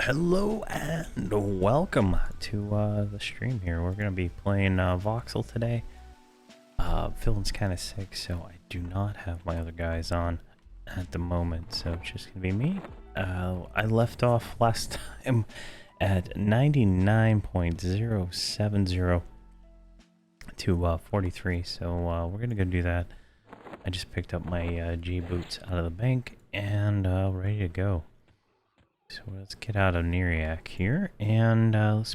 Hello and welcome to the stream here. We're going to be playing Voxl today. Phil's kind of sick, so I do not have my other guys on at the moment, so it's just going to be me. I left off last time at 99.070 to 43, so we're going to go do that. I just picked up my G boots out of the bank and ready to go. So let's get out of Neriak here, and let's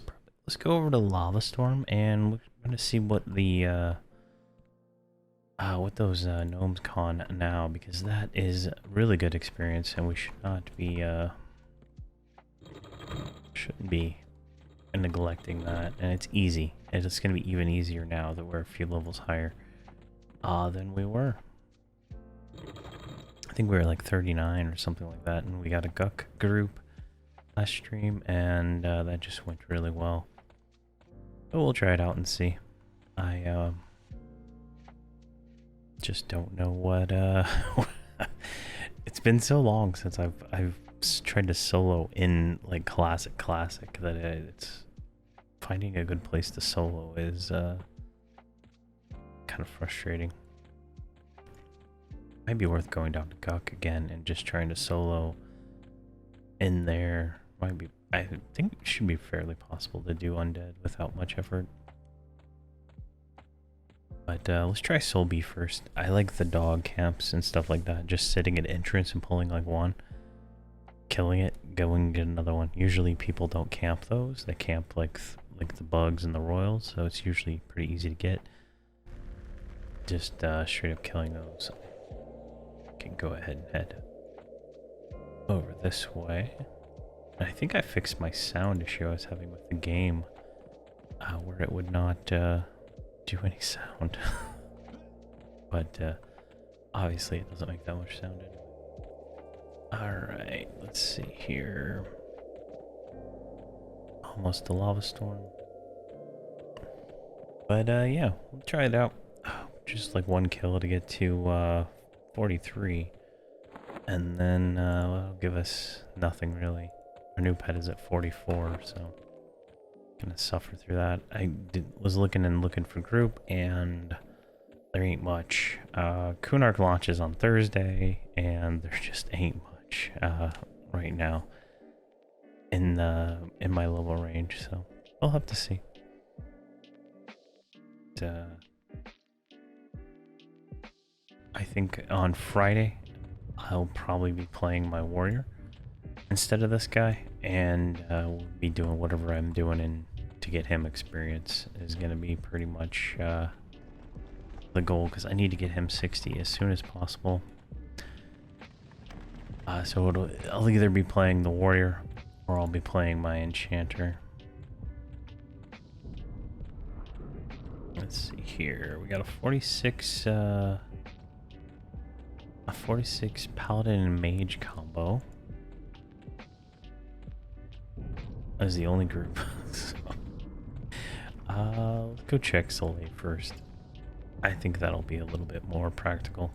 go over to Lava Storm, and we're gonna see what the what those gnomes con now, because that is a really good experience, and we should not be shouldn't be neglecting that. And it's easy, and it's gonna be even easier now that we're a few levels higher than we were. I think we were like 39 or something like that, and we got a Guck group last stream, and that just went really well. But we'll try it out and see. I just don't know what it's been so long since I've tried to solo in like classic that it's finding a good place to solo is kind of frustrating. Might be worth going down to Guck again and just trying to solo in there. Might be, I think it should be fairly possible to do undead without much effort. But let's try Soul B first. I like the dog camps and stuff like that. Just sitting at entrance and pulling like one, killing it, going and get another one. Usually people don't camp those. They camp like the bugs and the royals, so it's usually pretty easy to get. Just straight up killing those. Can go ahead and head over this way. I think I fixed my sound issue I was having with the game, where it would not do any sound. But obviously it doesn't make that much sound anyway. Alright, let's see here. Almost a lava storm. But yeah, we'll try it out. Just like one kill to get to 43. And then that'll give us nothing really. Our new pet is at 44, so gonna suffer through that. I was looking for group, and there ain't much. Kunark launches on Thursday, and there just ain't much right now in my level range. So we'll have to see. I think on Friday I'll probably be playing my warrior instead of this guy, and we'll be doing whatever I'm doing to get him experience is going to be pretty much the goal, because I need to get him 60 as soon as possible. So I'll either be playing the warrior or I'll be playing my enchanter. Let's see here. We got a 46 paladin and mage combo. As the only group. So, let's go check Soleil first. I think that'll be a little bit more practical.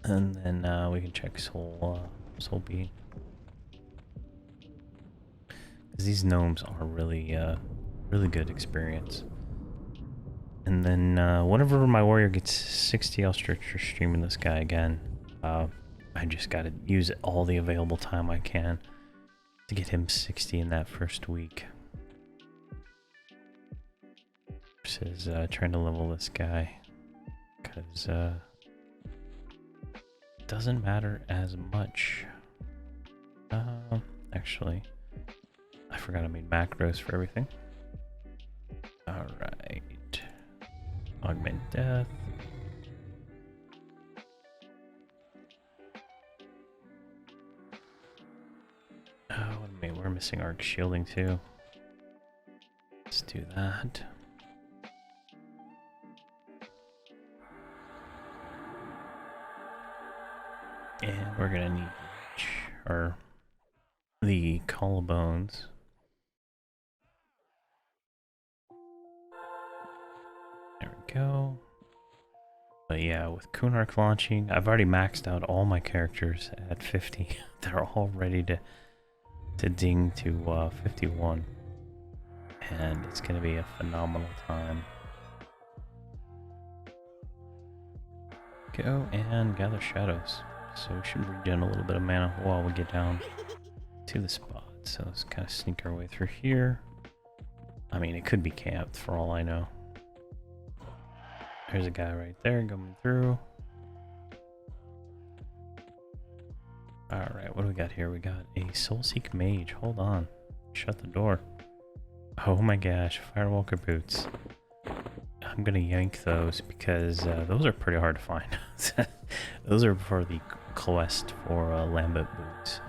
And then we can check Soul B. Because these gnomes are really, really good experience. And then whenever my warrior gets 60, I'll start streaming this guy again. I just gotta use all the available time I can to get him 60 in that first week. Versus trying to level this guy, because it doesn't matter as much. Actually, I forgot I made macros for everything. Alright. Augment death. Oh, wait, we're missing arc shielding too. Let's do that. And we're gonna need the collarbones. There we go. But yeah, with Kunark launching, I've already maxed out all my characters at 50. They're all ready to ding to 51. And it's going to be a phenomenal time. Go and gather shadows. So we should regen a little bit of mana while we get down to the spot. So let's kind of sneak our way through here. I mean, it could be camped for all I know. There's a guy right there coming through. Alright, what do we got here? We got a Soulseek Mage. Hold on. Shut the door. Oh my gosh, Firewalker boots. I'm gonna yank those because those are pretty hard to find. Those are for the quest for Lambent boots.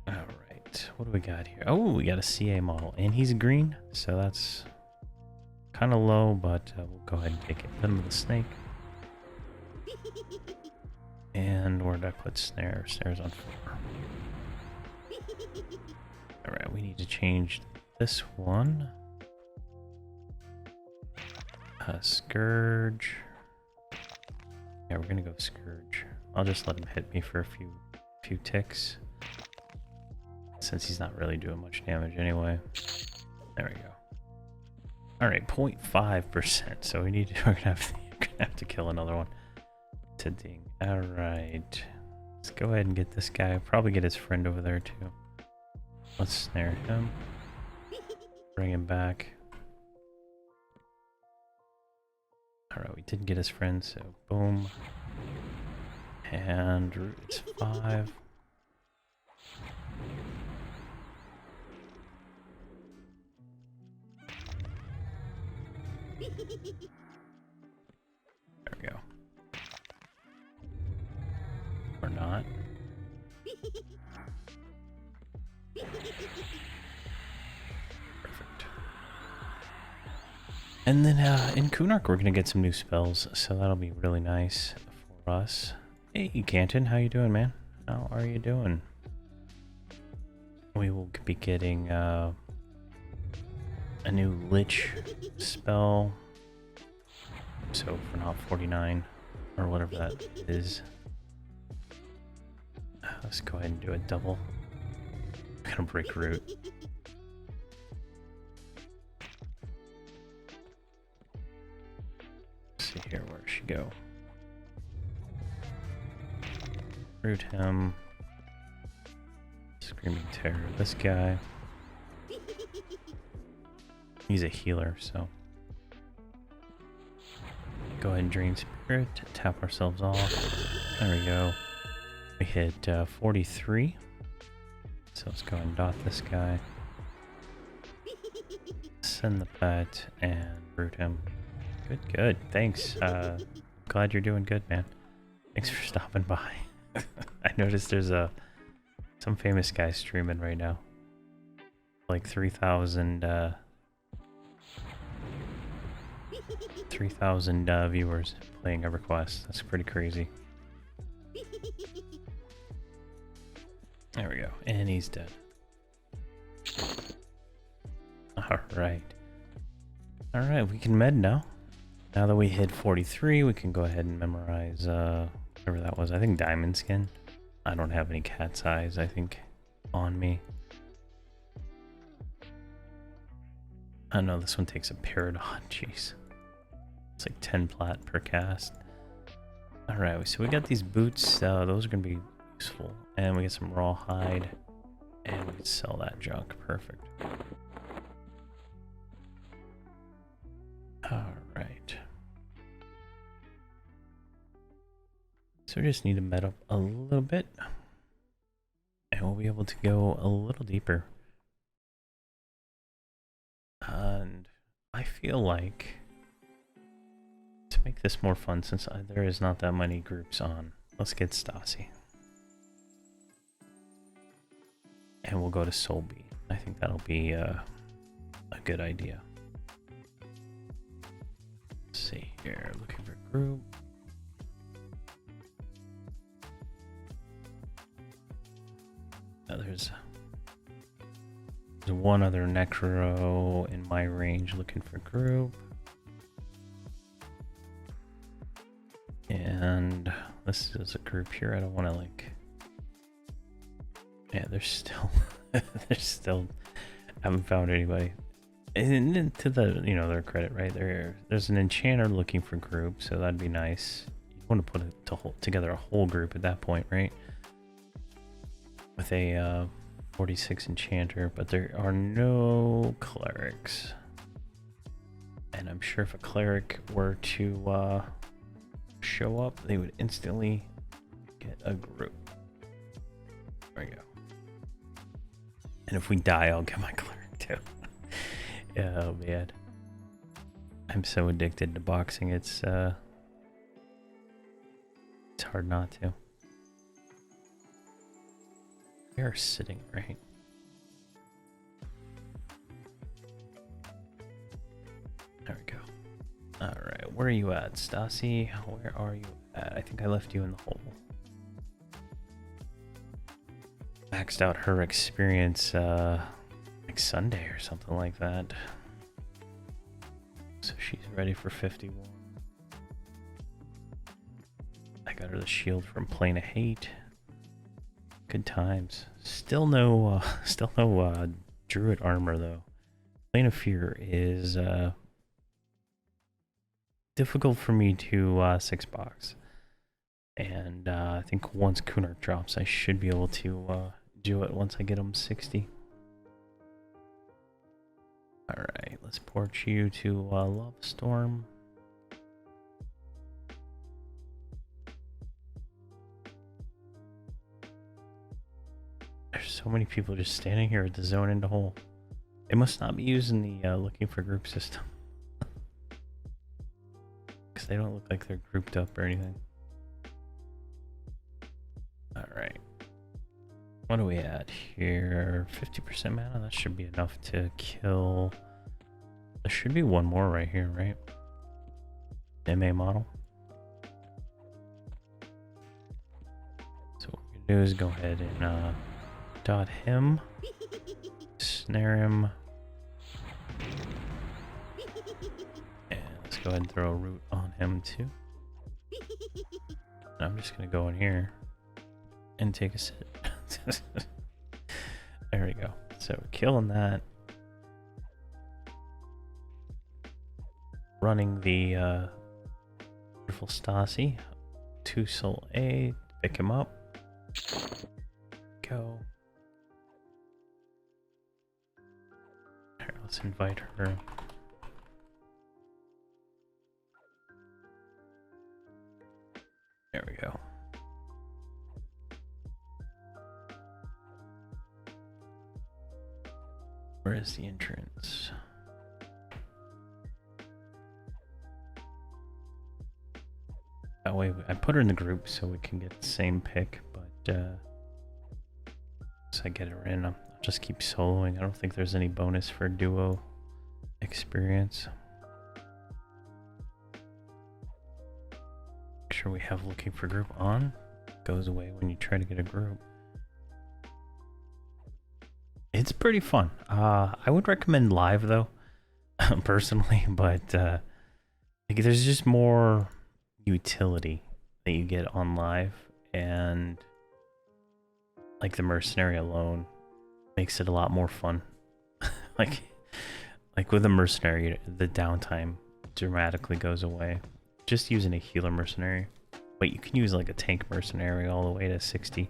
Alright, what do we got here? Oh, we got a CA model, and he's green, so that's kind of low, but we'll go ahead and take it. Put him with the snake. And where did I put snare? Snare's on 4. Alright, we need to change this one. Scourge. Yeah, we're gonna go Scourge. I'll just let him hit me for a few ticks, since he's not really doing much damage anyway. There we go. Alright, 0.5%. So we're gonna have to kill another one to ding. Alright. Let's go ahead and get this guy. Probably get his friend over there too. Let's snare him. Bring him back. Alright, we did get his friend, so boom. And root is 5. There we go. Or not. Perfect. And then in Kunark we're gonna get some new spells, so that'll be really nice for us. Hey Canton, how you doing, man? How are you doing? We will be getting a new Lich spell. So for not 49 or whatever that is. Let's go ahead and do a double. I'm gonna break root. Let's see here, where she go? Root him. Screaming Terror. This guy. He's a healer, so go ahead and Drain Spirit. Tap ourselves off. There we go. We hit 43. So let's go and dot this guy. Send the pet and root him. Good, good. Thanks. Glad you're doing good, man. Thanks for stopping by. I noticed there's some famous guy streaming right now. Like 3,000 viewers playing Everquest. That's pretty crazy. There we go. And he's dead. Alright. Alright, we can med now. Now that we hit 43, we can go ahead and memorize whatever that was. I think Diamond Skin. I don't have any cat's eyes, I think, on me. I know this one takes a Peridot. Jeez. It's like 10 plat per cast. Alright, so we got these boots. Those are going to be useful. And we get some raw hide. And we can sell that junk. Perfect. Alright. So we just need to med up a little bit. And we'll be able to go a little deeper. And I feel like, to make this more fun, since there is not that many groups on, let's get Stassi. And we'll go to Solby. I think that'll be a good idea. Let's see here, looking for group. Now there's one other Necro in my range looking for group. And this is a group here. I don't want to like. Yeah, there's still, there's still. I haven't found anybody. And to the, you know, their credit, right? There's an enchanter looking for groups, so that'd be nice. You want to put together a whole group at that point, right? With a 46 enchanter, but there are no clerics. And I'm sure if a cleric were to show up, they would instantly get a group. There we go. And if we die, I'll get my cleric too. Oh man, I'm so addicted to boxing. It's hard not to. We are sitting right. There we go. All right, where are you at, Stassi? Where are you at? I think I left you in the hole. Maxed out her experience like Sunday or something like that. So she's ready for 51. I got her the shield from Plane of Hate. Good times. Still no druid armor though. Plane of Fear is difficult for me to 6 box. And I think once Kunark drops, I should be able to do it once I get him 60. Alright, let's port you to Love Storm. There's so many people just standing here at the zone into hole. They must not be using the looking for group system. Because they don't look like they're grouped up or anything. Alright. What are we at here? 50% mana? That should be enough to kill. There should be one more right here, right? MA model. So what we're gonna do is go ahead and dot him, snare him, and let's go ahead and throw a root on him too. And I'm just gonna go in here and take a sit. There we go. So we're killing that. Running the beautiful Stassi. 2 soul A. Pick him up. Go. Here, let's invite her. There we go. Where is the entrance? That way, I put her in the group so we can get the same pick, but once I get her in, I'll just keep soloing. I don't think there's any bonus for duo experience. Make sure we have looking for group on. Goes away when you try to get a group. It's pretty fun. I would recommend live though, personally, but like there's just more utility that you get on live, and like the mercenary alone makes it a lot more fun. like with a mercenary, the downtime dramatically goes away. Just using a healer mercenary. Wait, you can use like a tank mercenary all the way to 60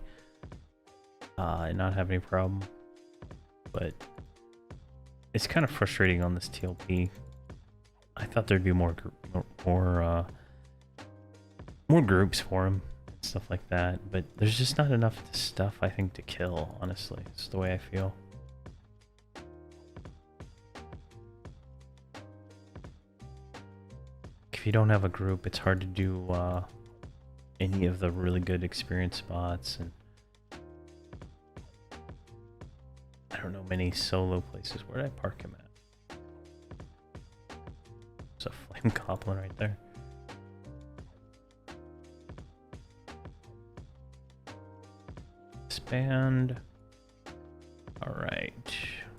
and not have any problem. But it's kind of frustrating on this TLP. I thought there'd be more groups for him, and stuff like that. But there's just not enough stuff, I think, to kill. Honestly, it's the way I feel. If you don't have a group, it's hard to do any of the really good experience spots, and I don't know many solo places. Where did I park him at? There's a flame goblin right there. Expand. Alright.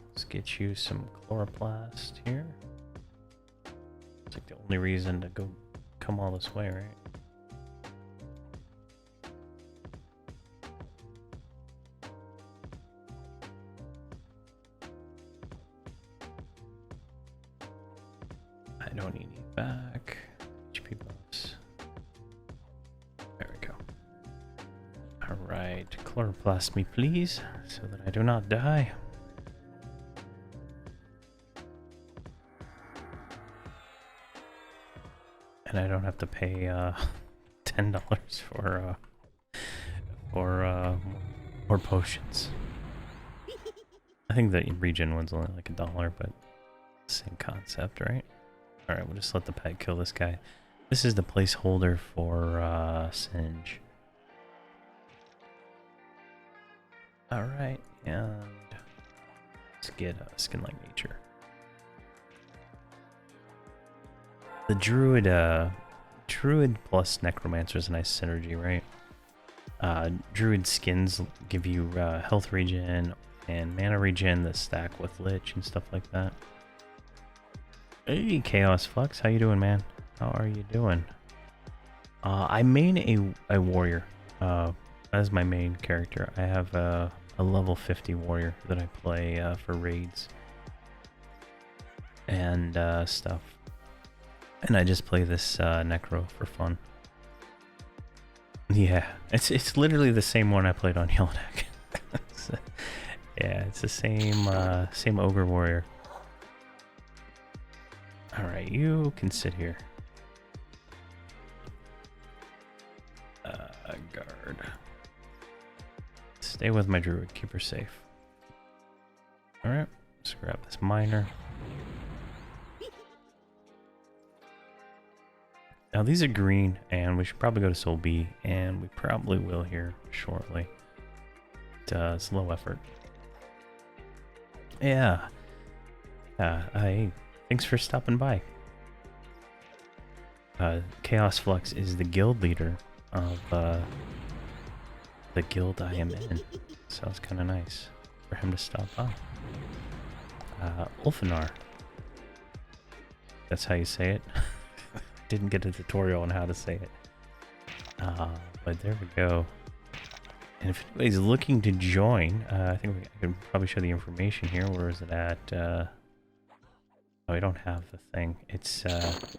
Let's get you some chloroplast here. It's like the only reason to come all this way, right? chloroplast me, please, so that I do not die. And I don't have to pay $10 for more potions. I think the regen one's only like $1, but same concept, right? All right, we'll just let the pet kill this guy. This is the placeholder for Singe. All right, and let's get Skin Like Nature. The Druid plus Necromancer is a nice synergy, right? Druid skins give you health regen and mana regen that stack with Lich and stuff like that. Hey, Chaos Flux, how you doing, man? How are you doing? I main a warrior as my main character. I have a level 50 warrior that I play for raids and stuff. And I just play this Necro for fun. Yeah, it's literally the same one I played on Yellow-Neck. Yeah, it's the same ogre warrior. All right, you can sit here. Guard. Stay with my druid. Keep her safe. All right, let's grab this miner. Now these are green, and we should probably go to Soul B, and we probably will here shortly. It's low effort. Yeah. Thanks for stopping by. Chaos Flux is the guild leader of the guild I am in, so it's kind of nice for him to stop by. Ulfanar. That's how you say it. Didn't get a tutorial on how to say it. But there we go. And if anybody's looking to join, I think I can probably show the information here. Where is it at? Oh, I don't have the thing. It's if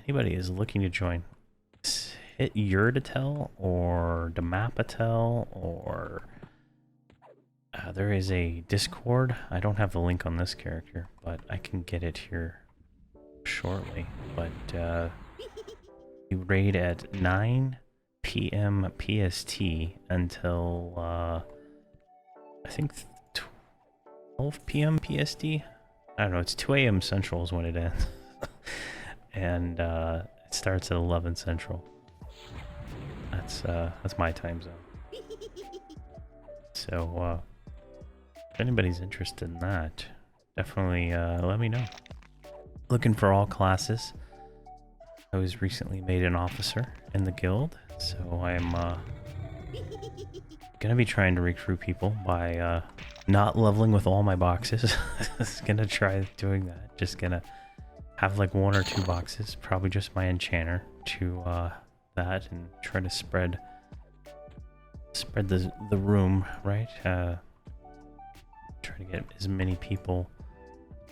anybody is looking to join, hit Yurdatel or Demapatel or there is a Discord. I don't have the link on this character, but I can get it here shortly. But you raid at 9 p.m. PST until I think 12 p.m. PST. I don't know. It's 2 a.m. Central is when it ends, and it starts at 11 Central. That's my time zone. So if anybody's interested in that, definitely let me know. Looking for all classes. I was recently made an officer in the guild, so I'm gonna be trying to recruit people by not leveling with all my boxes. Just gonna try doing that. Just gonna have like 1 or 2 boxes, probably just my enchanter to that, and try to spread the room, right? Try to get as many people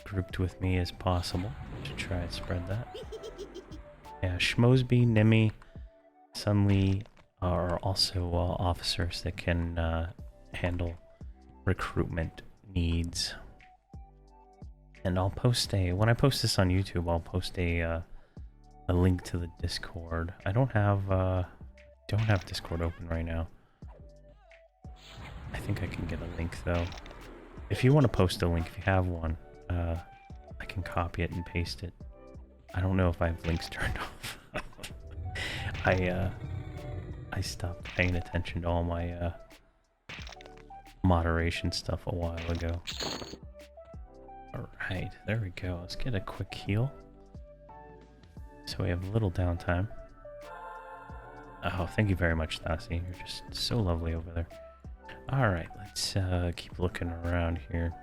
grouped with me as possible to try and spread that. Yeah, Schmosby, Nimi, Sunli are also officers that can handle recruitment needs. And I'll post when I post this on YouTube, I'll post a link to the Discord. I don't have Discord open right now. I think I can get a link though. If you want to post a link, if you have one, I can copy it and paste it. I don't know if I have links turned off. I stopped paying attention to all my moderation stuff a while ago. Alright, there we go. Let's get a quick heal, so we have a little downtime. Oh, thank you very much, Stassi. You're just so lovely over there. Alright, let's keep looking around here.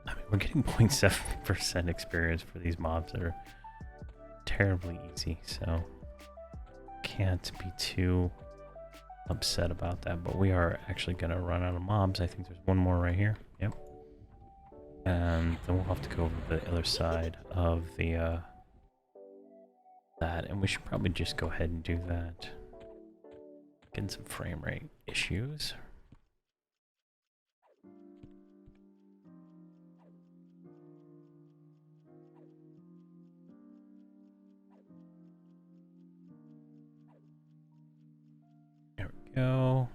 I mean, we're getting 0.7% experience for these mobs that are terribly easy, so can't be too upset about that. But we are actually going to run out of mobs. I think there's one more right here. Yep. And then we'll have to go over to the other side of the that, and we should probably just go ahead and do that. Getting some frame rate issues. There we go.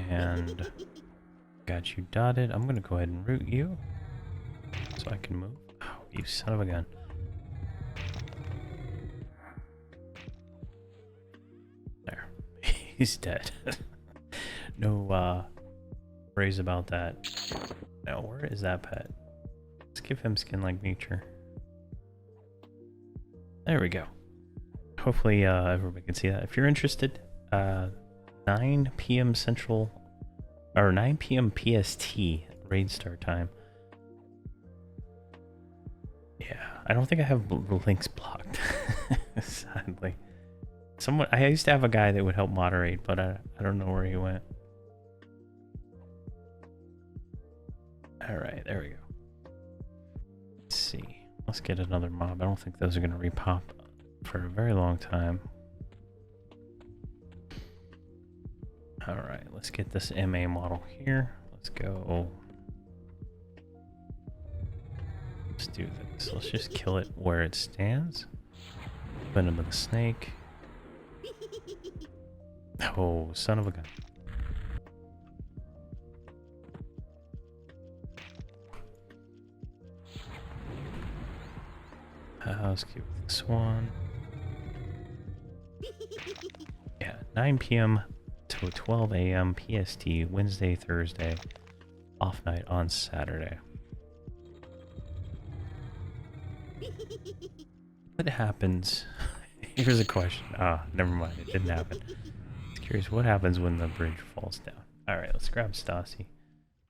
And got you dotted. I'm gonna go ahead and root you so I can move. Oh, you son of a gun. There. He's dead. No worries about that. Now, where is that pet? Let's give him skin like nature. There we go. Hopefully everybody can see that. If you're interested, 9 p.m. Central, or 9 p.m. PST raid start time. Yeah, I don't think I have the links blocked, sadly. I used to have a guy that would help moderate, but I don't know where he went. Alright, there we go. Let's see. Let's get another mob. I don't think those are going to repop for a very long time. Alright, let's get this MA model here. Let's go. Let's do this. Let's just kill it where it stands. Venom of the snake. Oh, son of a gun. Let's keep this one. Yeah, 9 p.m. to 12 a.m. PST, Wednesday, Thursday, off night on Saturday. What happens? Here's a question. Ah, never mind. It didn't happen. I was curious what happens when the bridge falls down. Alright, let's grab Stassi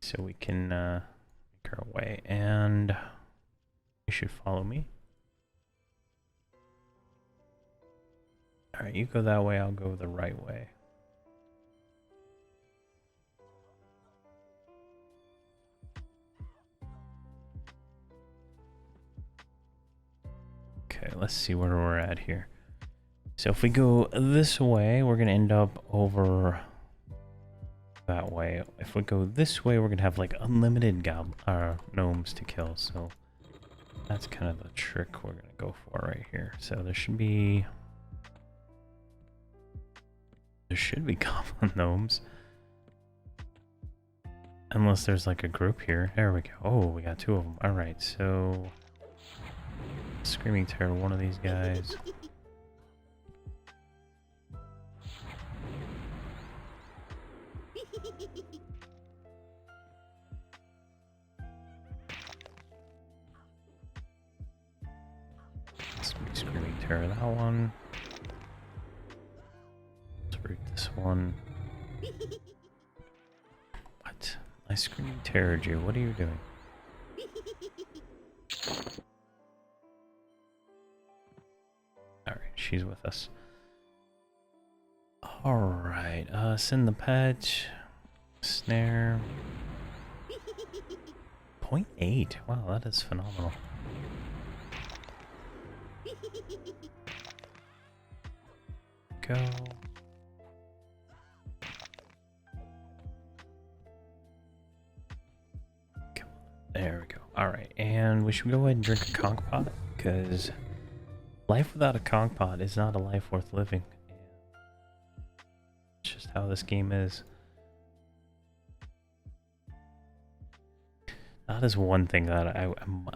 so we can make our way. And you should follow me. Alright, you go that way, I'll go the right way. Okay, let's see where we're at here. So if we go this way, we're going to end up over that way. If we go this way, we're going to have like unlimited gnomes to kill. So that's kind of the trick we're going to go for right here. So there should be goblin gnomes. Unless there's like a group here. There we go. Oh, we got 2 of them. All right, so Screaming Terror, one of these guys. Screaming Terror, that one. Let's root this one. What? I Screaming Terror you. What are you doing? Alright, she's with us. Alright, send the pet. Snare. 0.8. Wow, that is phenomenal. Go. There we go. Alright, and we should go ahead and drink a conch pot, because life without a conch pot is not a life worth living. It's just how this game is. That is one thing that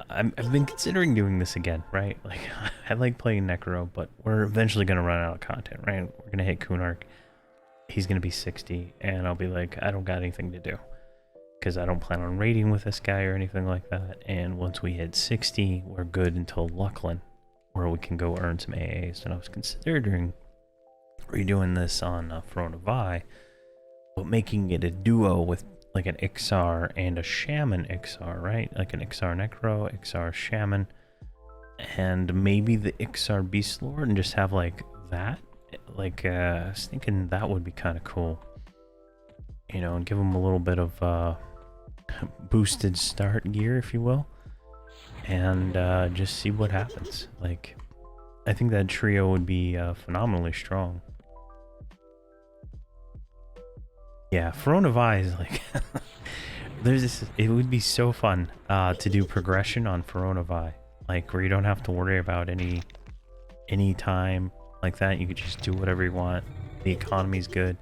I've been considering doing this again, right? Like, I like playing Necro, but we're eventually going to run out of content, right? We're going to hit Kunark. He's going to be 60, and I'll be like, I don't got anything to do. Because I don't plan on raiding with this guy or anything like that. And once we hit 60, we're good until Lucklin, where we can go earn some AAs. And I was considering redoing this on Throne of Vi, but making it a duo with like an Ixar and a Shaman Ixar, right? Like an Ixar Necro, Ixar Shaman, and maybe the Ixar Beast Lord, and just have like that. Like, I was thinking that would be kind of cool. You know, and give them a little bit of boosted start gear, if you will, and just see what happens. Like, I think that trio would be phenomenally strong. Yeah, Verona Vi is like there's this. It would be so fun to do progression on Verona Vi, like where you don't have to worry about any time like that. You could just do whatever you want. The economy's good.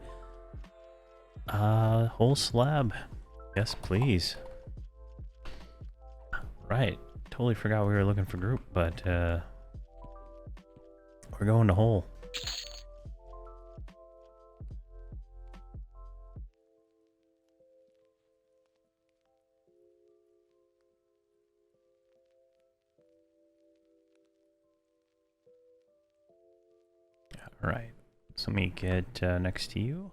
Whole slab. Yes, please. Right. Totally forgot we were looking for group, but we're going to whole. All right. So let me get next to you.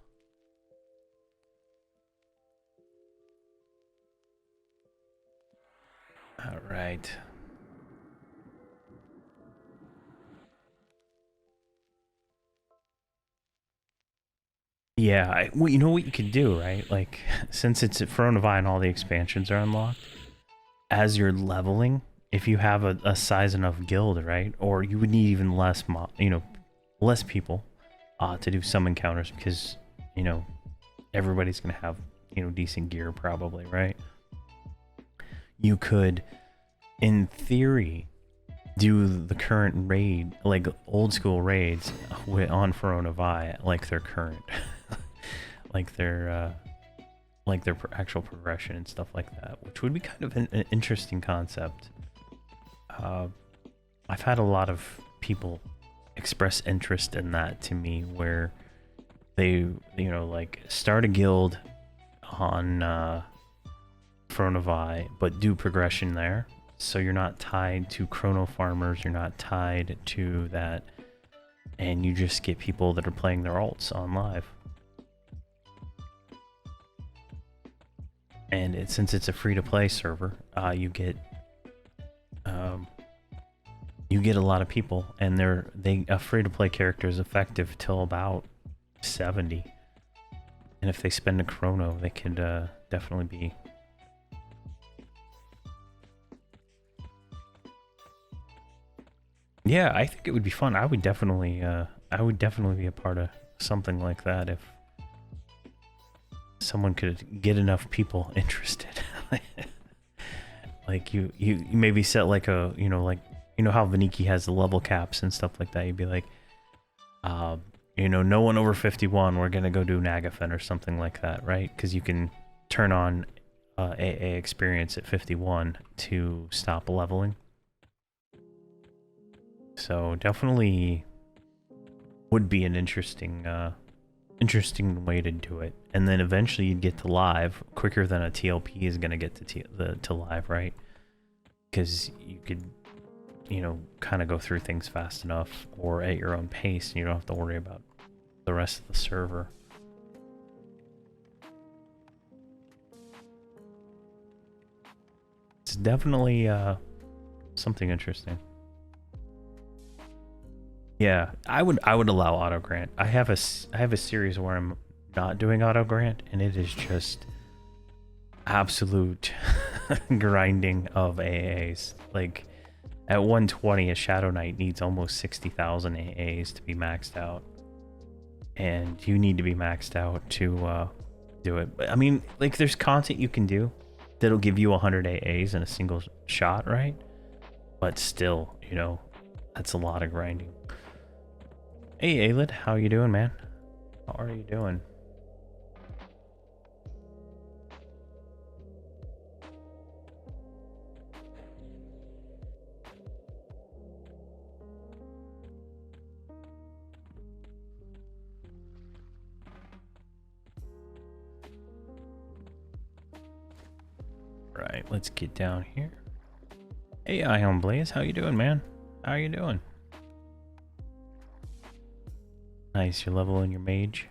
All right. Yeah, well, you know what you could do, right? Like, since it's at Verona Vi and all the expansions are unlocked, as you're leveling, if you have a size enough guild, right? Or you would need even less, less people to do some encounters because, everybody's going to have, decent gear probably, right? You could, in theory, do the current raid, like old school raids on Verona Vi, like they're current. like their actual progression and stuff like that, which would be kind of an interesting concept. I've had a lot of people express interest in that to me, where they, like start a guild on Verona Vi, but do progression there. So you're not tied to chrono farmers, you're not tied to that, and you just get people that are playing their alts on live. And since it's a free-to-play server, you get a lot of people, and a free-to-play character is effective till about 70. And if they spend a chrono, they could definitely be. Yeah, I think it would be fun. I would definitely be a part of something like that if someone could get enough people interested. Like you maybe set like a, how Vaniki has the level caps and stuff like that. You'd be like, no one over 51, we're gonna go do Nagafen or something like that, right? Because you can turn on AA experience at 51 to stop leveling. So definitely would be an interesting way to do it. And then eventually you'd get to live quicker than a TLP is going to get to live, right? Because you could, kind of go through things fast enough or at your own pace, and you don't have to worry about the rest of the server. It's definitely something interesting. Yeah, I would allow auto grant. I have a series where I'm not doing auto grant, and it is just absolute grinding of AAs. Like at 120, a Shadow Knight needs almost 60,000 AAs to be maxed out, and you need to be maxed out to do it. But I mean, like, there's content you can do that'll give you 100 AAs in a single shot, right? But still, that's a lot of grinding. Hey, Aelid, how you doing, man? How are you doing? Right, let's get down here. Hey, Ion Blaze, how you doing, man? How you doing? Nice, you're leveling your mage.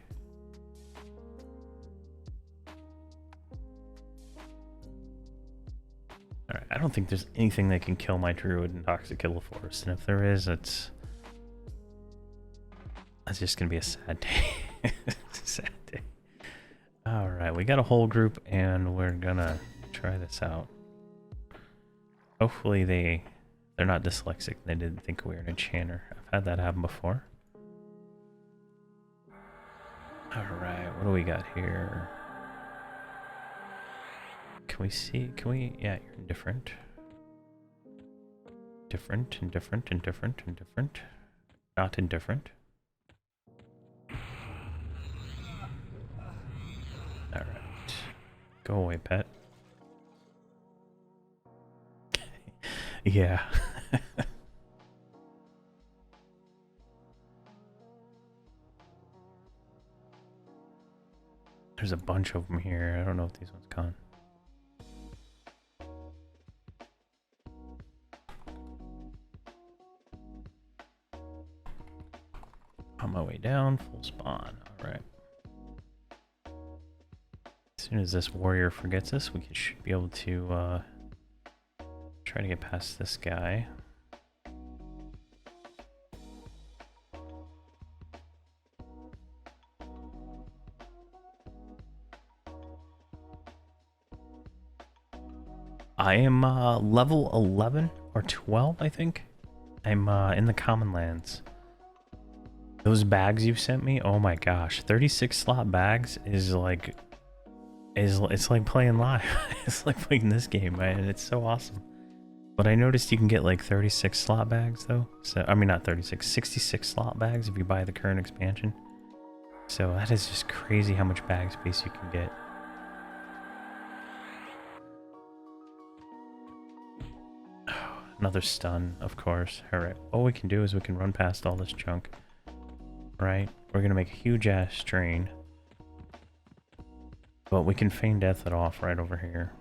Alright, I don't think there's anything that can kill my druid in Toxic Killer Forest, and if there is, that's just gonna be a sad day. Sad day. Alright, we got a whole group, and we're gonna try this out. Hopefully they They're not dyslexic. They didn't think we were an enchanter. I've had that happen before. Alright, what do we got here? Can we see? Can we? Yeah, you're indifferent. Different, indifferent, indifferent, indifferent. Not indifferent. Alright. Go away, pet. Yeah. There's a bunch of them here. I don't know if these ones gone. On my way down, full spawn. Alright. As soon as this warrior forgets us, we should be able to try to get past this guy. I am level 11 or 12, I think. I'm in the common lands. Those bags you sent me, oh my gosh, 36 slot bags is like, it's like playing live. It's like playing this game, man. It's so awesome. But I noticed you can get like 36 slot bags though. So I mean not 36, 66 slot bags if you buy the current expansion. So that is just crazy how much bag space you can get. Another stun, of course. Alright, all we can do is we can run past all this junk. Right? We're gonna make a huge ass strain. But we can feign death it off right over here.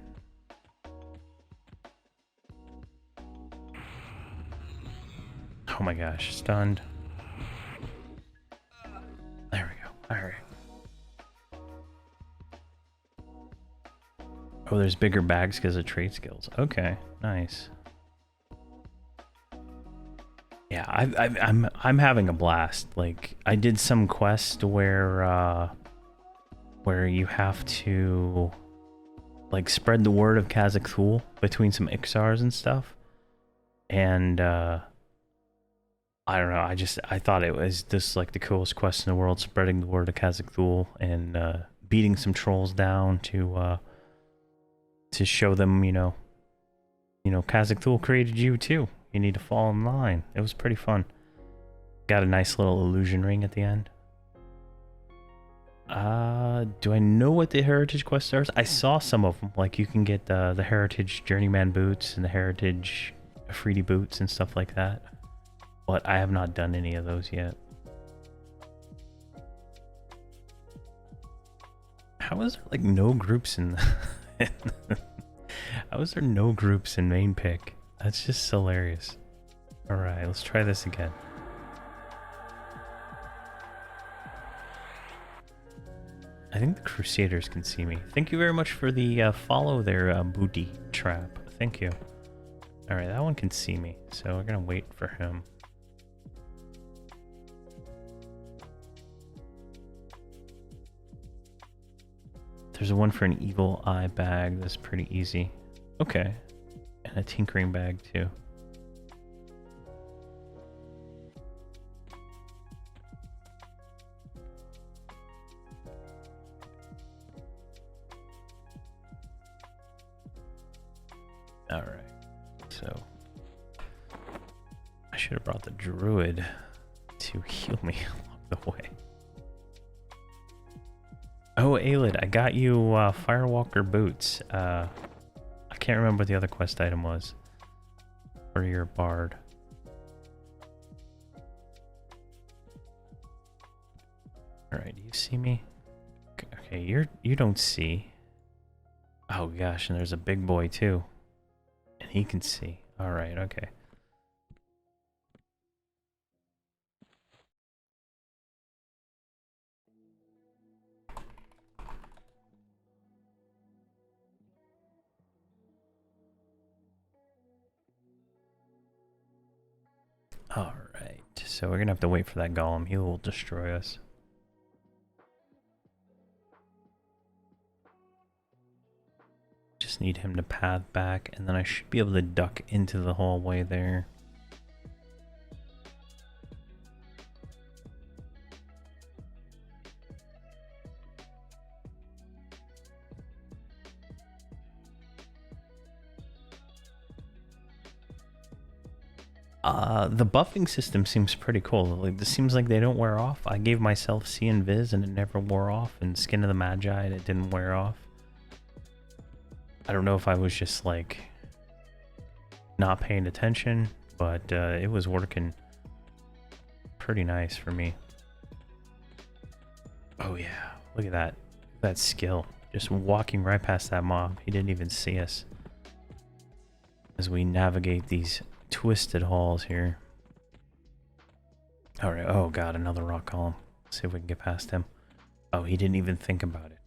Oh my gosh, stunned. There we go. Alright. Oh, there's bigger bags because of trade skills. Okay, nice. Yeah, I'm having a blast. Like, I did some quest where you have to like spread the word of Kazakh between some Ixars and stuff. And I don't know, I thought it was just like the coolest quest in the world, spreading the word of Kazakh and beating some trolls down to show them, you know, Kazakh created you too. You need to fall in line. It was pretty fun. Got a nice little illusion ring at the end. Do I know what the heritage quests are? I saw some of them. Like you can get the heritage journeyman boots and the heritage Afridi boots and stuff like that. But I have not done any of those yet. How is there like no groups in how is there no groups in main pick? That's just hilarious. Alright, let's try this again. I think the Crusaders can see me. Thank you very much for the follow there, Booty Trap. Thank you. Alright, that one can see me, so we're gonna wait for him. There's one for an evil eye bag that's pretty easy. Okay. And a tinkering bag too. Alright. So I should have brought the druid to heal me along the way. Oh, Aelid, I got you Firewalker boots. I can't remember what the other quest item was for your bard. Alright, do you see me? Okay, you don't see. Oh gosh, and there's a big boy too. And he can see. Alright, okay. Alright, so we're gonna have to wait for that golem. He will destroy us. Just just need him to path back, and then I should be able to duck into the hallway there. The buffing system seems pretty cool. Like, this seems like they don't wear off. I gave myself C and Viz and it never wore off, and Skin of the Magi and it didn't wear off. I don't know if I was just like not paying attention, but it was working pretty nice for me. Oh yeah, look at that. That skill. Just walking right past that mob. He didn't even see us. As we navigate these twisted halls here. All right. Oh god, another rock column. Let's see if we can get past him. Oh, he didn't even think about it.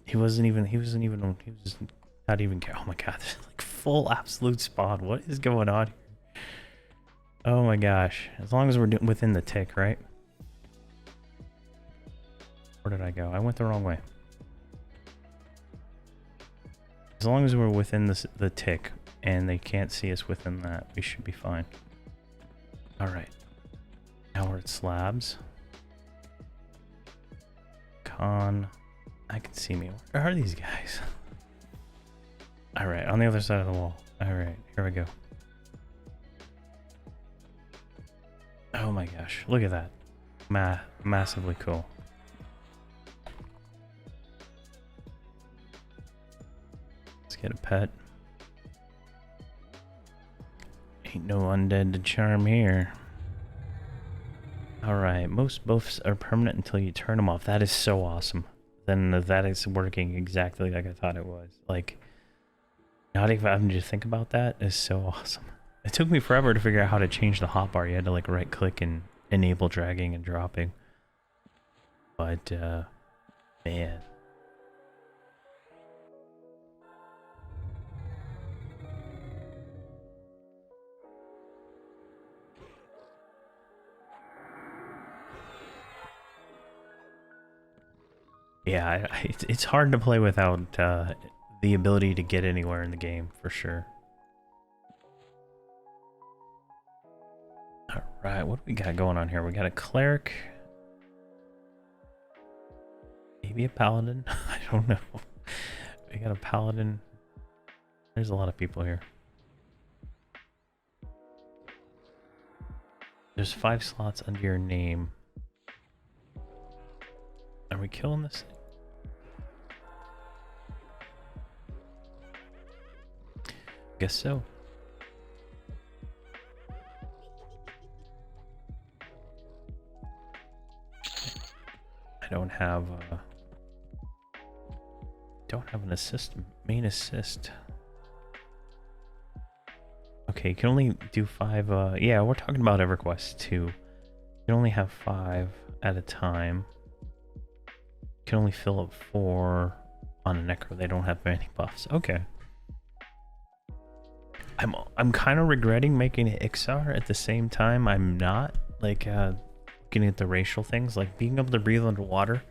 He was not even care. Oh my god, there's like full absolute spawn. What is going on here? Oh my gosh. As long as we're within the tick, right? Where did I go? I went the wrong way. As long as we're within the tick and they can't see us within that, we should be fine. Alright. Now we're at slabs. I can see me. Where are these guys? Alright, on the other side of the wall. Alright, here we go. Oh my gosh, look at that. Massively cool. Let's get a pet. Ain't no undead to charm here. Alright, most buffs are permanent until you turn them off. That is so awesome. Then that is working exactly like I thought it was. Like, not even having to think about that is so awesome. It took me forever to figure out how to change the hotbar. You had to like right click and enable dragging and dropping. But, man. Yeah, it's hard to play without the ability to get anywhere in the game, for sure. Alright, what do we got going on here? We got a cleric. Maybe a paladin? I don't know. We got a paladin. There's a lot of people here. There's 5 slots under your name. Are we killing this thing? Guess so. I don't have an assist, main assist. Okay, you can only do 5, yeah, we're talking about Everquest 2. You can only have 5 at a time. You can only fill up 4 on a necro. They don't have any buffs. Okay. I'm kind of regretting making it Ixar at the same time. I'm not, like, looking at the racial things. Like, being able to breathe underwater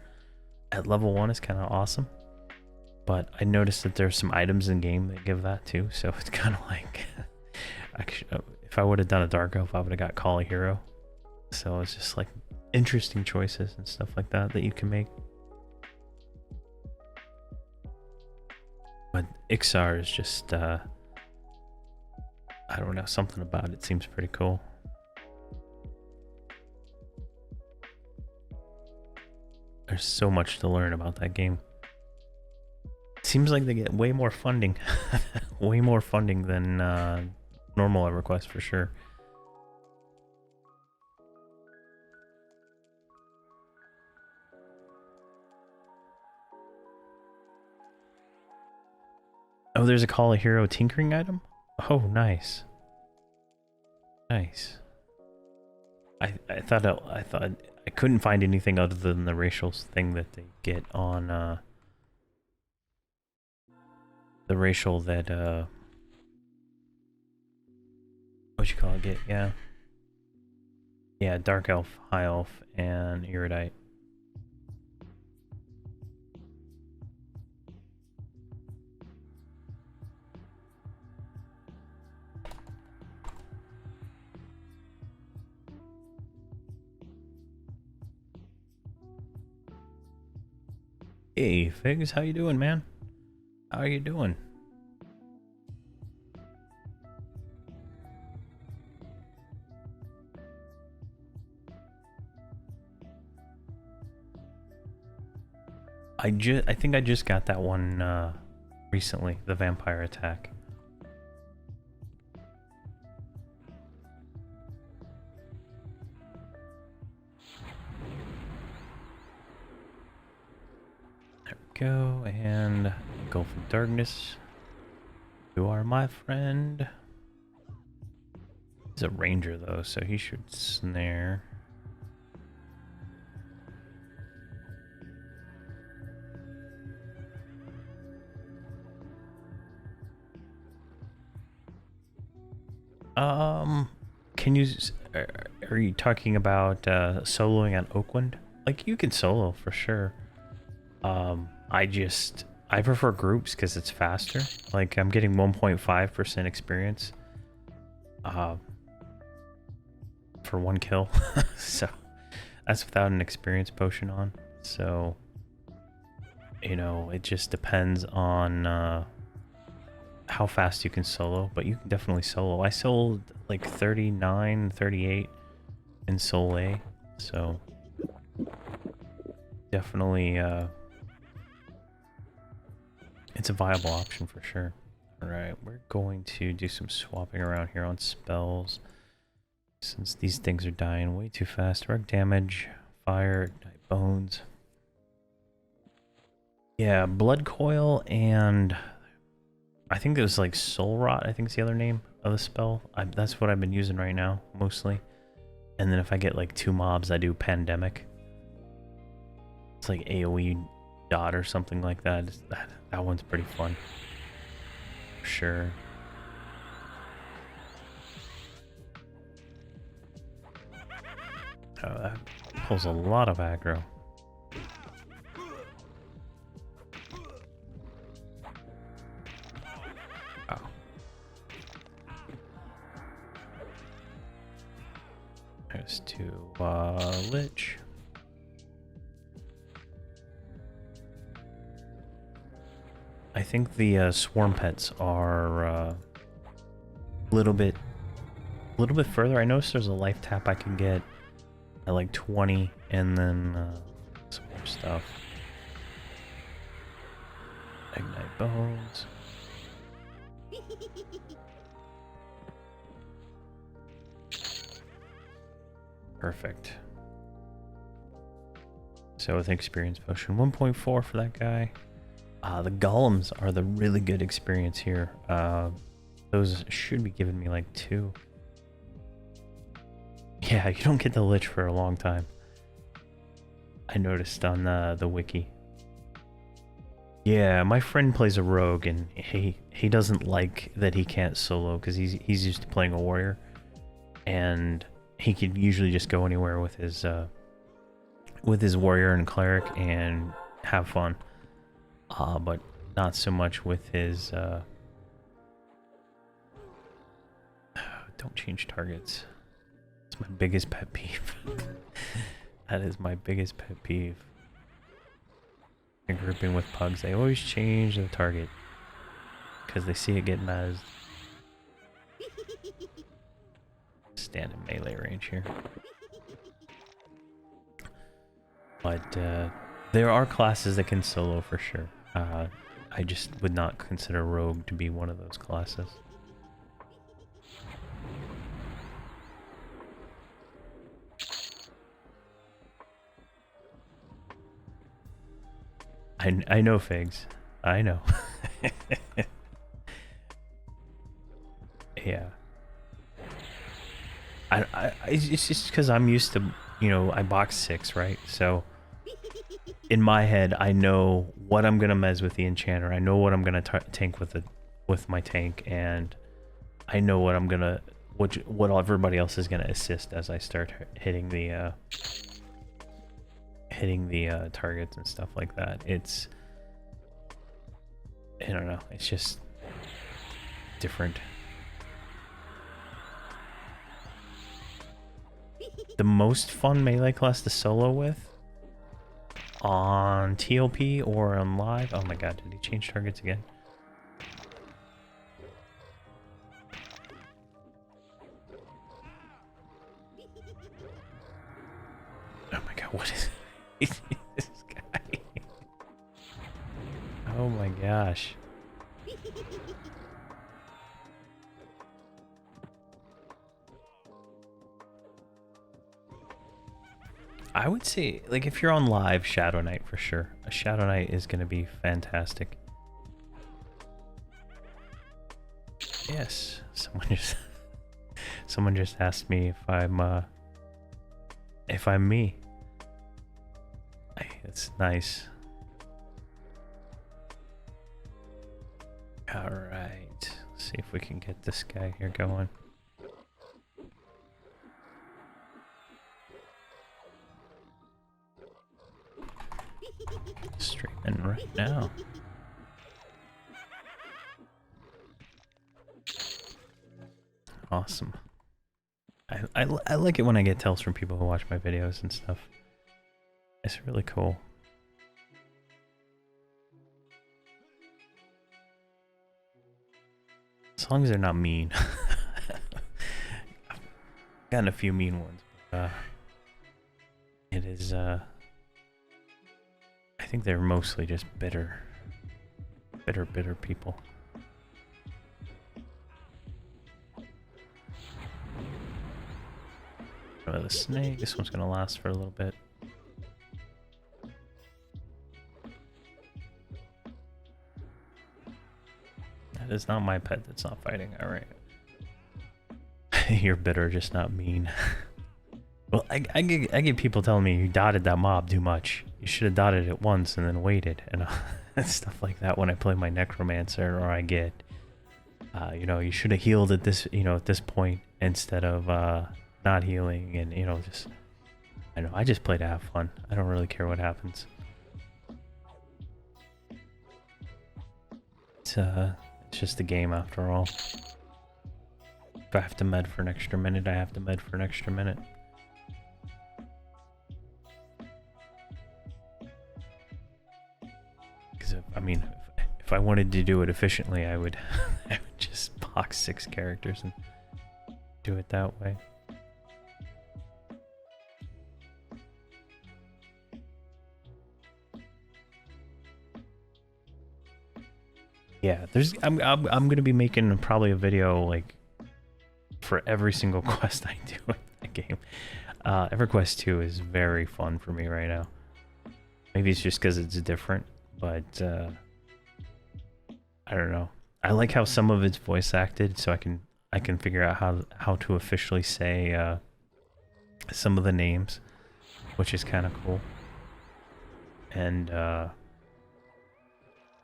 at level 1 is kind of awesome. But I noticed that there's some items in game that give that too. So it's kind of like, actually, if I would have done a Dark Elf, I would have got Call a Hero. So it's just like interesting choices and stuff like that that you can make. But Ixar is just, I don't know, something about it seems pretty cool. There's so much to learn about that game. Seems like they get way more funding. Way more funding than normal Everquest for sure. Oh, there's a Call a Hero tinkering item? Oh, nice. Nice. I thought I couldn't find anything other than the racial thing that they get on the racial that what you call it, yeah, Dark Elf, High Elf, and Erudite. Hey, Figs, how you doing, man? How are you doing? I think I just got that one recently, the vampire attack. There we go, and Gulf of Darkness. You are my friend. He's a ranger though, so he should snare. Can you, are you talking about soloing on Oakland? Like, you can solo for sure. I prefer groups because it's faster. Like, I'm getting 1.5% experience for one kill. So that's without an experience potion on. So, you know, it just depends on how fast you can solo, but you can definitely solo. I sold like 39, 38 in Sol A, so definitely it's a viable option for sure. Alright, we're going to do some swapping around here on spells, since these things are dying way too fast. Direct damage, fire, ignite bones. Yeah, blood coil and I think it was like Soul Rot, I think is the other name of the spell. That's what I've been using right now, mostly. And then if I get like 2 mobs, I do Pandemic. It's like AoE dot or something like that. That one's pretty fun. For sure. Oh, that pulls a lot of aggro. There's 2 Lich. I think the swarm pets are a little bit further. I noticed there's a life tap I can get at like 20, and then some more stuff. Ignite bones. Perfect. So with experience potion, 1.4 for that guy. The golems are the really good experience here. Those should be giving me like 2. Yeah, you don't get the Lich for a long time. I noticed on the wiki. Yeah, my friend plays a rogue, and he doesn't like that he can't solo because he's used to playing a warrior, and he could usually just go anywhere with his warrior and cleric and have fun. But not so much with his don't change targets. It's my biggest pet peeve. That is my biggest pet peeve. And grouping with pugs, they always change the target because they see it get mezzed. Stand in melee range here. But there are classes that can solo for sure. I just would not consider rogue to be one of those classes. I know, Figs. I know. Yeah. It's just because I'm used to, you know, I box 6, right? So in my head, I know what I'm gonna mez with the enchanter. I know what I'm gonna tank with my tank, and I know what I'm gonna what everybody else is gonna assist as I start hitting the targets and stuff like that. It's, I don't know. It's just different. The most fun melee class to solo with, on TOP or on live. Oh my god, did he change targets again? Oh my god, what is this guy? Oh my gosh. I would say, like, if you're on live, Shadow Knight for sure. A Shadow Knight is going to be fantastic. Yes, someone just asked me if I'm me. Hey, that's nice. All right, let's see if we can get this guy here going. Streaming right now. Awesome. I like it when I get tells from people who watch my videos and stuff. It's really cool. As long as they're not mean. I've gotten a few mean ones. But, it is, I think they're mostly just bitter people. The snake, this one's gonna last for a little bit. That is not my pet that's not fighting, alright. You're bitter, just not mean. Well, I get people telling me you dotted that mob too much. You should have dotted it once and then waited, and stuff like that when I play my necromancer, or I get, you know, you should have healed at this, you know, at this point instead of not healing, and you know, just I know I just play to have fun. I don't really care what happens. It's just a game after all. If I have to med for an extra minute, I have to med for an extra minute. Because I mean, if I wanted to do it efficiently, I would just box 6 characters and do it that way. Yeah, I'm gonna be making probably a video like for every single quest I do in the game. Everquest 2 is very fun for me right now. Maybe it's just because it's different, but I don't know. I like how some of it's voice acted, so I can figure out how to officially say some of the names, which is kind of cool. And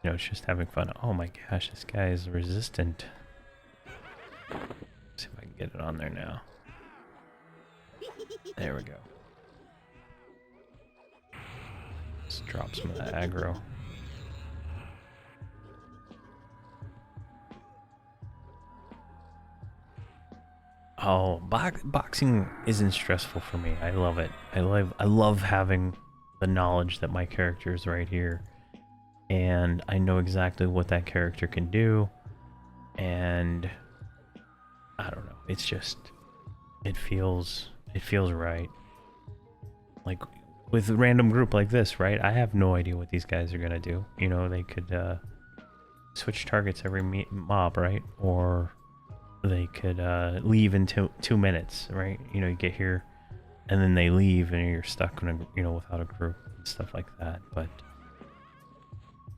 you know, it's just having fun. Oh my gosh, this guy is resistant. Let's see if I can get it on there now. There we go. Let's drop some of that aggro. Oh, boxing isn't stressful for me. I love it. I love having the knowledge that my character is right here, and I know exactly what that character can do, and I don't know. It's just it feels right. Like with a random group like this, right? I have no idea what these guys are gonna do. You know, they could switch targets every mob, right? Or they could leave in 2 minutes, right? You know, you get here and then they leave and you're stuck in a, you know, without a group and stuff like that. But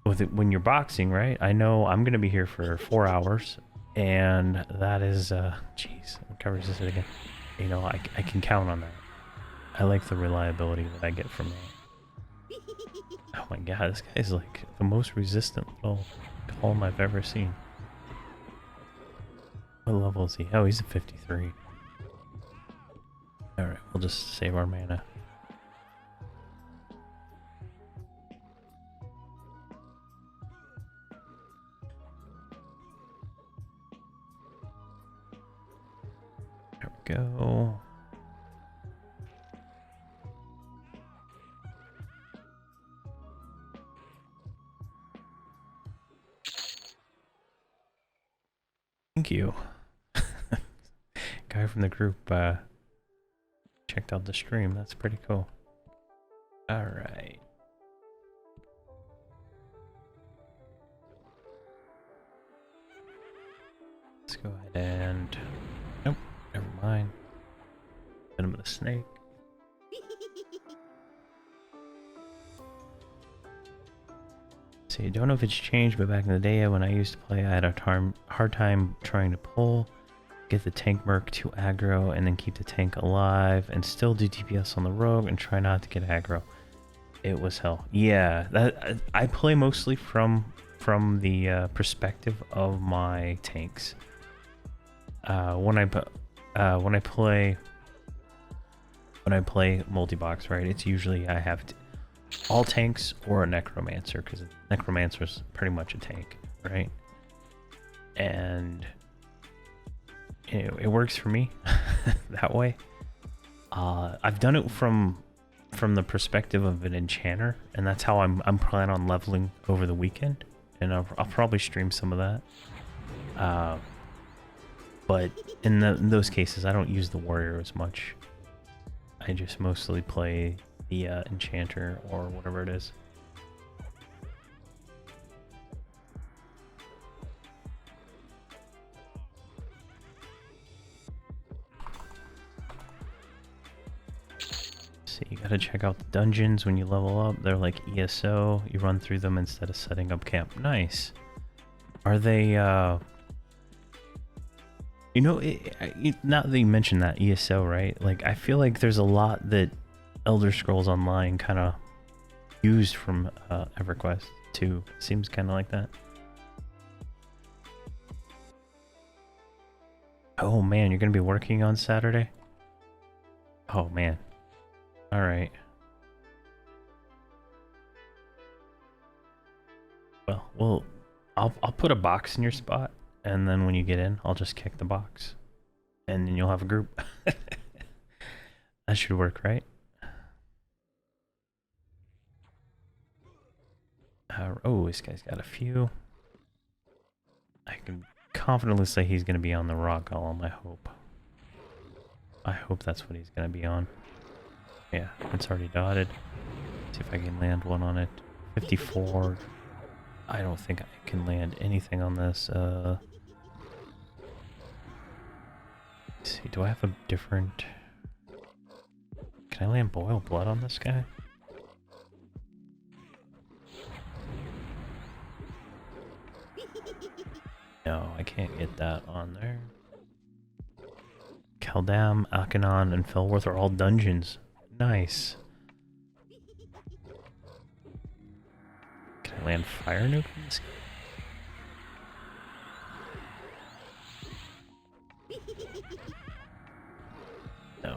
with it, when you're boxing, right? I know I'm gonna be here for 4 hours, and that is jeez, what covers this again? You know, I can count on that. I like the reliability that I get from that. Oh my god, this guy's like the most resistant little golem I've ever seen. What level is he? Oh, he's a 53. Alright, we'll just save our mana. There we go. thank you. Guy from the group checked out the stream. That's pretty cool. All right. Let's go ahead and... Nope, never mind. Hit him with a snake. See, I don't know if it's changed, but back in the day when I used to play, I had a hard time trying to pull, get the tank merc to aggro, and then keep the tank alive, and still do DPS on the rogue, and try not to get aggro. It was hell. Yeah, that I play mostly from the perspective of my tanks. When I play multi-box, right? It's usually I have all tanks or a necromancer, because necromancer is pretty much a tank, right? And it works for me that way. I've done it from the perspective of an enchanter, and that's how I'm planning on leveling over the weekend, and I'll probably stream some of that. But in those cases, I don't use the warrior as much. I just mostly play the enchanter or whatever it is. So you gotta check out the dungeons when you level up. They're like ESO. You run through them instead of setting up camp. Nice. Are they... You know, now that you mentioned that, ESO, right? Like, I feel like there's a lot that Elder Scrolls Online kind of used from Everquest, too. Seems kind of like that. Oh, man, you're going to be working on Saturday? Oh, man. Alright. Well, I'll put a box in your spot. And then when you get in, I'll just kick the box. And then you'll have a group. That should work, right? Oh, this guy's got a few. I can confidently say he's going to be on the rock golem, I hope. I hope that's what he's going to be on. Yeah, it's already dotted. Let's see if I can land one on it. 54. I don't think I can land anything on this. Let's see, do I have a different... Can I land boiled blood on this guy? No, I can't get that on there. Kaldam, Akanon, and Felworth are all dungeons. Nice. Can I land fire nuke on this guy? No.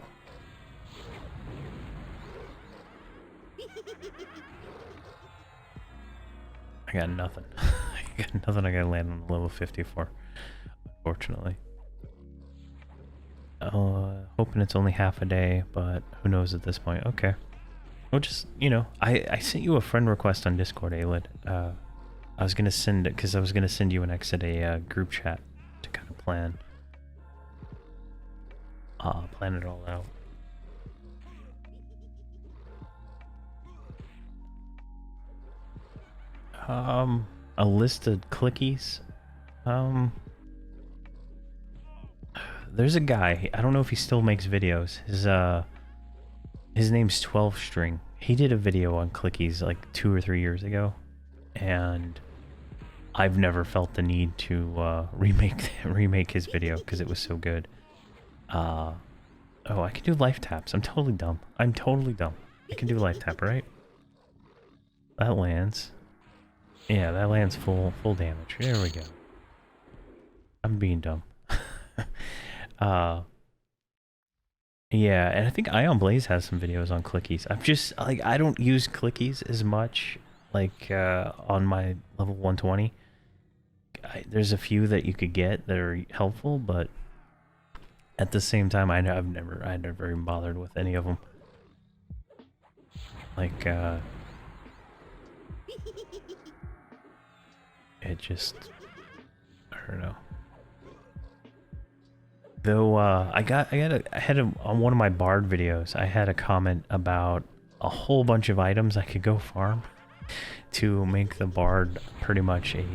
I got nothing. I got nothing. I gotta land on level 54, unfortunately. Hoping it's only half a day, but who knows at this point. Okay. Well, just, you know, I sent you a friend request on Discord, Aelid. I was gonna send it, because I was gonna send you an exit a group chat to kind of plan it all out. A list of clickies. There's a guy, I don't know if he still makes videos. His name's 12 String. He did a video on clickies like 2 or 3 years ago, and I've never felt the need to remake his video because it was so good. Oh, I can do life taps. I'm totally dumb. I'm totally dumb. I can do life tap, right? That lands. Yeah, that lands full damage. There we go. I'm being dumb. Yeah, and I think Ion Blaze has some videos on clickies. I've just, like, I don't use clickies as much, like, on my level 120. There's a few that you could get that are helpful, but at the same time, I never even bothered with any of them. Like, it just, I don't know. Though I had on one of my Bard videos, I had a comment about a whole bunch of items I could go farm to make the Bard pretty much a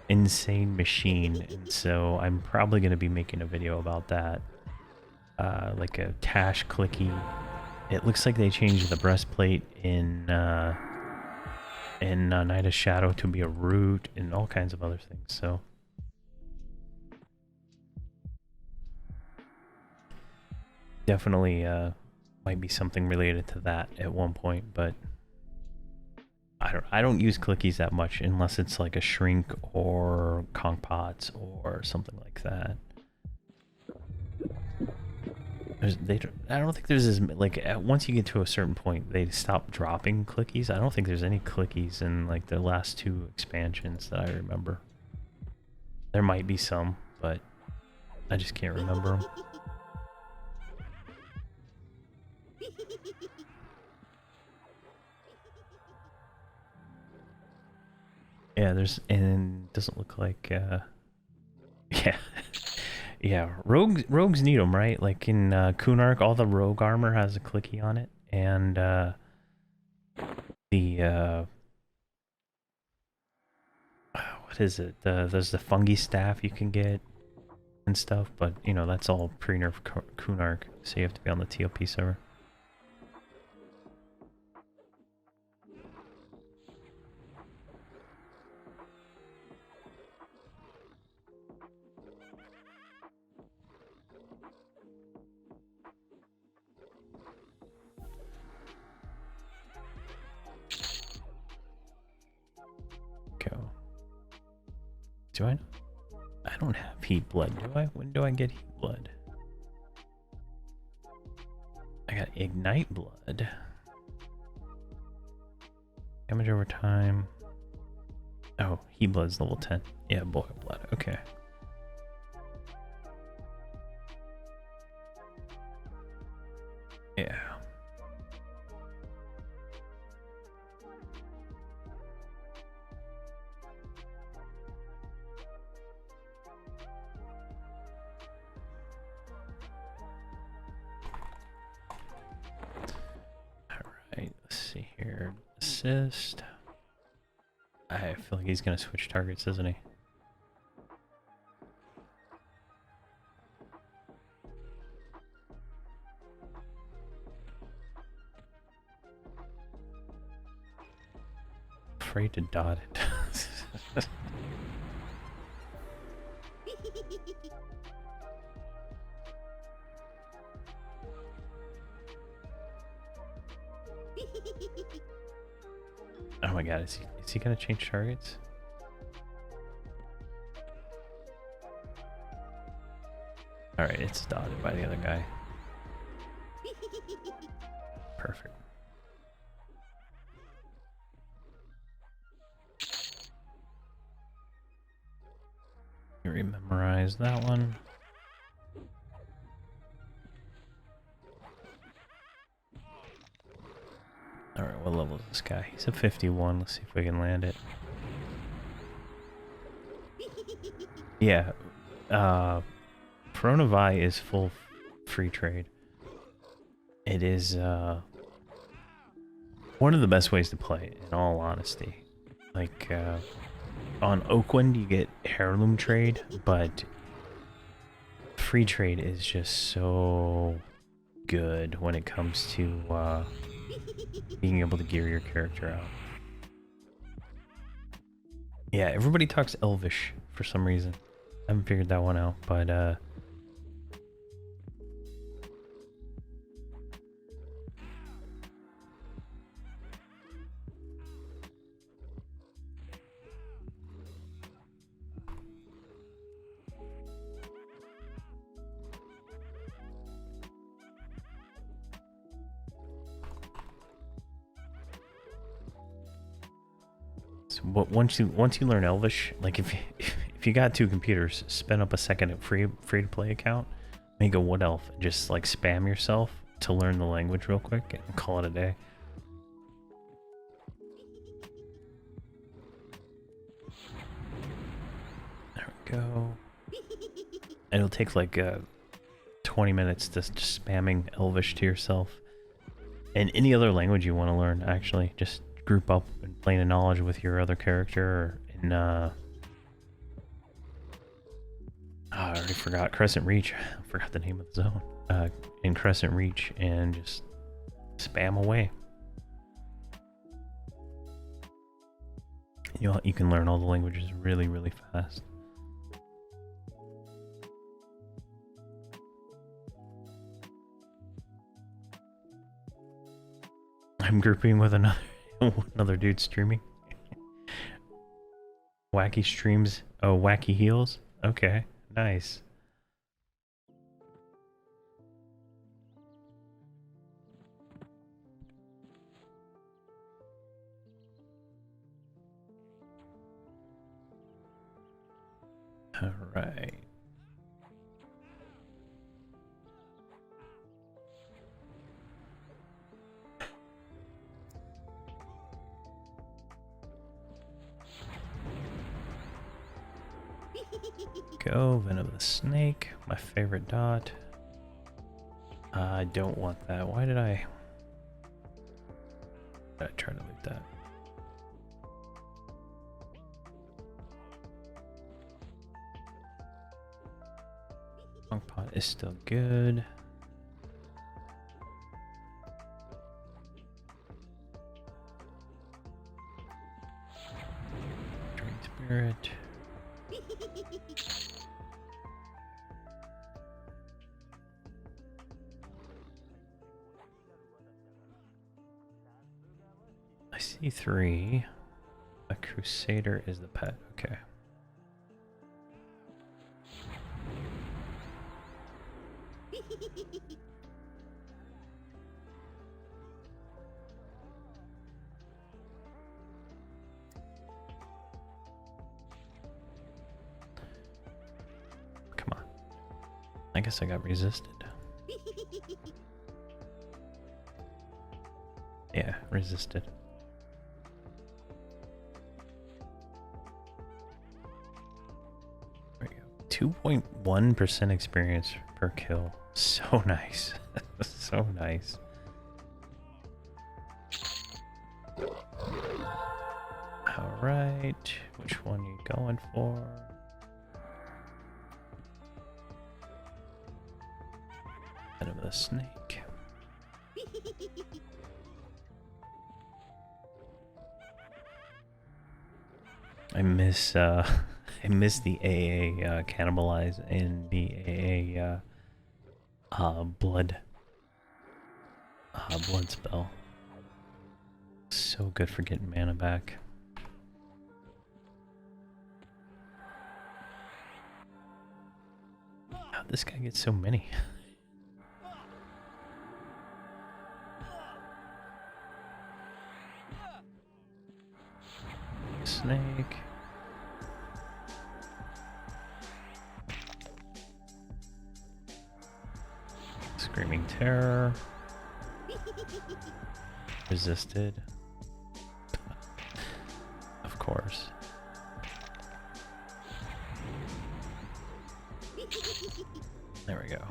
insane machine, and so I'm probably going to be making a video about that. Like a Tash clicky. It looks like they changed the breastplate in Night of Shadow to be a root and all kinds of other things, so definitely might be something related to that at one point, but I don't use clickies that much unless it's like a shrink or conch pots or something like that. I don't think there's as like once you get to a certain point they stop dropping clickies. I don't think there's any clickies in like the last 2 expansions that I remember. There might be some, but I just can't remember them. Yeah, and it doesn't look like yeah. Yeah, rogues need them, right? Like in Kunark, all the rogue armor has a clicky on it, and what is it? There's the fungi staff you can get and stuff, but you know that's all pre-nerf Kunark, so you have to be on the TOP server. Do I? I don't have heat blood, do I? When do I get heat blood? I got ignite blood. Damage over time. Oh, heat blood's level 10. Yeah, boil blood. Okay. Yeah. Assist. I feel like he's gonna switch targets, isn't he? Afraid to dot it. Oh my god, is he gonna change targets? Alright, it's dotted by the other guy. Perfect. You rememorize that one. Alright, what level is this guy? He's a 51. Let's see if we can land it. Yeah. Pronovi is full free trade. It is one of the best ways to play it, in all honesty. Like, on Oakwind you get heirloom trade, but free trade is just so good when it comes to being able to gear your character out. Yeah, everybody talks Elvish for some reason. I haven't figured that one out, but once you learn Elvish, like if you got 2 computers, spin up a second free to play account, make a wood elf, and just like spam yourself to learn the language real quick and call it a day. There we go. And it'll take like 20 minutes just spamming Elvish to yourself. And any other language you want to learn, actually. Just group up and plane of knowledge with your other character, or in, I already forgot. Crescent Reach. I forgot the name of the zone. In Crescent Reach, and just spam away. You can learn all the languages really, really fast. I'm grouping with another dude streaming. Wacky streams. Oh, Wacky Heels? Okay, nice. All right. Go, Venom the Snake, my favorite dot. I don't want that. Why did I try to loot that? Funk pot is still good. Drain Spirit. I see 3. A Crusader is the pet. Okay. Come on. I guess I got resisted. Yeah, resisted. There we go. 2.1% experience per kill. So nice. So nice. Alright. Which one are you going for? Head of the snake. I miss the AA cannibalize and the AA blood spell. So good for getting mana back. How'd this guy get so many? Snake. Screaming Terror. Resisted. Of course. There we go.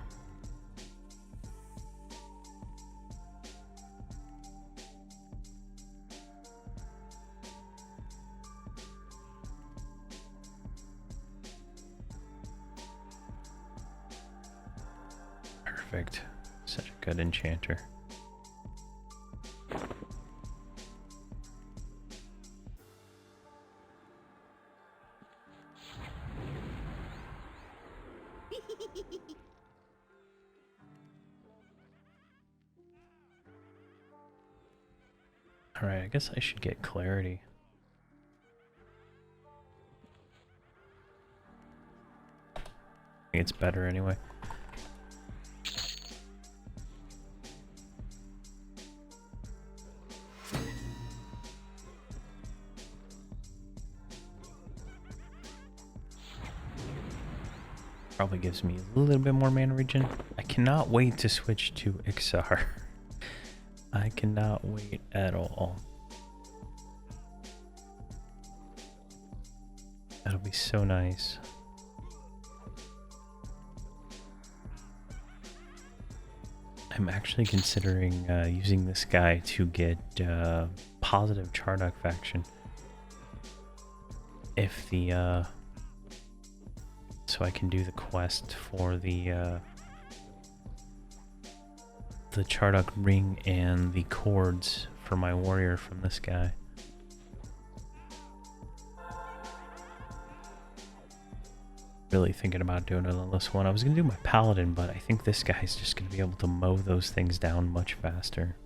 Perfect. Such a good enchanter. Alright, I guess I should get clarity. I think it's better anyway. Probably gives me a little bit more mana regen. I cannot wait to switch to Ixar. I cannot wait at all. That'll be so nice. I'm actually considering using this guy to get positive Chardock faction. If the so I can do the quest for the Chardock ring and the cords for my warrior from this guy. Really thinking about doing it on this one. I was gonna do my paladin, but I think this guy's just gonna be able to mow those things down much faster.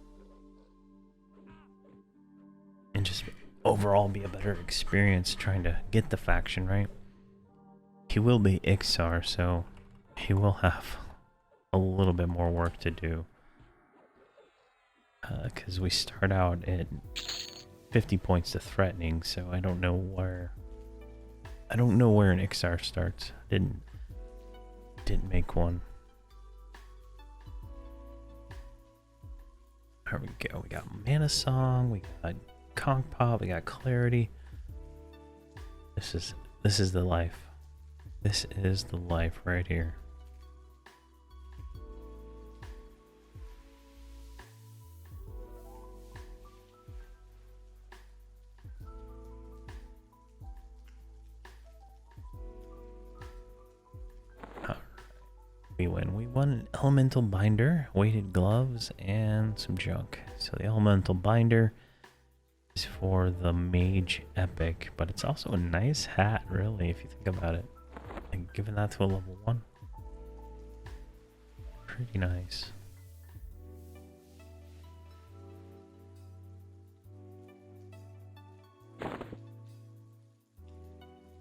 And just overall be a better experience trying to get the faction, right? He will be Ixar, so he will have a little bit more work to do. Because we start out at 50 points to threatening, so I don't know where an Ixar starts. Didn't make one. There we go. We got Mana Song, we got Conch Pop, we got Clarity. This is the life. This is the life right here. We won an elemental binder, weighted gloves, and some junk. So the elemental binder is for the mage epic, but it's also a nice hat, really, if you think about it. And giving that to a level 1. Pretty nice.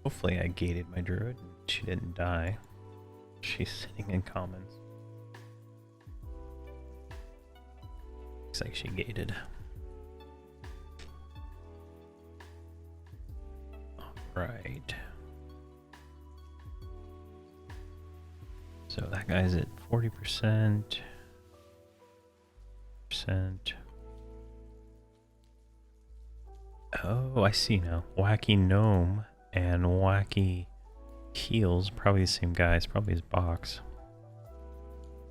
Hopefully I gated my druid and she didn't die. She's sitting in commons. Looks like she gated. Alright. So that guy's at 40%. Oh, I see now. Wacky Gnome and Wacky Heals, probably the same guy. It's probably his box.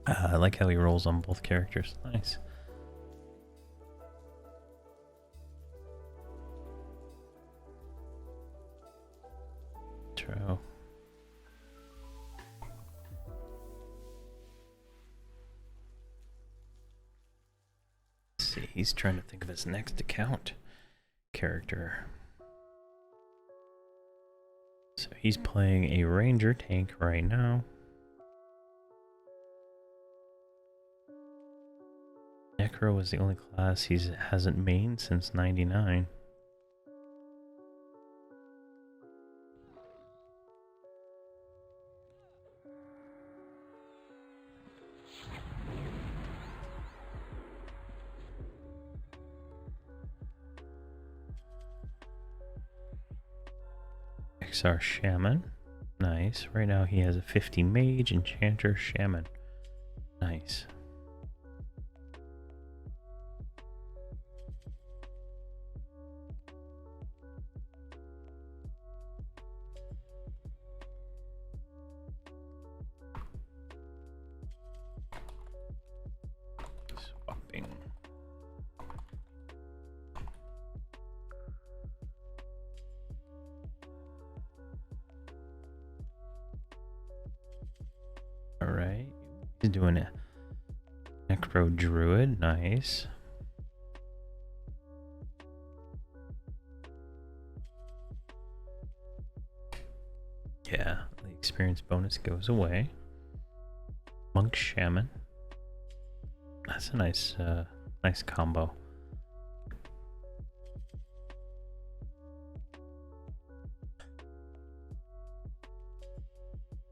I like how he rolls on both characters. Nice. True. Let's see, he's trying to think of his next account character. So he's playing a ranger tank right now. Necro is the only class he hasn't mained since '99. XR Shaman. Nice. Right now he has a 50 Mage, Enchanter, Shaman. Nice. Swapping. Alright, he's doing a Necro Druid, nice. Yeah, the experience bonus goes away. Monk Shaman. That's a nice, nice combo.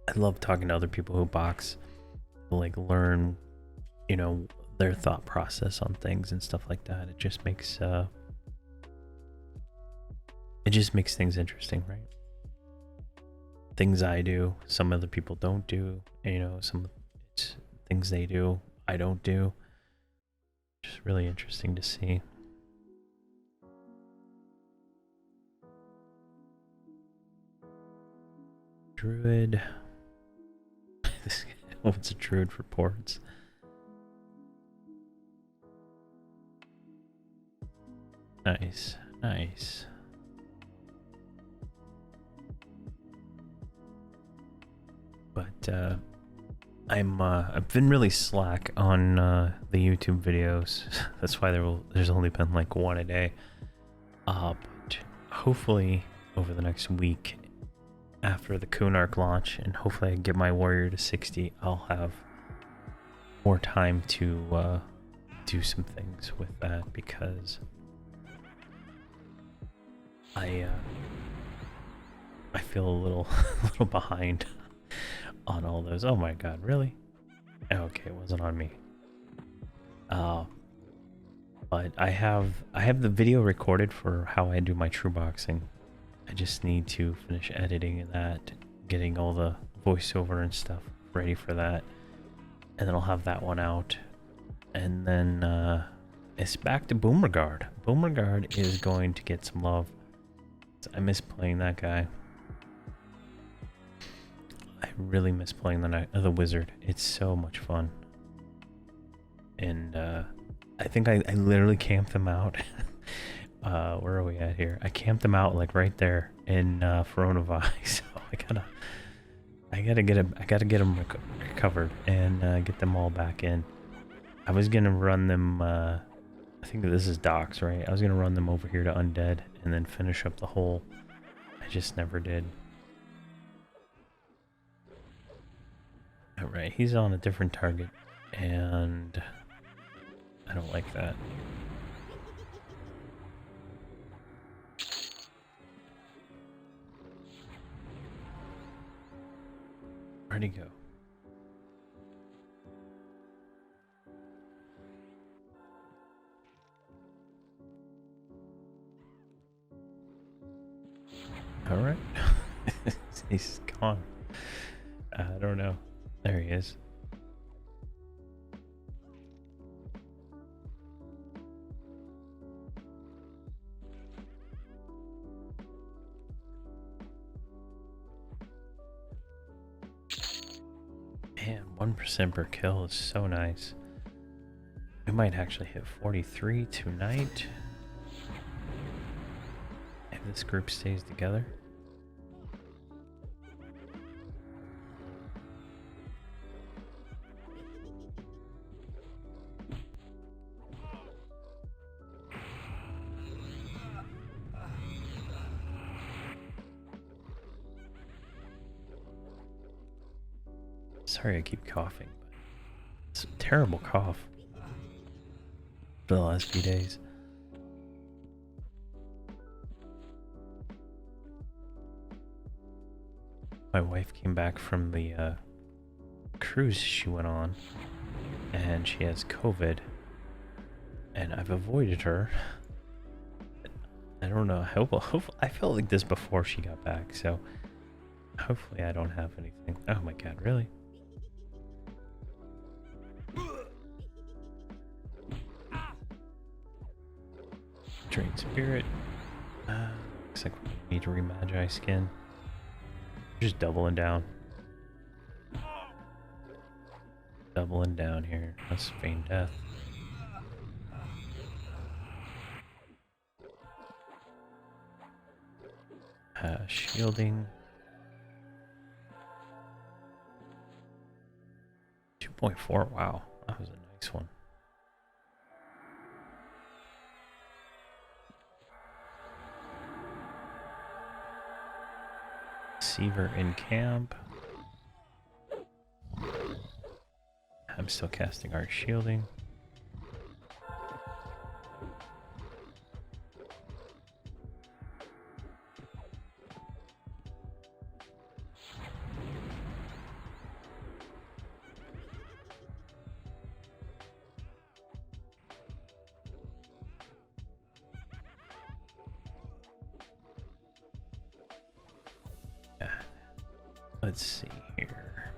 I love talking to other people who box, like learn, you know, their thought process on things and stuff like that. It just makes things interesting, right? Things I do, some other people don't do, and, you know, some things they do, I don't do. Just really interesting to see. Druid. What's a druid for ports? Nice, nice. But I've been really slack on the YouTube videos. That's why there's only been like one a day. But hopefully over the next week, after the Kunark launch, and hopefully I get my warrior to 60, I'll have more time to do some things with that, because I feel a little a little behind on all those. Oh my god, really? Okay, it wasn't on me. But I have the video recorded for how I do my true boxing. I just need to finish editing that, getting all the voiceover and stuff ready for that, and then I'll have that one out. And then it's back to Boomerguard. Boomerguard is going to get some love. I miss playing that guy. I really miss playing the wizard. It's so much fun. And I think I literally camped them out. Where are we at here? I camped them out like right there in Veronovi. So I gotta get them recovered and get them all back in. I was gonna run them. I think this is docks, right? I was gonna run them over here to Undead and then finish up the hole. I just never did. Alright, he's on a different target, and I don't like that. Where'd he go? Alright. He's gone. I don't know. There he is. Man, 1% per kill is so nice. We might actually hit 43 tonight if this group stays together. Sorry I keep coughing, but it's a terrible cough for the last few days. My wife came back from the cruise she went on, and she has COVID, and I've avoided her. I don't know. I felt like this before she got back, so hopefully I don't have anything. Oh my god, really? Drain Spirit. Looks like we need to re-magi skin. Just doubling down. Doubling down here. Let's feign death. Shielding. 2.4. Wow, that was a nice one. Seaver in camp. I'm still casting Art Shielding. Let's see here.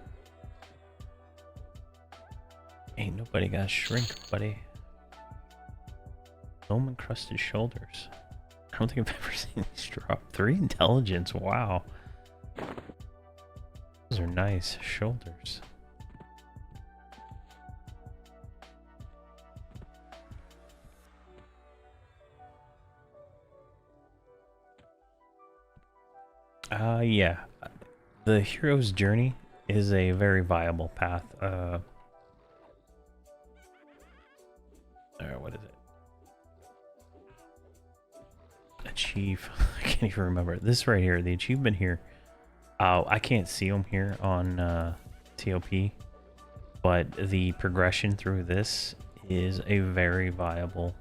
Ain't nobody got shrink, buddy. Foam encrusted shoulders. I don't think I've ever seen these drop. 3 intelligence, wow. Those are nice shoulders. Yeah. The hero's journey is a very viable path. What is it? Achieve. I can't even remember. This right here, the achievement here. I can't see them here on TOP, but the progression through this is a very viable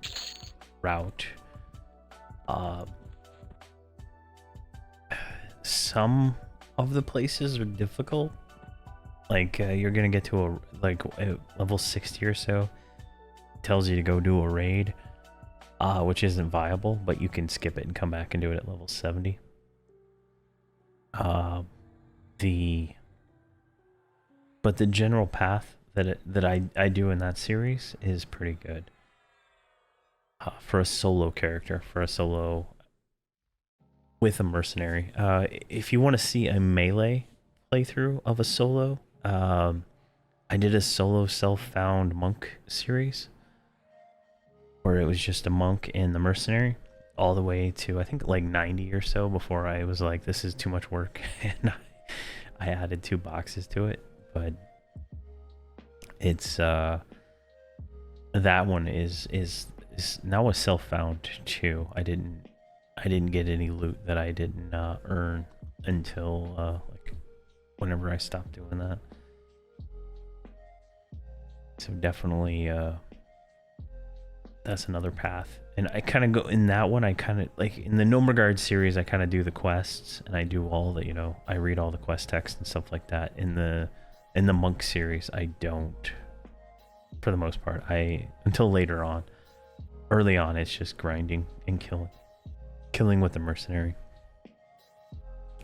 route. Some of the places are difficult. Like you're gonna get to a level 60 or so. It tells you to go do a raid, which isn't viable, but you can skip it and come back and do it at level 70. But the general path that I do in that series is pretty good. For a solo character, for a solo with a mercenary. If you want to see a melee playthrough of a solo, I did a solo self-found monk series where it was just a monk and the mercenary all the way to I think like 90 or so before I was like, this is too much work, and I added 2 boxes to it. But it's that one is now a self-found too. I didn't get any loot that I didn't earn until like whenever I stopped doing that. So definitely that's another path. And I kind of go in that one. I kind of like in the Nomergard series. I kind of do the quests and I do all the, you know, I read all the quest text and stuff like that. In the monk series, I don't. For the most part, until later on. Early on, it's just grinding and killing with the mercenary,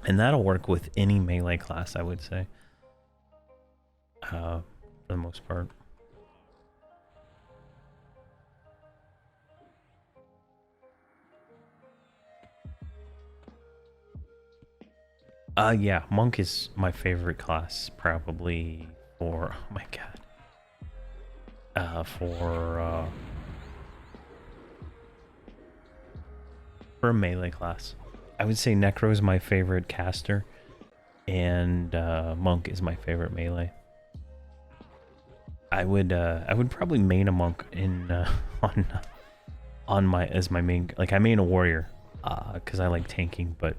and that'll work with any melee class, I would say. For the most part. Yeah, monk is my favorite class, probably for, oh my god. For a melee class. I would say Necro is my favorite caster, and monk is my favorite melee. I would probably main a monk in on my as my main, like I main a warrior because I like tanking, but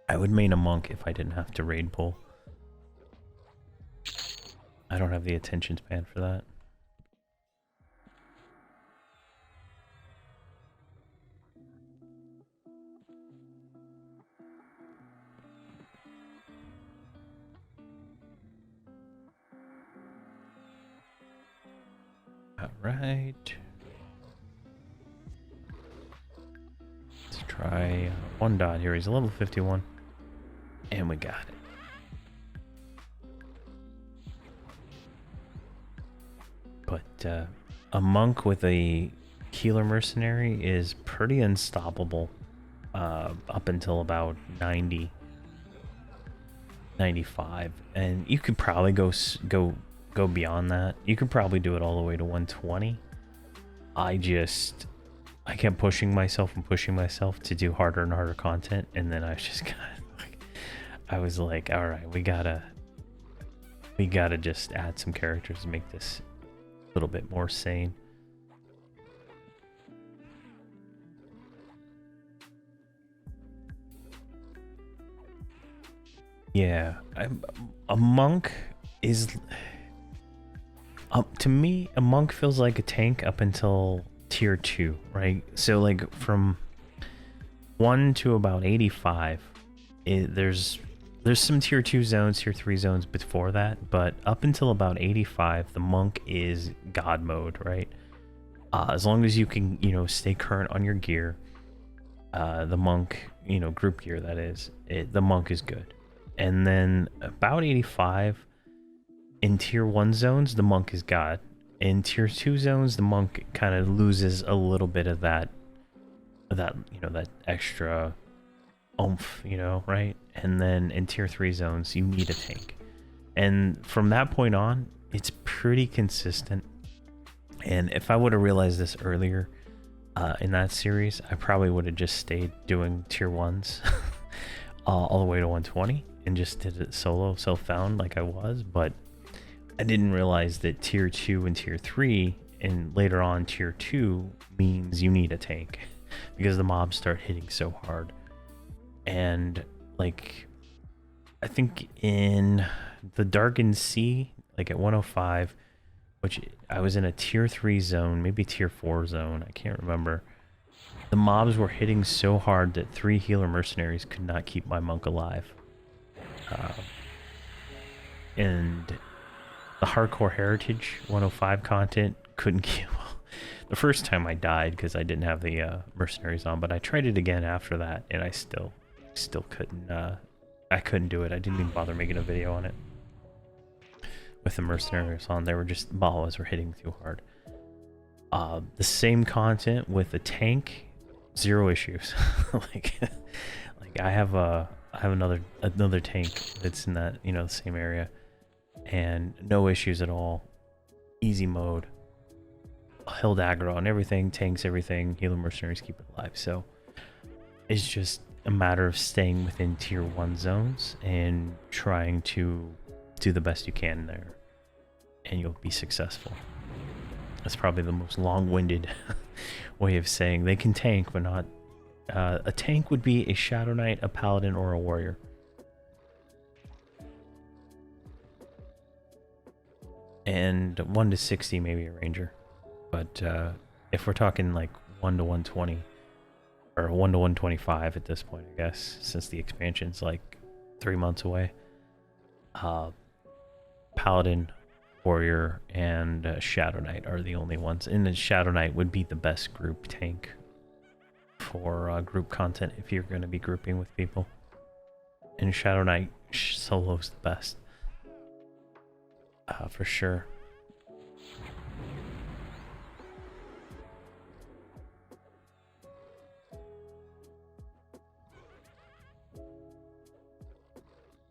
I would main a monk if I didn't have to raid pull. I don't have the attention span for that. Alright. Let's try one dot here. He's a level 51. And we got it. But a monk with a healer mercenary is pretty unstoppable up until about 90, 95. And you could probably go beyond that. You could probably do it all the way to 120. I kept pushing myself to do harder and harder content, and then I was just kind of like, I was like, all right, we gotta just add some characters to make this a little bit more sane. Yeah, a monk is, to me, a monk feels like a tank up until tier 2, right? So like from 1 to about 85, there's some tier 2 zones, tier 3 zones before that, but up until about 85, the monk is god mode, right? As long as you can, you know, stay current on your gear, the monk, you know, group gear that is, the monk is good. And then about 85, in tier 1 zones, the monk is god. In tier 2 zones, the monk kind of loses a little bit of that, you know, that extra oomph, you know, right? And then in tier 3 zones, you need a tank. And from that point on, it's pretty consistent. And if I would have realized this earlier in that series, I probably would have just stayed doing tier 1s. all the way to 120 and just did it solo, self-found like I was, but I didn't realize that tier 2 and tier 3 and later on tier 2 means you need a tank because the mobs start hitting so hard. And like I think in the Darkened Sea, like at 105, which I was in a tier 3 zone, maybe tier 4 zone, I can't remember. The mobs were hitting so hard that 3 healer mercenaries could not keep my monk alive. And the Hardcore Heritage 105 content couldn't keep... The first time I died because I didn't have the mercenaries on, but I tried it again after that, and I still couldn't... I couldn't do it. I didn't even bother making a video on it. With the mercenaries on, they were just... Ballas were hitting too hard. The same content with the tank, 0 issues. like I have another tank that's in that, the same area, and no issues at all. Easy mode, held aggro on everything, tanks everything, healer mercenaries keep it alive. So it's just a matter of staying within tier 1 zones and trying to do the best you can there, and you'll be successful. That's probably the most long-winded way of saying they can tank, but not... a tank would be a Shadow Knight, a Paladin, or a Warrior. And 1 to 60, maybe a Ranger. But if we're talking like 1 to 120, or 1 to 125 at this point, I guess, since the expansion's like 3 months away, Paladin, Warrior, and Shadow Knight are the only ones. And the Shadow Knight would be the best group tank for group content if you're going to be grouping with people. And Shadow Knight solo's the best. For sure.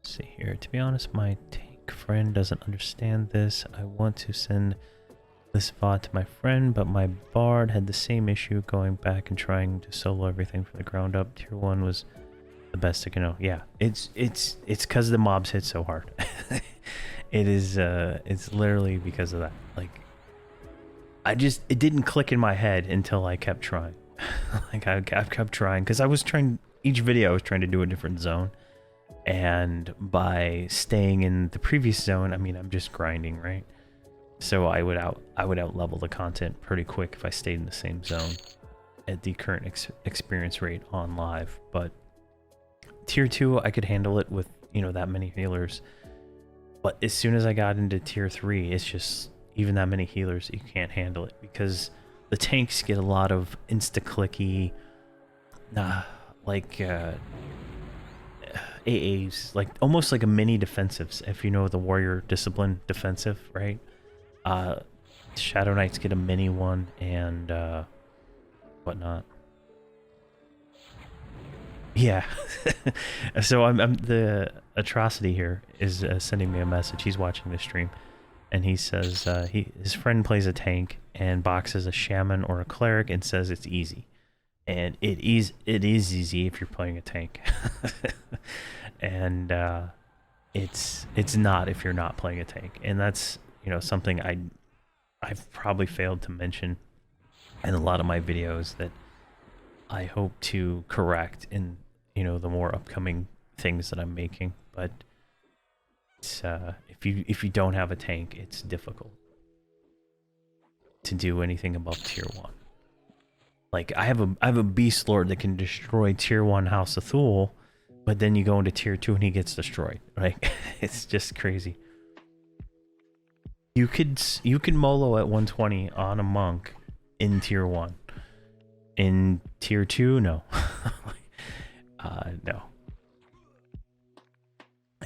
Let's see here. To be honest, my tank friend doesn't understand this. I want to send this VOD to my friend, but my bard had the same issue going back and trying to solo everything from the ground up. Tier 1 was the best I can know. Yeah, it's because the mobs hit so hard. It's literally because of that. Like, it didn't click in my head until I kept trying. Like, I kept trying because I was trying, each video I was trying to do a different zone. And by staying in the previous zone, I mean, I'm just grinding, right? So I would out level the content pretty quick if I stayed in the same zone at the current experience rate on live. But tier 2, I could handle it with, that many healers. But as soon as I got into tier 3, it's just even that many healers, you can't handle it because the tanks get a lot of insta-clicky, AAs, like almost like a mini defensives. If you know the warrior discipline defensive, right? Shadow Knights get a mini one and whatnot. Yeah. So I'm the atrocity here is sending me a message. He's watching the stream, and he says his friend plays a tank and boxes a shaman or a cleric and says it's easy, and it is easy if you're playing a tank, and it's not if you're not playing a tank, and that's something I've probably failed to mention in a lot of my videos that I hope to correct in the more upcoming things that I'm making. But it's, if you don't have a tank, it's difficult to do anything above tier 1. Like I have a beast lord that can destroy tier 1 House of Thule, but then you go into tier 2 and he gets destroyed. Right? It's just crazy. You can molo at 120 on a monk in tier 1. In tier 2, no. No.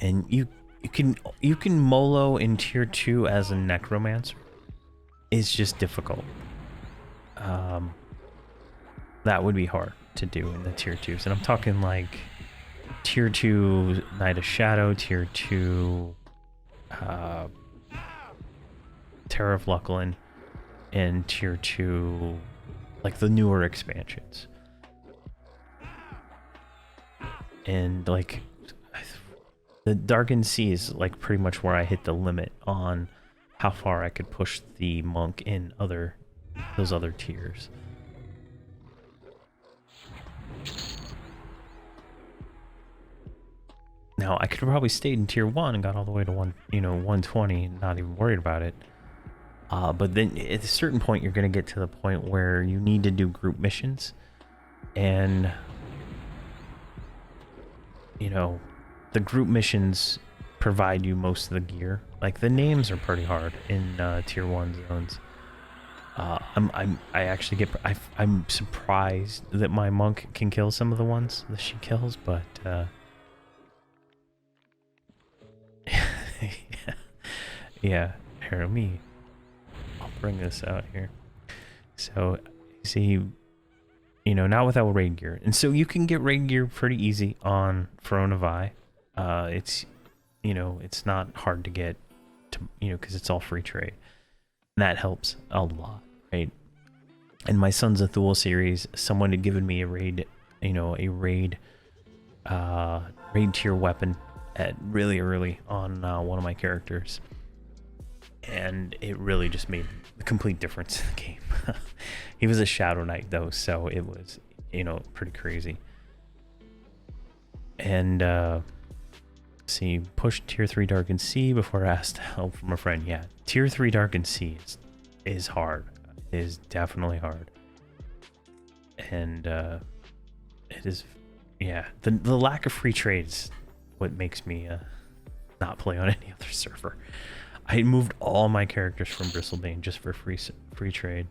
And you can molo in tier 2 as a necromancer. It's just difficult. That would be hard to do in the tier 2s. And I'm talking like tier 2 Knight of Shadow, tier 2 Terror of Lucklin, and tier 2 like the newer expansions. And like the Darkened Sea is like pretty much where I hit the limit on how far I could push the monk in those other tiers. Now I could have probably stayed in tier 1 and got all the way to 120 and not even worried about it. But then at a certain point you're gonna get to the point where you need to do group missions, and you know, the group missions provide you most of the gear. Like the names are pretty hard in tier 1 zones. I'm surprised that my monk can kill some of the ones that she kills, but yeah, here, I'll bring this out here. So, see, you know, not without raid gear. And so you can get raid gear pretty easy on Verant Interactive. It's, you know, it's not hard to get, because it's all free trade. And that helps a lot, right? In my Sons of Thule series, someone had given me a raid tier weapon at really early on one of my characters. And it really just made a complete difference in the game. He was a Shadow Knight though, so it was, pretty crazy. And see, push tier 3 Darkened Sea before I asked help from a friend. Yeah, tier 3 Darkened Sea is hard. It is definitely hard. And it is, yeah, the lack of free trades what makes me not play on any other server. I moved all my characters from Bristlebane just for free trade,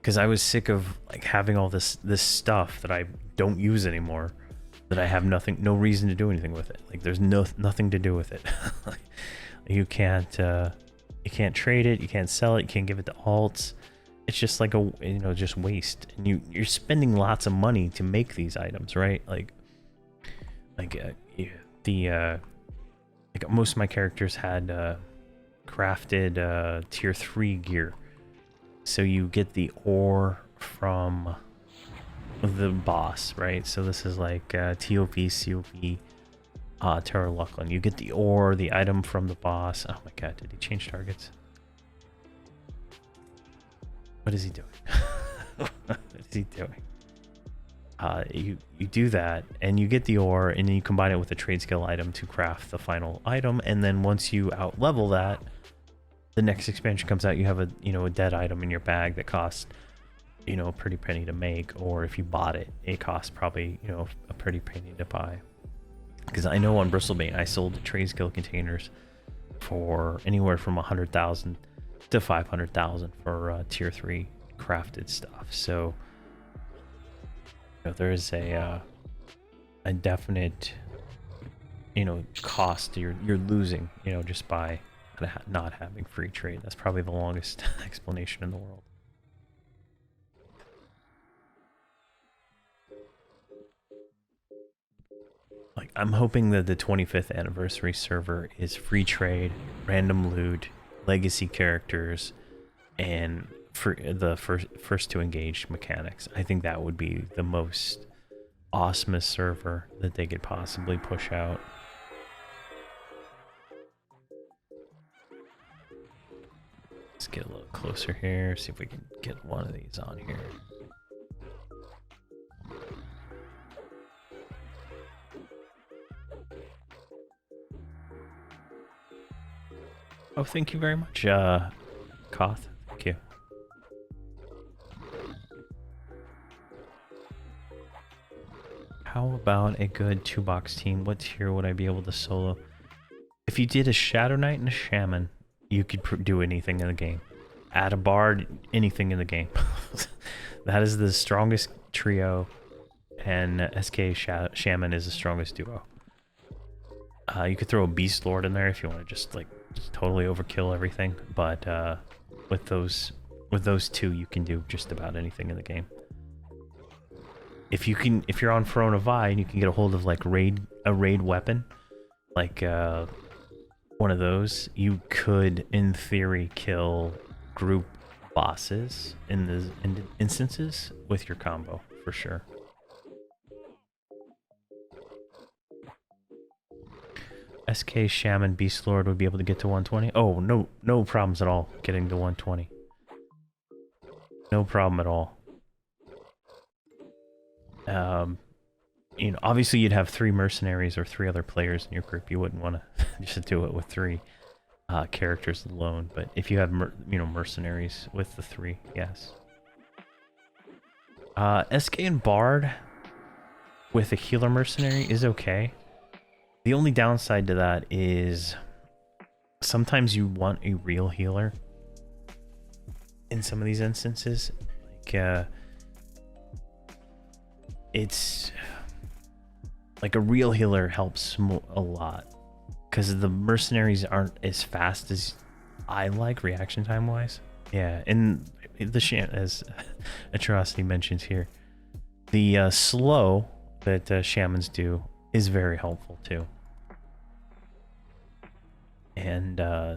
because I was sick of like having all this stuff that I don't use anymore, that I have no reason to do anything with it. Like there's nothing to do with it. You can't trade it, you can't sell it, you can't give it to alts. It's just like just waste, and you're spending lots of money to make these items, right? Like most of my characters had crafted tier 3 gear. So you get the ore from the boss, right? So this is like TOP, COP, Terra Lucklin. You get the ore, the item from the boss. Oh my god, did he change targets? What is he doing? What is he doing? You do that, and you get the ore, and then you combine it with a trade skill item to craft the final item. And then once you out level that, the next expansion comes out. You have a dead item in your bag that costs a pretty penny to make, or if you bought it, it costs probably a pretty penny to buy. Because I know on Bristlebane I sold trade skill containers for anywhere from 100,000 to 500,000 for tier 3 crafted stuff. So there is a definite cost you're losing just by not having free trade. That's probably the longest explanation in the world. Like, I'm hoping that the 25th anniversary server is free trade, random loot, legacy characters, and for the first to engage mechanics. I think that would be the most awesomest server that they could possibly push out. Let's get a little closer here, see if we can get one of these on here. Oh, thank you very much, Koth. Thank you. How about a good 2-box team? What tier would I be able to solo? If you did a Shadow Knight and a Shaman, you could do anything in the game. Add a Bard, anything in the game. That is the strongest trio, and SK Shaman is the strongest duo. You could throw a Beast Lord in there if you want to just totally overkill everything, but with those two, you can do just about anything in the game. If you're on Verant Interactive and you can get a hold of a raid weapon, like one of those, you could, in theory, kill group bosses in instances with your combo for sure. SK Shaman Beast Lord would be able to get to 120. Oh, no problems at all getting to 120. No problem at all. You know, obviously you'd have 3 mercenaries or 3 other players in your group. You wouldn't want to just do it with 3 characters alone. But if you have, you know, mercenaries with the 3, yes. SK and Bard with a healer mercenary is okay. The only downside to that is sometimes you want a real healer in some of these instances. Like, it's like a real healer helps a lot because the mercenaries aren't as fast as I like reaction time wise. Yeah, and the as Atrocity mentions here, the slow that shamans do is very helpful too. And oh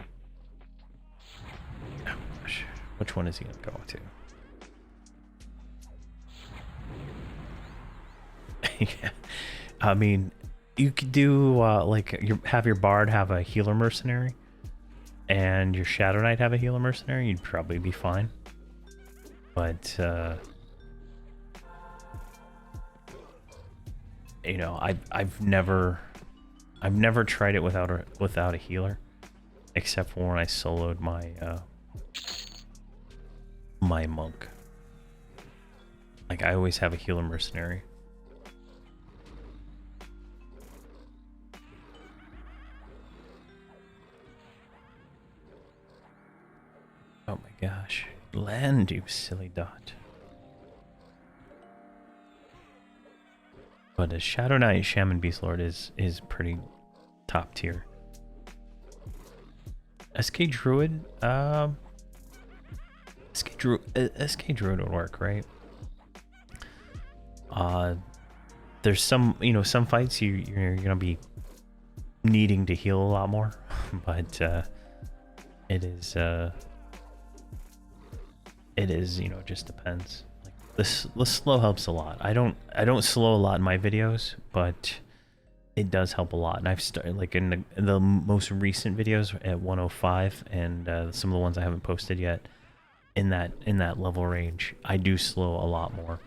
gosh, which one is he gonna go to? Yeah. I mean, you could do like have your bard have a healer mercenary, and your Shadow Knight have a healer mercenary. You'd probably be fine. But you know, I've never tried it without a healer, except for when I soloed my my monk. Like I always have a healer mercenary. Oh my gosh. Land, you silly dot. But a Shadow Knight Shaman Beast Lord is pretty top tier. SK Druid, SK Druid would work, right? There's some, you know, some fights you're gonna be needing to heal a lot more, but it is, you know, it just depends. Like the slow helps a lot. I don't slow a lot in my videos, but it does help a lot. And I've started like in the most recent videos at 105 and some of the ones I haven't posted yet in that level range, I do slow a lot more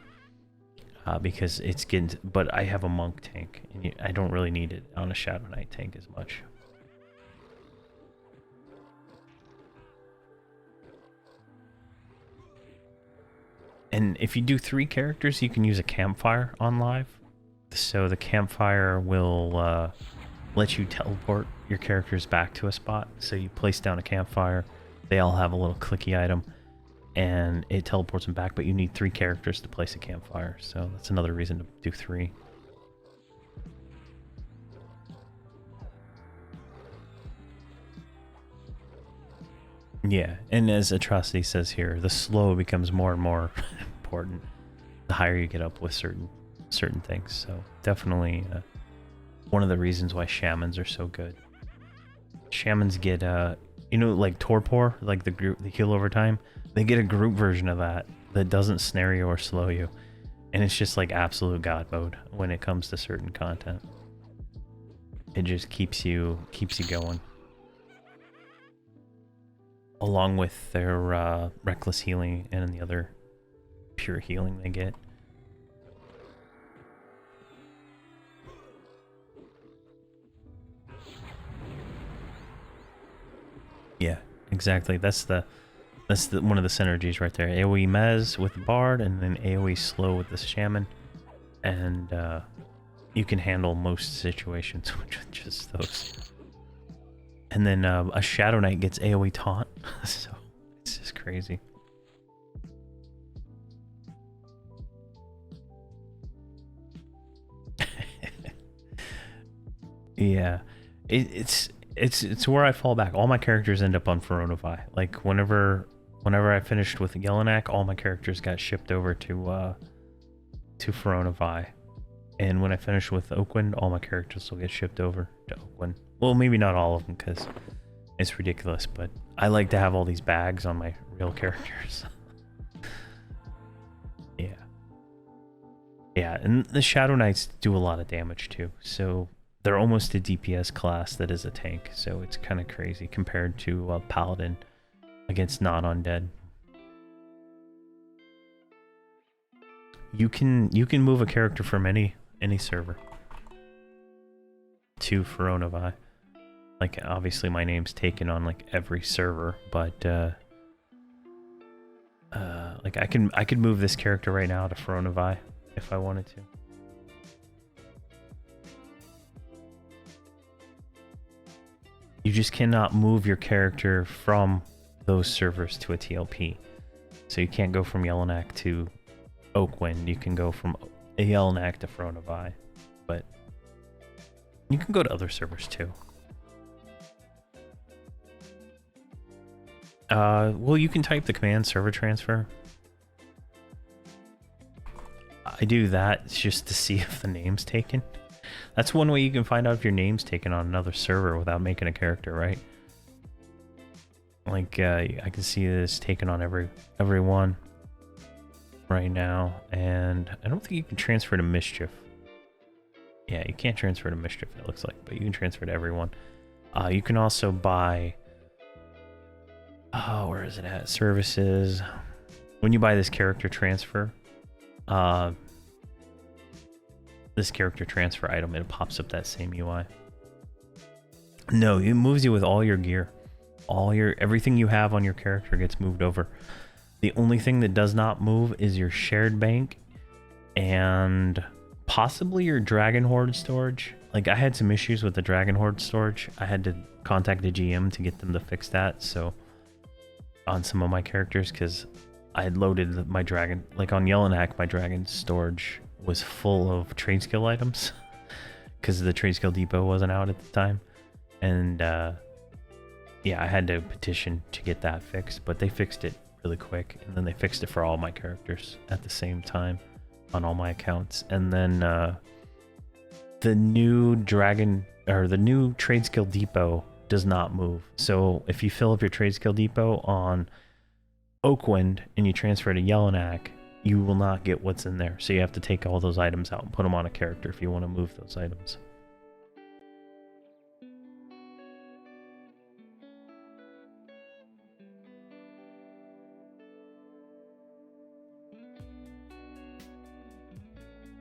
because it's getting. But I have a monk tank, and I don't really need it on a Shadow Knight tank as much. And if you do 3 characters, you can use a campfire on live. So the campfire will let you teleport your characters back to a spot. So you place down a campfire, they all have a little clicky item, and it teleports them back, but you need 3 characters to place a campfire. So that's another reason to do 3. Yeah, and as Atrocity says here, the slow becomes more and more important the higher you get up with certain things. So definitely one of the reasons why shamans are so good. Shamans get you know, like torpor, like the heal over time, they get a group version of that doesn't snare you or slow you, and it's just like absolute god mode when it comes to certain content. It just keeps you going, along with their reckless healing and the other pure healing they get. Yeah, exactly. That's one of the synergies right there. AoE Mez with the Bard, and then AoE Slow with the Shaman, and you can handle most situations with just those. And then a Shadow Knight gets AoE Taunt, so it's just crazy. Yeah, it's where I fall back. All my characters end up on Veronavi. Like whenever I finished with Yelenak, all my characters got shipped over to Veronavi. And when I finish with Oakwind, all my characters will get shipped over to Oakwind. Well, maybe not all of them, because it's ridiculous, but I like to have all these bags on my real characters. Yeah. Yeah, and the Shadow Knights do a lot of damage too, so they're almost a DPS class that is a tank, so it's kind of crazy compared to a paladin against non-undead. You can move a character from any server to Verant. Like, obviously my name's taken on like every server, but like I could move this character right now to Verant if I wanted to. You just cannot move your character from those servers to a TLP. So you can't go from Yellowknack to Oakwind. You can go from Yellowknack to Verant, but you can go to other servers too. Well, you can type the command server transfer. I do that just to see if the name's taken. That's one way you can find out if your name's taken on another server without making a character, right? Like, I can see this taken on everyone right now, and I don't think you can transfer to Mischief. Yeah, you can't transfer to Mischief, it looks like, but you can transfer to everyone. You can also buy... Oh, where is it at? Services. When you buy this character transfer, this character transfer item, it pops up that same UI. No, it moves you with all your gear. Everything you have on your character gets moved over. The only thing that does not move is your shared bank and possibly your Dragon Horde storage. Like, I had some issues with the Dragon Horde storage. I had to contact the GM to get them to fix that, so on some of my characters, because I had loaded my dragon, like on Yellowknack, my dragon storage was full of trade skill items because the trade skill depot wasn't out at the time, and yeah, I had to petition to get that fixed, but they fixed it really quick, and then they fixed it for all my characters at the same time on all my accounts. And then the new dragon, or the new trade skill depot, does not move. So if you fill up your trade skill depot on Oakwind and you transfer to Yellowknack, you will not get what's in there. So you have to take all those items out and put them on a character if you want to move those items.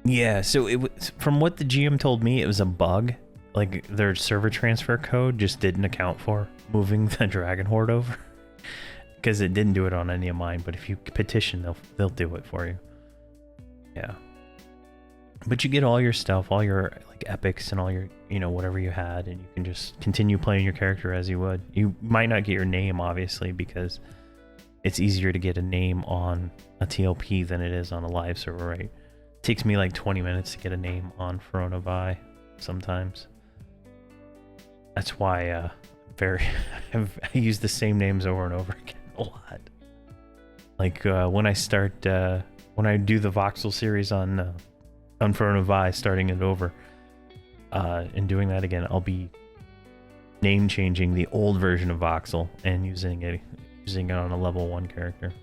Yeah, so it was, from what the GM told me, it was a bug. Like, their server transfer code just didn't account for moving the Dragon Horde over. Because it didn't do it on any of mine, but if you petition, they'll do it for you. Yeah. But you get all your stuff, all your like epics and all your, you know, whatever you had, and you can just continue playing your character as you would. You might not get your name, obviously, because it's easier to get a name on a TLP than it is on a live server, right? It takes me like 20 minutes to get a name on Verant sometimes. That's why I use the same names over and over again a lot. Like when I do the Voxl series on Verant, starting it over, and doing that again, I'll be name changing the old version of Voxl and using it on a level 1 character.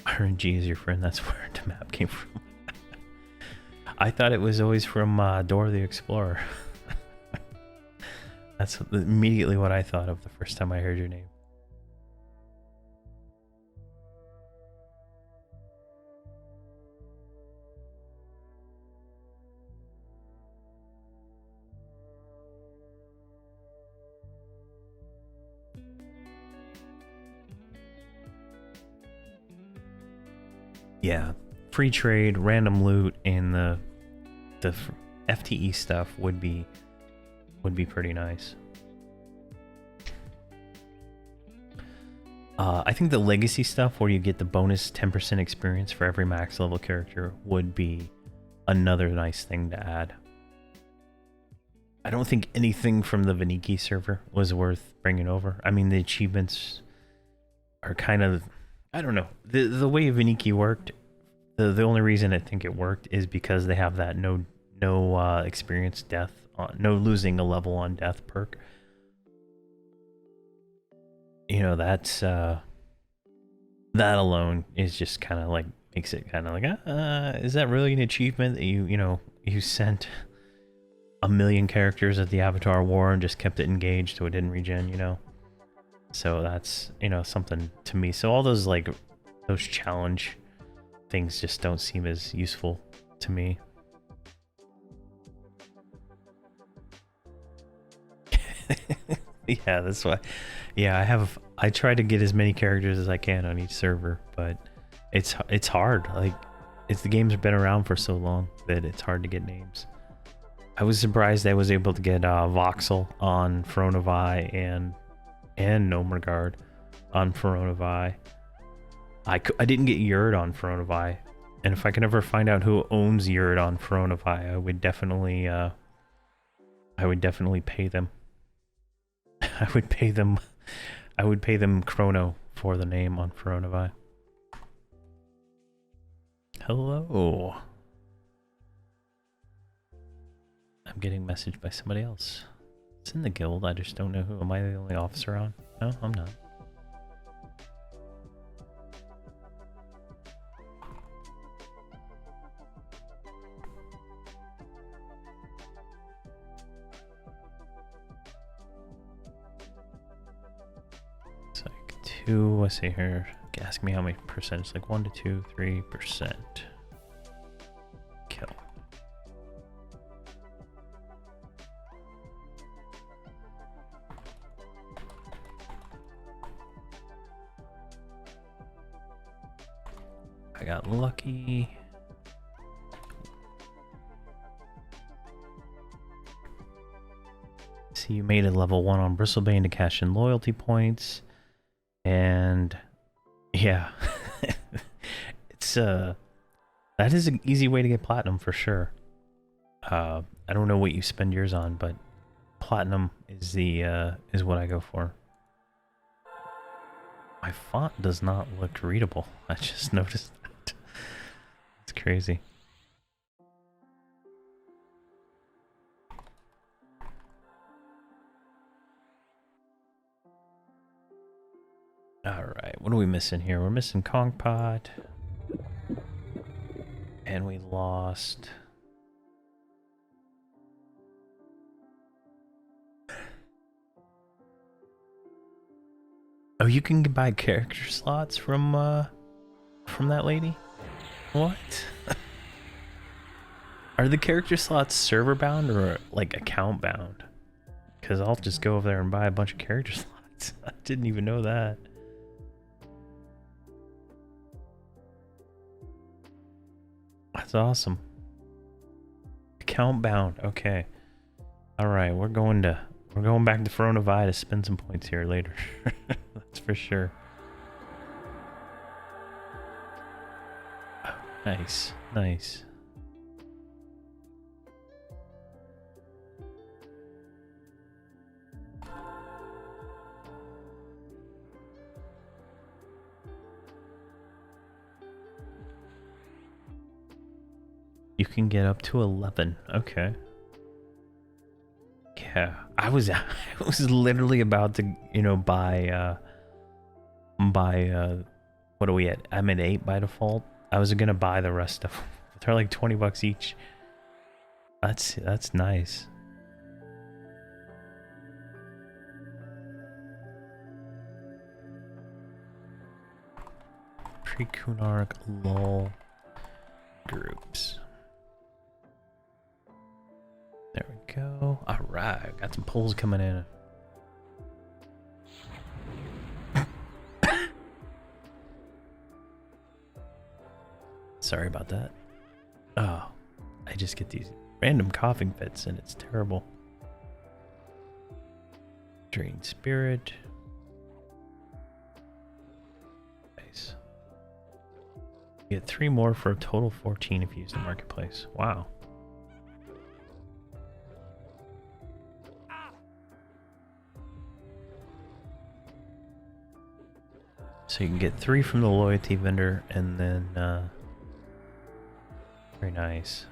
RNG is your friend. That's where the map came from. I thought it was always from Dora the Explorer. That's immediately what I thought of the first time I heard your name. Yeah, free trade, random loot, and the FTE stuff would be pretty nice. I think the legacy stuff, where you get the bonus 10% experience for every max level character, would be another nice thing to add. I don't think anything from the Vaniki server was worth bringing over. I mean, the achievements are kind of, I don't know. The way Vaniki worked, the only reason I think it worked is because they have that no experience death, no losing a level on death perk. You know, that's that alone is just kind of like makes it kind of like, is that really an achievement that you sent a million characters at the Avatar War and just kept it engaged so it didn't regen, So that's, something to me. So all those, like, those challenge things just don't seem as useful to me. Yeah, that's why. Yeah, I try to get as many characters as I can on each server, but it's hard. Like, the games have been around for so long that it's hard to get names. I was surprised I was able to get Voxl on Fronovi and Nomergard on Fronovi. I didn't get Yurd on Fronovi, and if I can ever find out who owns Yurd on Fronovi, I would definitely pay them. I would pay them Chrono for the name on Fronovi. Hello. I'm getting messaged by somebody else. It's in the guild, I just don't know who. Am I the only officer on? No, I'm not. It's like 2, let's see here. Ask me how many percent. It's like 1 to 2, 3%. Kill. I got lucky. See, you made it level 1 on Bristlebane to cash in loyalty points. And yeah, it's that is an easy way to get platinum for sure. I don't know what you spend yours on, but platinum is is what I go for. My font does not look readable. I just noticed that. It's crazy. Alright, what are we missing here? We're missing Kongpot. And we lost... Oh, you can buy character slots from that lady? What? Are the character slots server bound or like account bound? Because I'll just go over there and buy a bunch of character slots. I didn't even know that. That's awesome. Account bound. Okay. All right, we're going back to Fronovi to spend some points here later. That's for sure. Oh, nice, nice. You can get up to 11. Okay. Yeah, I was literally about to, buy what are we at? I'm at 8 by default. I was gonna buy the rest of them. They're like 20 bucks each. That's nice. Pre-Kunark LOL groups. There we go. All right, got some polls coming in. Sorry about that. Oh, I just get these random coughing fits and it's terrible. Drain Spirit. Nice. You get 3 more for a total 14 if you use the marketplace. Wow. So you can get 3 from the loyalty vendor and then very nice.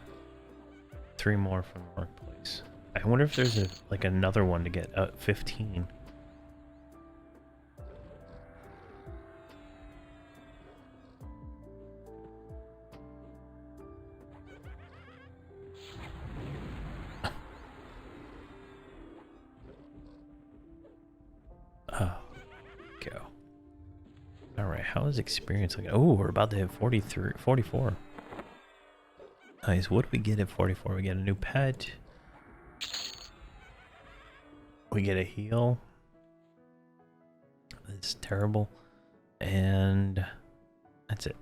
3 more from the marketplace. I wonder if there's another one to get 15. Go. Alright, how is experience looking? Oh, we're about to hit 43, 44. Nice. What do we get at 44? We get a new pet. We get a heal. It's terrible. And that's it.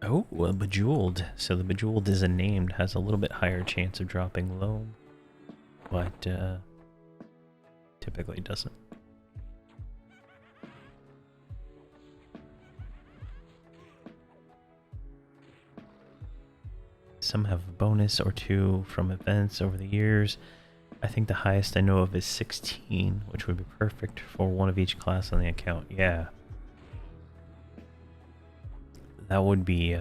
Oh, a Bejeweled. So the Bejeweled is a named, has a little bit higher chance of dropping low, but typically doesn't. Some have a bonus or two from events over the years. I think the highest I know of is 16, which would be perfect for one of each class on the account. Yeah. That would be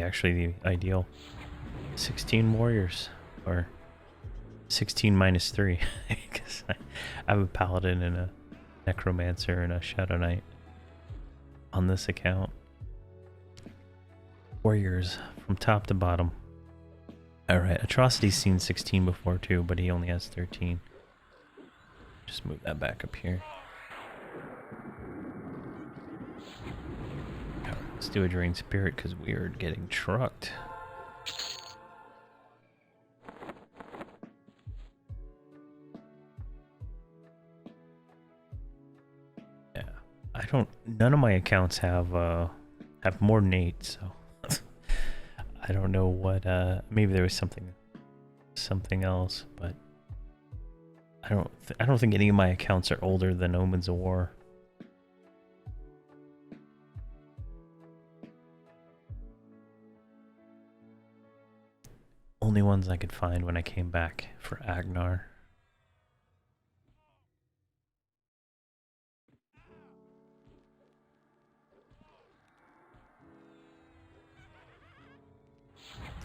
actually the ideal. 16 warriors, or 16 minus 3, because I have a paladin and a necromancer and a shadow knight on this account. Warriors from top to bottom. Alright, Atrocity's seen 16 before too, but he only has 13. Just move that back up here. Alright, let's do a Drain Spirit because we are getting trucked. Yeah, none of my accounts have more than 8, so I don't know what, maybe there was something else, but I don't think any of my accounts are older than Omens of War. Only ones I could find when I came back for Agnar.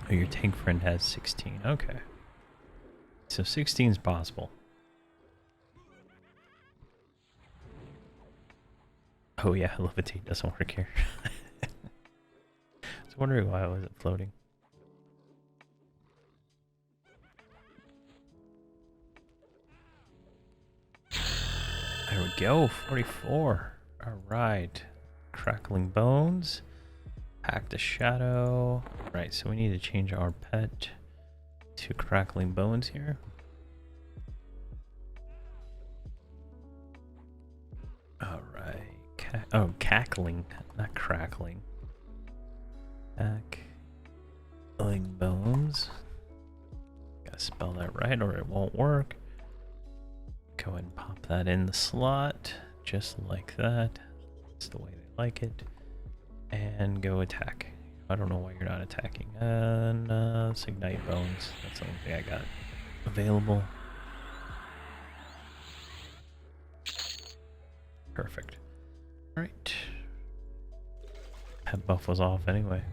Oh, your tank friend has 16. Okay. So 16 is possible. Oh yeah, levitate doesn't work here. I was wondering why I wasn't floating. There we go, 44. Alright. Crackling Bones. Hack the Shadow. Right, so we need to change our pet to Crackling Bones here. Alright. Oh, Cackling, not Crackling. Cackling Bones. Gotta spell that right or it won't work. Go ahead and pop that in the slot, just like that. That's the way they like it. And go attack. I don't know why you're not attacking. And let's ignite Bones. That's the only thing I got available. Perfect. Alright. Pet buff was off anyway.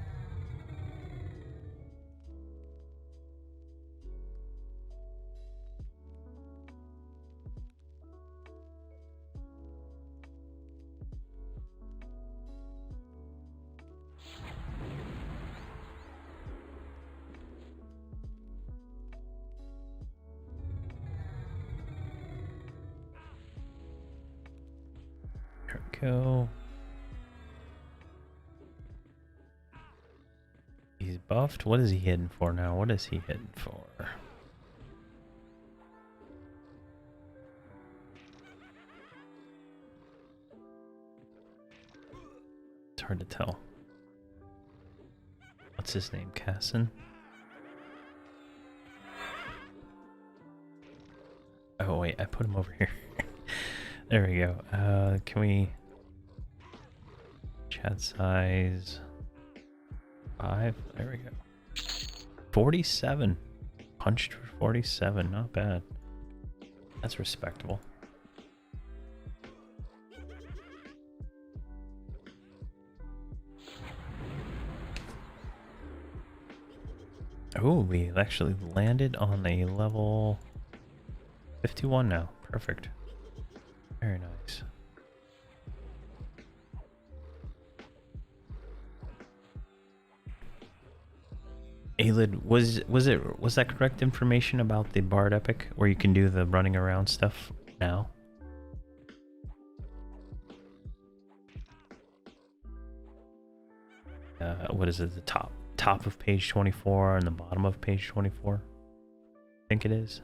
Go. He's buffed. What is he hitting for now? What is he hitting for? It's hard to tell. What's his name? Casson? Oh wait, I put him over here. There we go. Can we... Chat size 5. There we go. 47. Punched for 47. Not bad. That's respectable. Oh, we actually landed on a level 51 now. Perfect. Very nice. Alid, was that correct information about the Bard Epic where you can do the running around stuff now? What is it? The top of page 24 and the bottom of page 24? I think it is.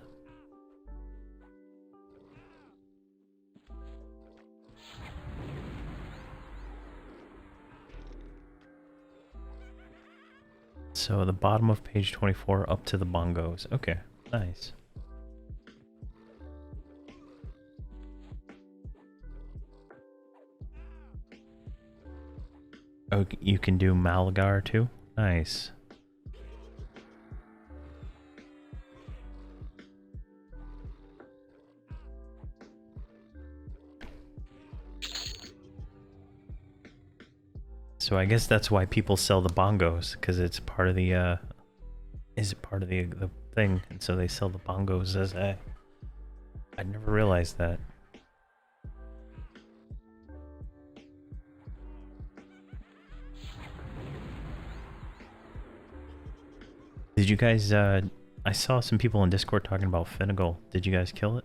So the bottom of page 24 up to the bongos. Okay, nice. Oh, you can do Malagar too? Nice. So I guess that's why people sell the bongos, because it's part of the the thing, and so they sell the bongos as a. I never realized that. Did you guys? I saw some people in Discord talking about Finnegal. Did you guys kill it?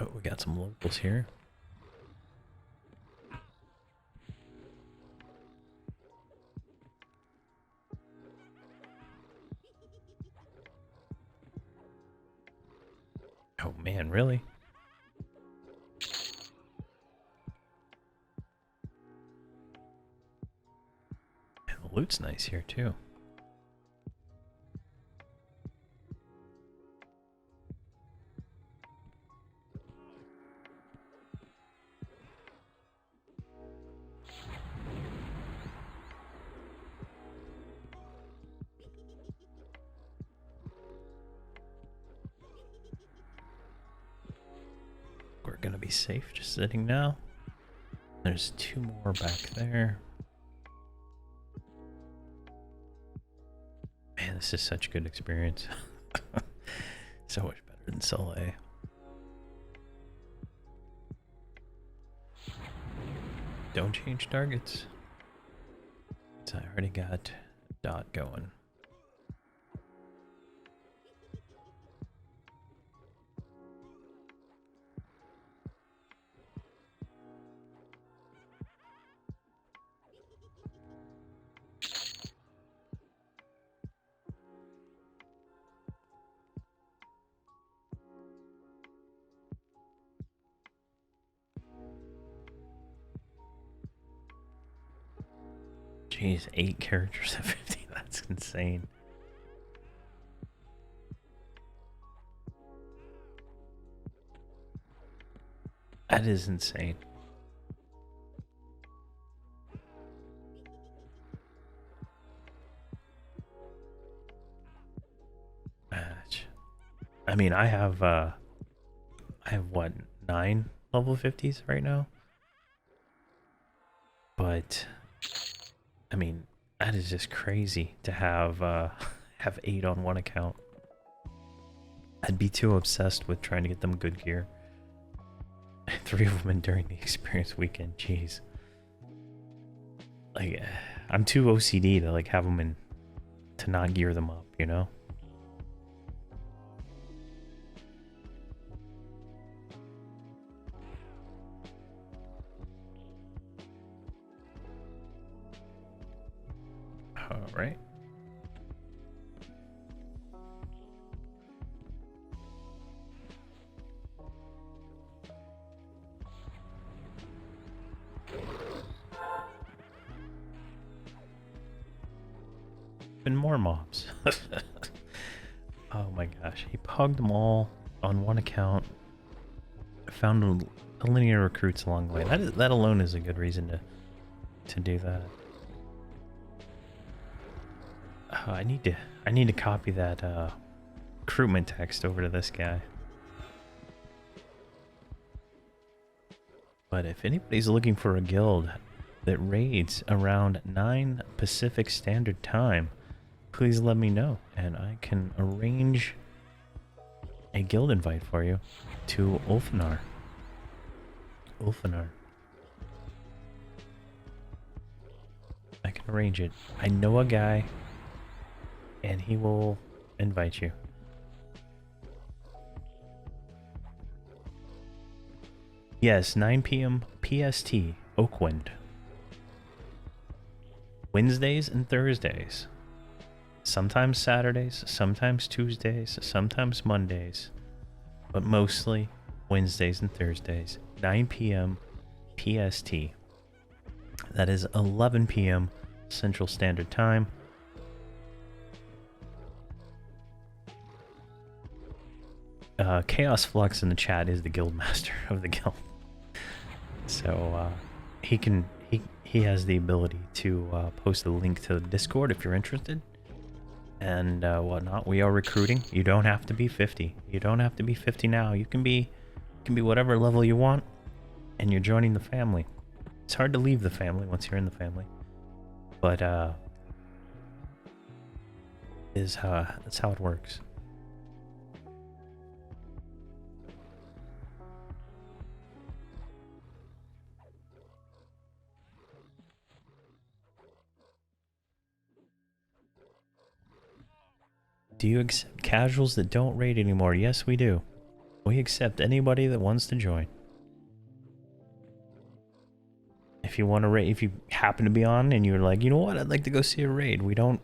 Oh, we got some locals here. Oh man, really? And the loot's nice here too. We're gonna be safe just sitting now. There's two more back there. Man, this is such a good experience. So much better than Soleil. Don't change targets. So I already got dot going. Jeez, 8 characters at 50, that's insane. That is insane. I mean, I have what, 9 level 50s right now? But I mean, that is just crazy to have have 8 on one account. I'd be too obsessed with trying to get them good gear. 3 of them during the experience weekend, jeez. Like, I'm too OCD to like have them in, to not gear them up, you know? All right. And more mobs. Oh my gosh, he pugged them all on one account. Found a linear recruits along the way. That alone is a good reason to do that. I need to copy that recruitment text over to this guy. But if anybody's looking for a guild that raids around 9 Pacific Standard Time, please let me know and I can arrange a guild invite for you to Ulfanar. Ulfanar. I can arrange it. I know a guy, and he will invite you. Yes, 9 p.m. PST, Oakwind. Wednesdays and Thursdays. Sometimes Saturdays, sometimes Tuesdays, sometimes Mondays. But mostly Wednesdays and Thursdays. 9 p.m. PST. That is 11 p.m. Central Standard Time. Chaos Flux in the chat is the guild master of the guild. So he has the ability to post a link to the Discord if you're interested, and whatnot. We are recruiting. You don't have to be 50. You don't have to be 50 now. You can be whatever level you want, and you're joining the family. It's hard to leave the family once you're in the family, but that's how it works. Do you accept casuals that don't raid anymore? Yes, we do. We accept anybody that wants to join. If you want to raid, if you happen to be on and you're like, you know what, I'd like to go see a raid. We don't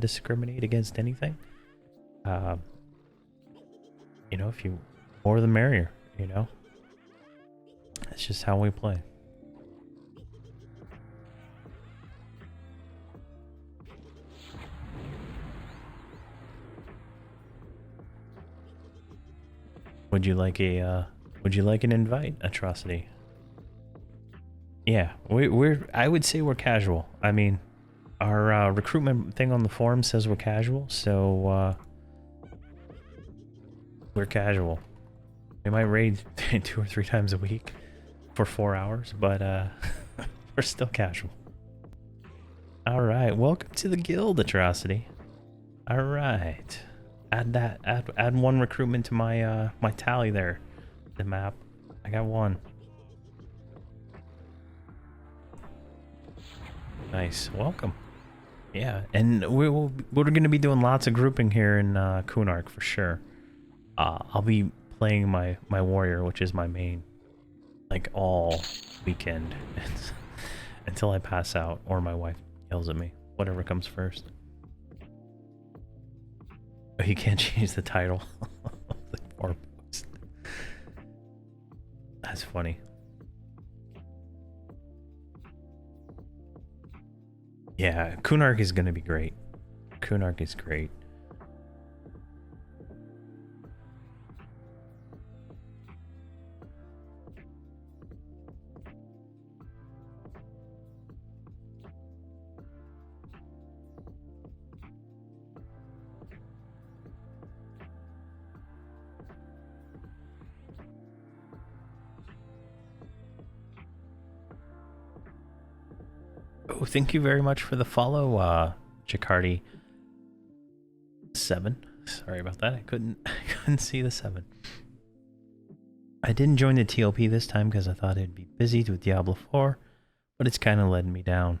discriminate against anything. You know, if you more the merrier. You know, that's just how we play. Would you like an invite, Atrocity? Yeah, I would say we're casual. I mean, our recruitment thing on the forum says we're casual, so we're casual. We might raid 2 or 3 times a week for 4 hours, but we're still casual. All right, welcome to the guild, Atrocity. All right. Add 1 recruitment to my my tally there. The map. I got 1. Nice. Welcome. Yeah, and we're going to be doing lots of grouping here in Kunark for sure. I'll be playing my warrior, which is my main, like all weekend until I pass out or my wife yells at me. Whatever comes first. You can't change the title. Or post. That's funny. Yeah, Kunark is going to be great. Kunark is great. Oh, thank you very much for the follow, Jacardi 7. Sorry about that. I couldn't see the 7. I didn't join the TLP this time because I thought it'd be busy with Diablo 4, but it's kind of letting me down.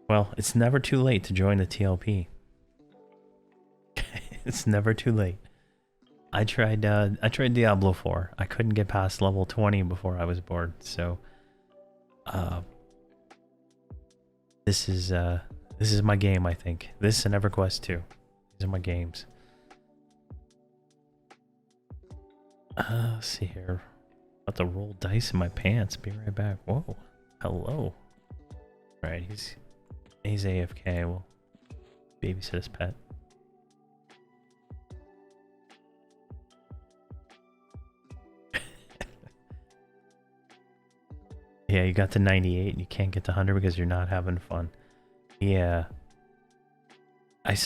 Well, it's never too late to join the TLP. It's never too late. I tried Diablo 4. I couldn't get past level 20 before I was bored, so this is my game, I think. This and Everquest 2. These are my games. Let's see here. About to roll dice in my pants. Be right back. Whoa. Hello. Right, he's AFK. We'll babysit his pet. Yeah, you got to 98 and you can't get to 100 because you're not having fun. Yeah. I read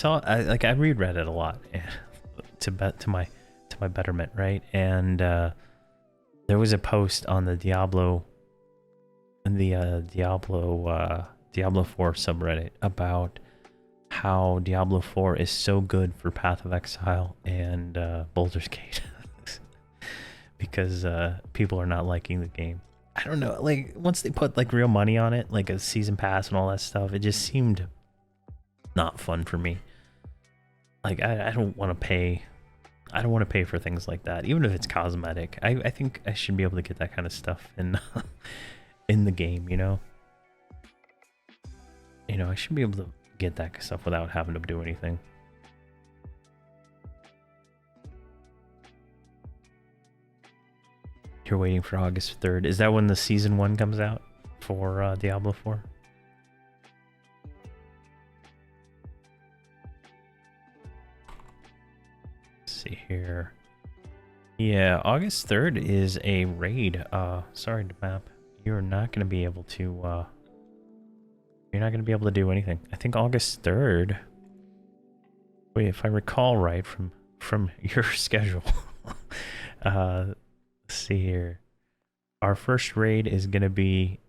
Reddit a lot to my betterment, right? And there was a post on the Diablo 4 subreddit about how Diablo 4 is so good for Path of Exile and Baldur's Gate. Because people are not liking the game. I don't know, like, once they put like real money on it, like a season pass and all that stuff, it just seemed not fun for me. Like, I don't want to pay. I don't want to pay for things like that, even if it's cosmetic. I think I should be able to get that kind of stuff in in the game, you know? You know, I should be able to get that stuff without having to do anything. You're waiting for August 3rd. Is that when the Season 1 comes out for Diablo 4? Let's see here. Yeah, August 3rd is a raid. Sorry, map. You're not going to be able to, you're not going to be able to do anything. I think August 3rd... Wait, if I recall right from your schedule. Let's see here. Our first raid is going to be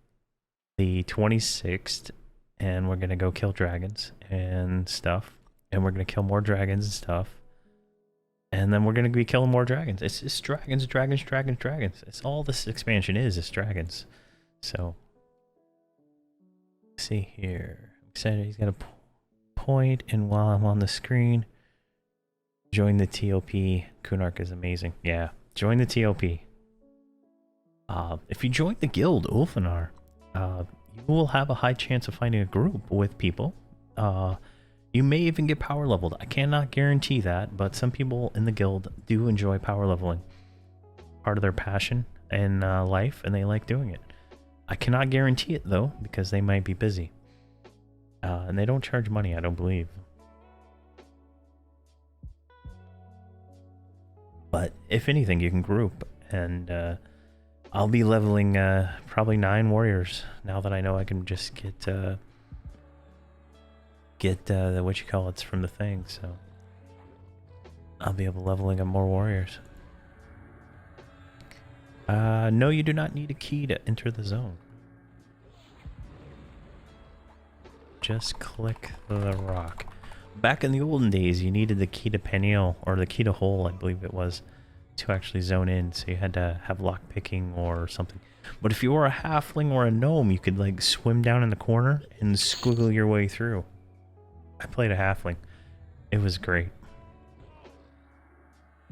the 26th, and we're going to go kill dragons and stuff. And we're going to kill more dragons and stuff. And then we're going to be killing more dragons. It's just dragons, dragons, dragons, dragons. It's all this expansion is dragons. So, let's see here. I'm excited. He's got a point, and while I'm on the screen, join the TOP. Kunark is amazing. Yeah, join the TOP. If you join the guild, Ulfanar, you will have a high chance of finding a group with people. You may even get power leveled. I cannot guarantee that, but some people in the guild do enjoy power leveling. Part of their passion in life, and they like doing it. I cannot guarantee it, though, because they might be busy. And they don't charge money, I don't believe. But if anything, you can group, and I'll be leveling probably 9 warriors now that I know I can just get the what you call it's from the thing. So I'll be able to leveling up more warriors. No, you do not need a key to enter the zone. Just click the rock. Back in the olden days, you needed the key to Peniel, or the key to Hole, I believe it was, to actually zone in. So you had to have lock picking or something. But if you were a halfling or a gnome, you could like swim down in the corner and squiggle your way through. I played a halfling. It was great.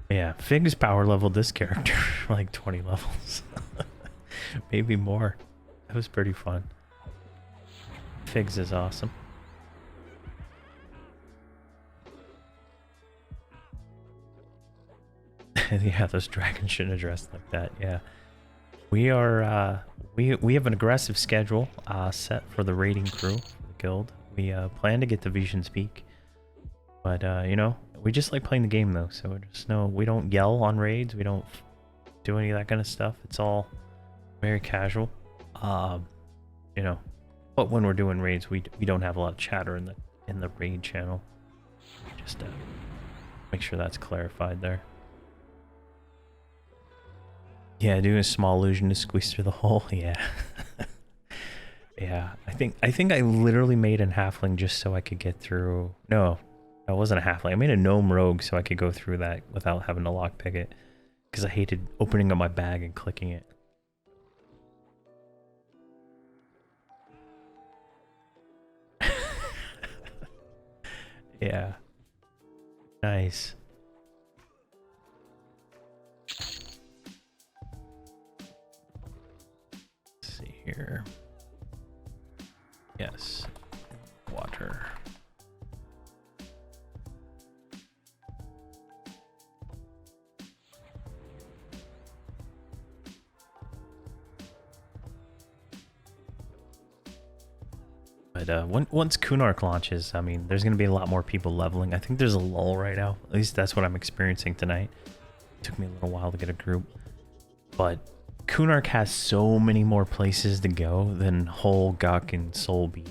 Yeah, Figs power leveled this character like 20 levels. Maybe more. That was pretty fun. Figs is awesome. Yeah, those dragons shouldn't have dressed like that. Yeah, we are. We have an aggressive schedule set for the raiding crew for the guild. We plan to get to Vision's Peak, but you know, we just like playing the game though. So just know we don't yell on raids. We don't do any of that kind of stuff. It's all very casual. You know, but when we're doing raids, we don't have a lot of chatter in the raid channel. Just make sure that's clarified there. Yeah, doing a small illusion to squeeze through the hole. Yeah. Yeah, I think I literally made a halfling just so I could get through. No, it wasn't a halfling. I made a gnome rogue so I could go through that without having to lockpick it, because I hated opening up my bag and clicking it. Yeah. Nice. Let's see here. Yes. Water. But once Kunark launches, I mean, there's going to be a lot more people leveling. I think there's a lull right now. At least that's what I'm experiencing tonight. It took me a little while to get a group. But Kunark has so many more places to go than Hole, Guk, and Soulby.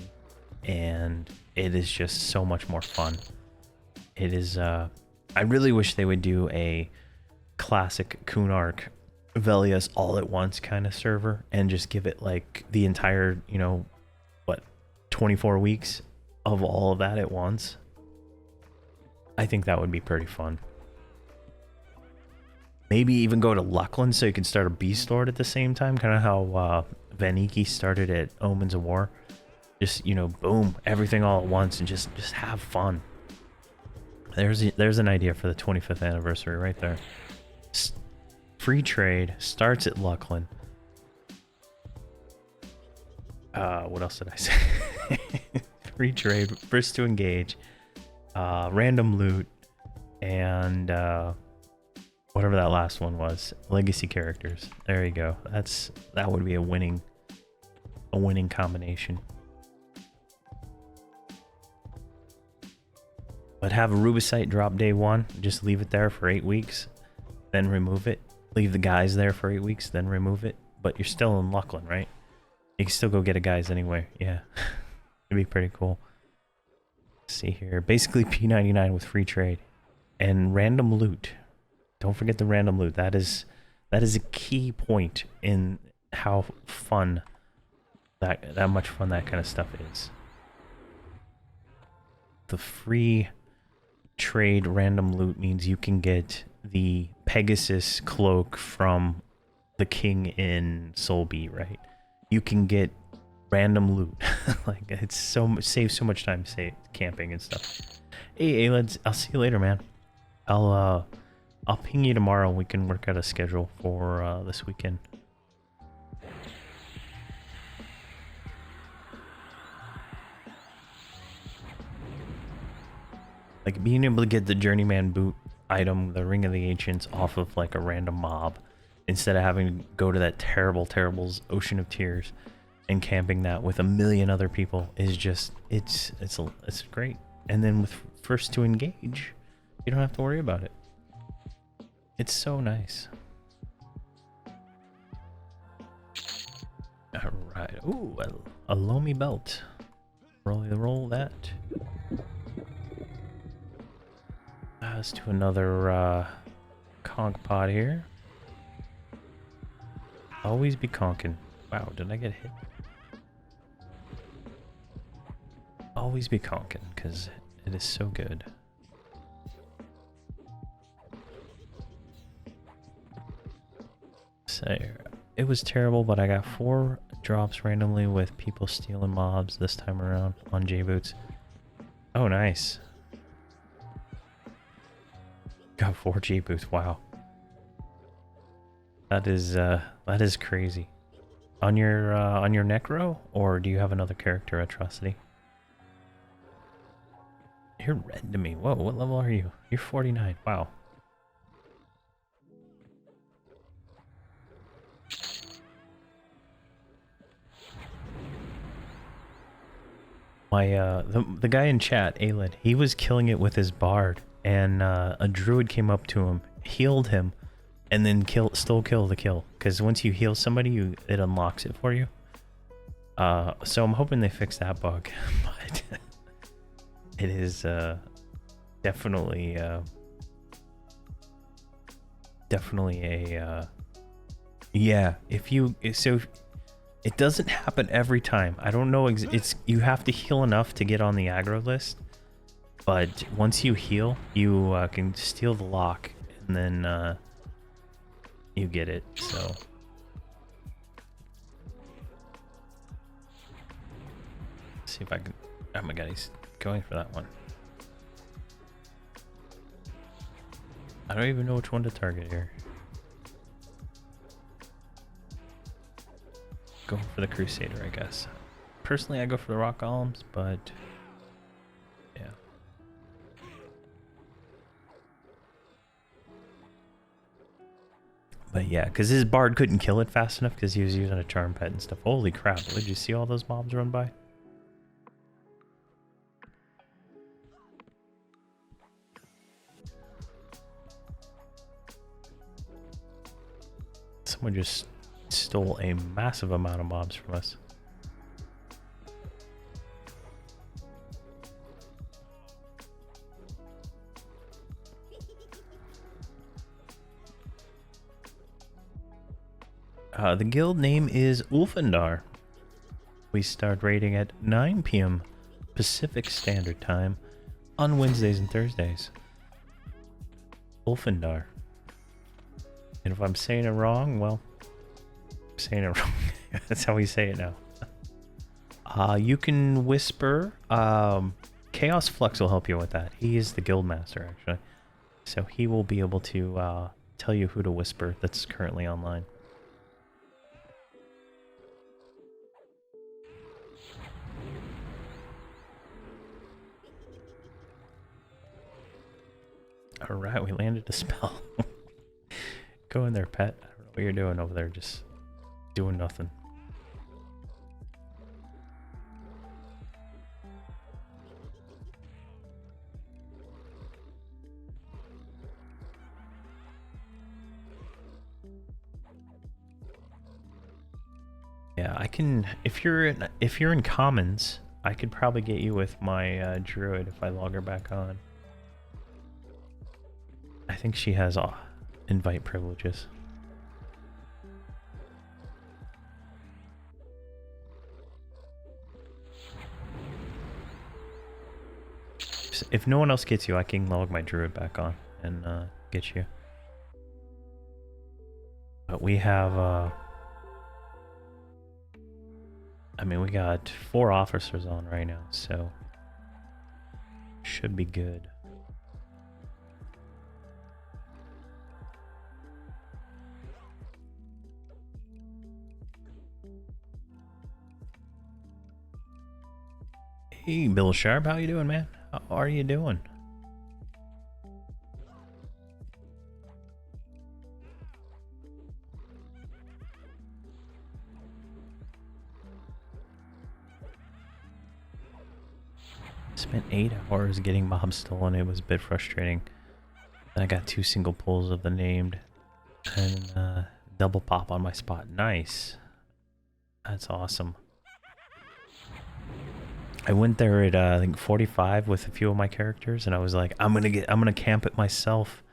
And it is just so much more fun. It is, I really wish they would do a classic Kunark Velia's all at once kind of server and just give it like the entire, you know, 24 weeks of all of that at once. I think that would be pretty fun. Maybe even go to Luckland so you can start a Beast Lord at the same time, kind of how Van Eke started at Omens of War. Just, you know, boom, everything all at once and just have fun. There's an idea for the 25th anniversary right there. Free trade starts at Luckland. What else did I say? Free trade, first to engage, random loot, and whatever that last one was, legacy characters. There you go. That would be a winning combination. But have a Rubicite drop day 1, just leave it there for 8 weeks, then remove it. Leave the guys there for 8 weeks, then remove it. But you're still in Luckland, right? You can still go get a guys anyway. Yeah. It'd be pretty cool. Let's see here. Basically P99 with free trade. And random loot. Don't forget the random loot. That is a key point in how fun that much fun that kind of stuff is. The free trade random loot means you can get the Pegasus cloak from the king in Soul B, right? You can get random loot. Like, it's saves so much time camping and stuff. Hey, Aylads, I'll see you later, man. I'll ping you tomorrow and we can work out a schedule for this weekend. Like, being able to get the Journeyman boot item, the Ring of the Ancients, off of like a random mob, instead of having to go to that terrible Ocean of Tears and camping that with a million other people, is just, it's great. And then with first to engage, you don't have to worry about it. It's so nice. Alright. Ooh, a Lomi belt. Roll that. Let's do another conk pod here. Always be conking. Wow, did I get hit? Always be conking, because it is so good. So, it was terrible, but I got 4 drops randomly with people stealing mobs this time around on J-Boots. Oh, nice. Got 4 J-Boots, wow. That is crazy. On your Necro, or do you have another character, Atrocity? You're red to me. Whoa, what level are you? You're 49. Wow. My the guy in chat, Aelid, he was killing it with his bard, and a druid came up to him, healed him, and then still kill the kill. Because once you heal somebody, it unlocks it for you. So I'm hoping they fix that bug, but it is definitely a yeah. It doesn't happen every time. I don't know. You have to heal enough to get on the aggro list, but once you heal, you can steal the lock, and then you get it. So let's see if I can. Oh my god, he's going for that one. I don't even know which one to target here. Go for the Crusader, I guess. Personally, I go for the Rock Golems, but yeah. But yeah, because his Bard couldn't kill it fast enough because he was using a Charm Pet and stuff. Holy crap, did you see all those mobs run by? Someone just stole a massive amount of mobs from us. The guild name is Ulfandar. We start raiding at 9 p.m. Pacific Standard Time on Wednesdays and Thursdays. Ulfendar. And if I'm saying it wrong, well, I'm saying it wrong. That's how we say it now. You can whisper. Chaos Flux will help you with that. He is the guild master, actually. So he will be able to tell you who to whisper that's currently online. Alright, we landed a spell. Go in there, pet. I don't know what you're doing over there, just doing nothing. Yeah, I can. If you're in commons, I could probably get you with my druid if I log her back on. I think she has invite privileges. If no one else gets you, I can log my druid back on and get you. But we have I mean, we got 4 officers on right now, so should be good. Hey, Bill Sharp, how you doing, man? How are you doing? Spent 8 hours getting mobs stolen. It was a bit frustrating. Then I got 2 single pulls of the named and double pop on my spot. Nice. That's awesome. I went there at I think 45 with a few of my characters, and I was like, I'm gonna camp it myself,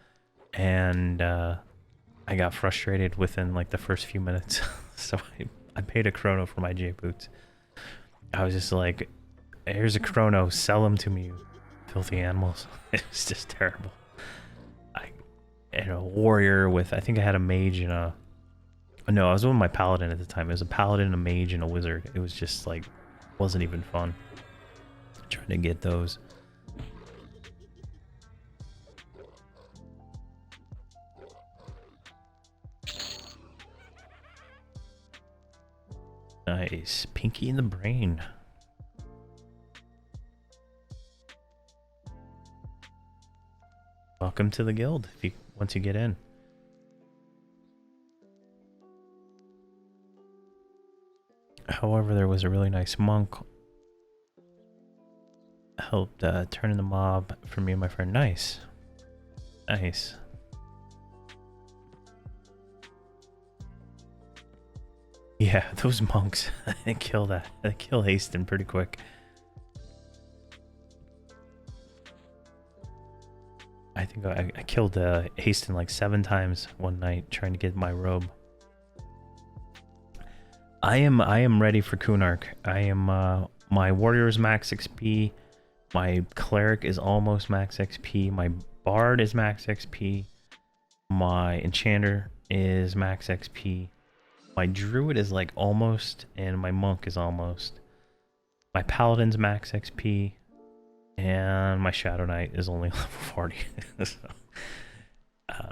and I got frustrated within like the first few minutes. So I paid a chrono for my J boots. I was just like, here's a chrono, sell them to me, you filthy animals. It was just terrible. And a warrior with, I think I had a mage and a, no, I was with my paladin at the time. It was a paladin, a mage, and a wizard. It was just like, wasn't even fun trying to get those. Nice. Pinky in the brain. Welcome to the guild once you get in. However, there was a really nice monk. Helped turn in the mob for me and my friend. Nice. Nice. Yeah, those monks, they kill that. They kill Haston pretty quick. I think I killed Haston like 7 times one night trying to get my robe. I am ready for Kunark. I am my warrior's max XP. My cleric is almost max XP. My bard is max XP. My enchanter is max XP. My druid is like almost, and my monk is almost. My paladin's max XP, and my shadow knight is only level 40.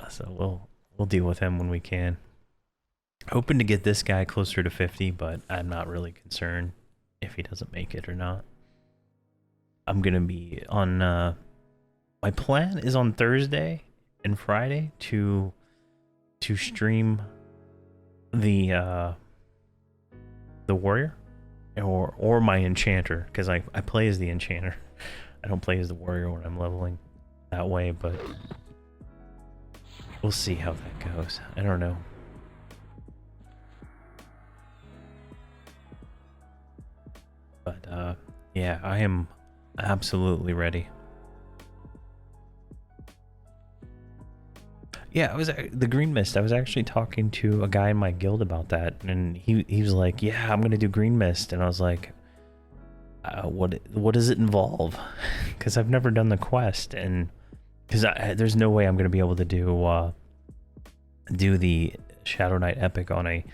So we'll deal with him when we can. Hoping to get this guy closer to 50, but I'm not really concerned if he doesn't make it or not. I'm gonna be on. My plan is on Thursday and Friday to stream the warrior or my enchanter, because I play as the enchanter. I don't play as the warrior when I'm leveling that way, but we'll see how that goes. I don't know. But yeah, I am absolutely ready. Yeah, I was the Green Mist. I was actually talking to a guy in my guild about that, and he was like, "Yeah, I'm gonna do Green Mist," and I was like, what does it involve? Because I've never done the quest, and because there's no way I'm gonna be able to do the Shadow Knight Epic on a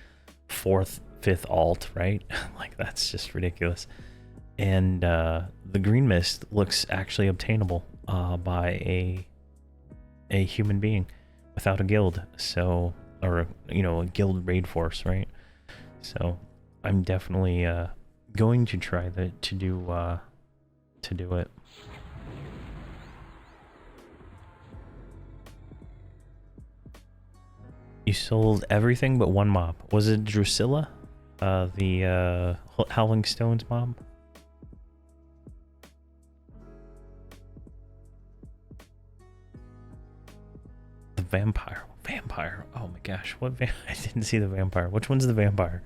4th, 5th alt, right? Like, that's just ridiculous. And the Green Mist looks actually obtainable by a human being without a guild, so, or you know, a guild raid force, right? So I'm definitely going to try to do it. You sold everything but one mob. Was it Drusilla? The Howling Stones mob? The vampire. Vampire. Oh my gosh. What I didn't see the vampire. Which one's the vampire?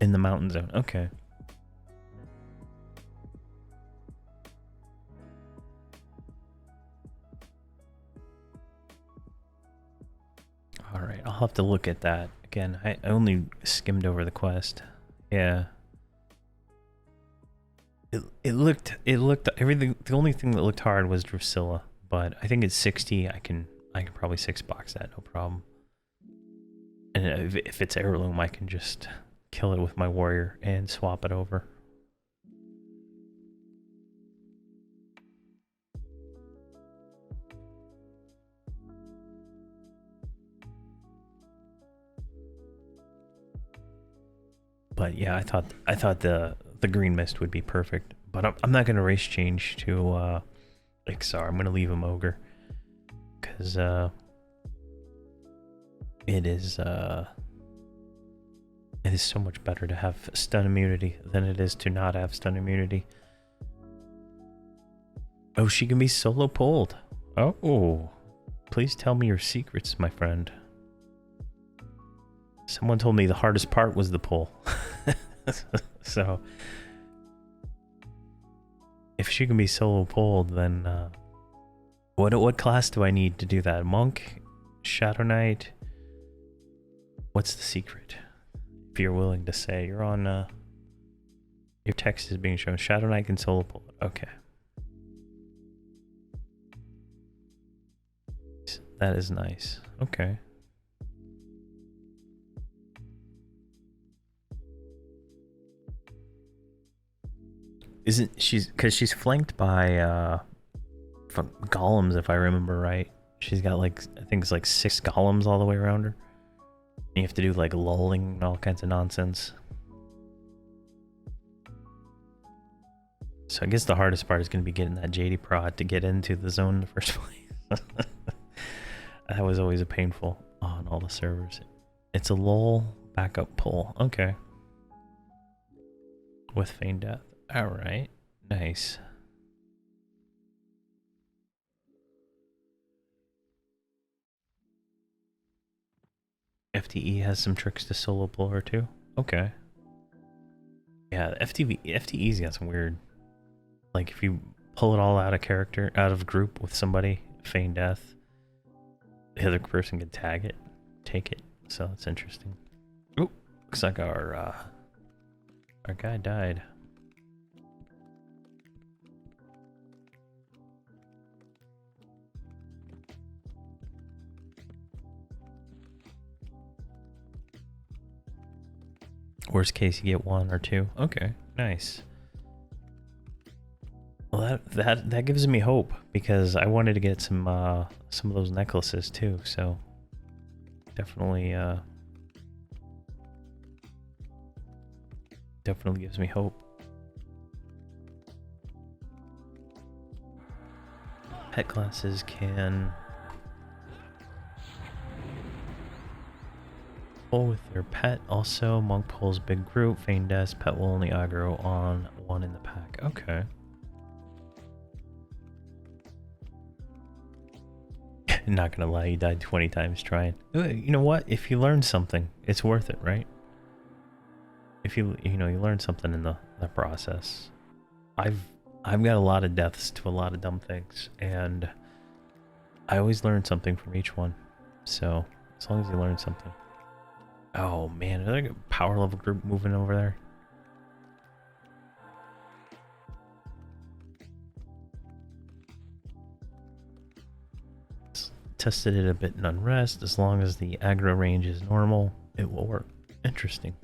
In the mountain zone. Okay. Alright, I'll have to look at that. Again, I only skimmed over the quest. Yeah. It looked everything. The only thing that looked hard was Drusilla, but I think it's 60. I can probably 6-box that, no problem. And if it's heirloom, I can just kill it with my warrior and swap it over. But yeah, I thought the Green Mist would be perfect, but I'm not gonna race change to Ixar. I'm gonna leave him Ogre because it is so much better to have stun immunity than it is to not have stun immunity. Oh, she can be solo pulled. Oh, please tell me your secrets, my friend. Someone told me the hardest part was the pull. So if she can be solo pulled, then what class do I need to do that? Monk? Shadow Knight? What's the secret? If you're willing to say. You're on your text is being shown. Shadow Knight can solo pull it. Okay. That is nice. Okay. Isn't she's because she's flanked by golems, if I remember right. She's got like, I think it's like 6 golems all the way around her. And you have to do like lulling and all kinds of nonsense. So I guess the hardest part is going to be getting that JD prod to get into the zone in the first place. That was always a painful on all the servers. It's a lull backup pull. Okay. With feign death. Alright. Nice. FTE has some tricks to solo pull her too. Okay. Yeah, FTE's got some weird, like if you pull it all out of character, out of group with somebody, feign death, the other person can tag it, take it. So that's interesting. Ooh, looks like our guy died. Worst case, you get 1 or 2. Okay, nice. Well, that gives me hope because I wanted to get some of those necklaces too. So definitely gives me hope. Pet classes can pull with their pet. Also, monk pulls big group. Feign death. Pet will only aggro on 1 in the pack. Okay. Not gonna lie, you died 20 times trying. You know what? If you learn something, it's worth it, right? If you learn something in the process. I've got a lot of deaths to a lot of dumb things, and I always learn something from each one. So as long as you learn something. Oh man, are there a power level group moving over there? tested it a bit in Unrest. As long as the aggro range is normal, it will work. Interesting.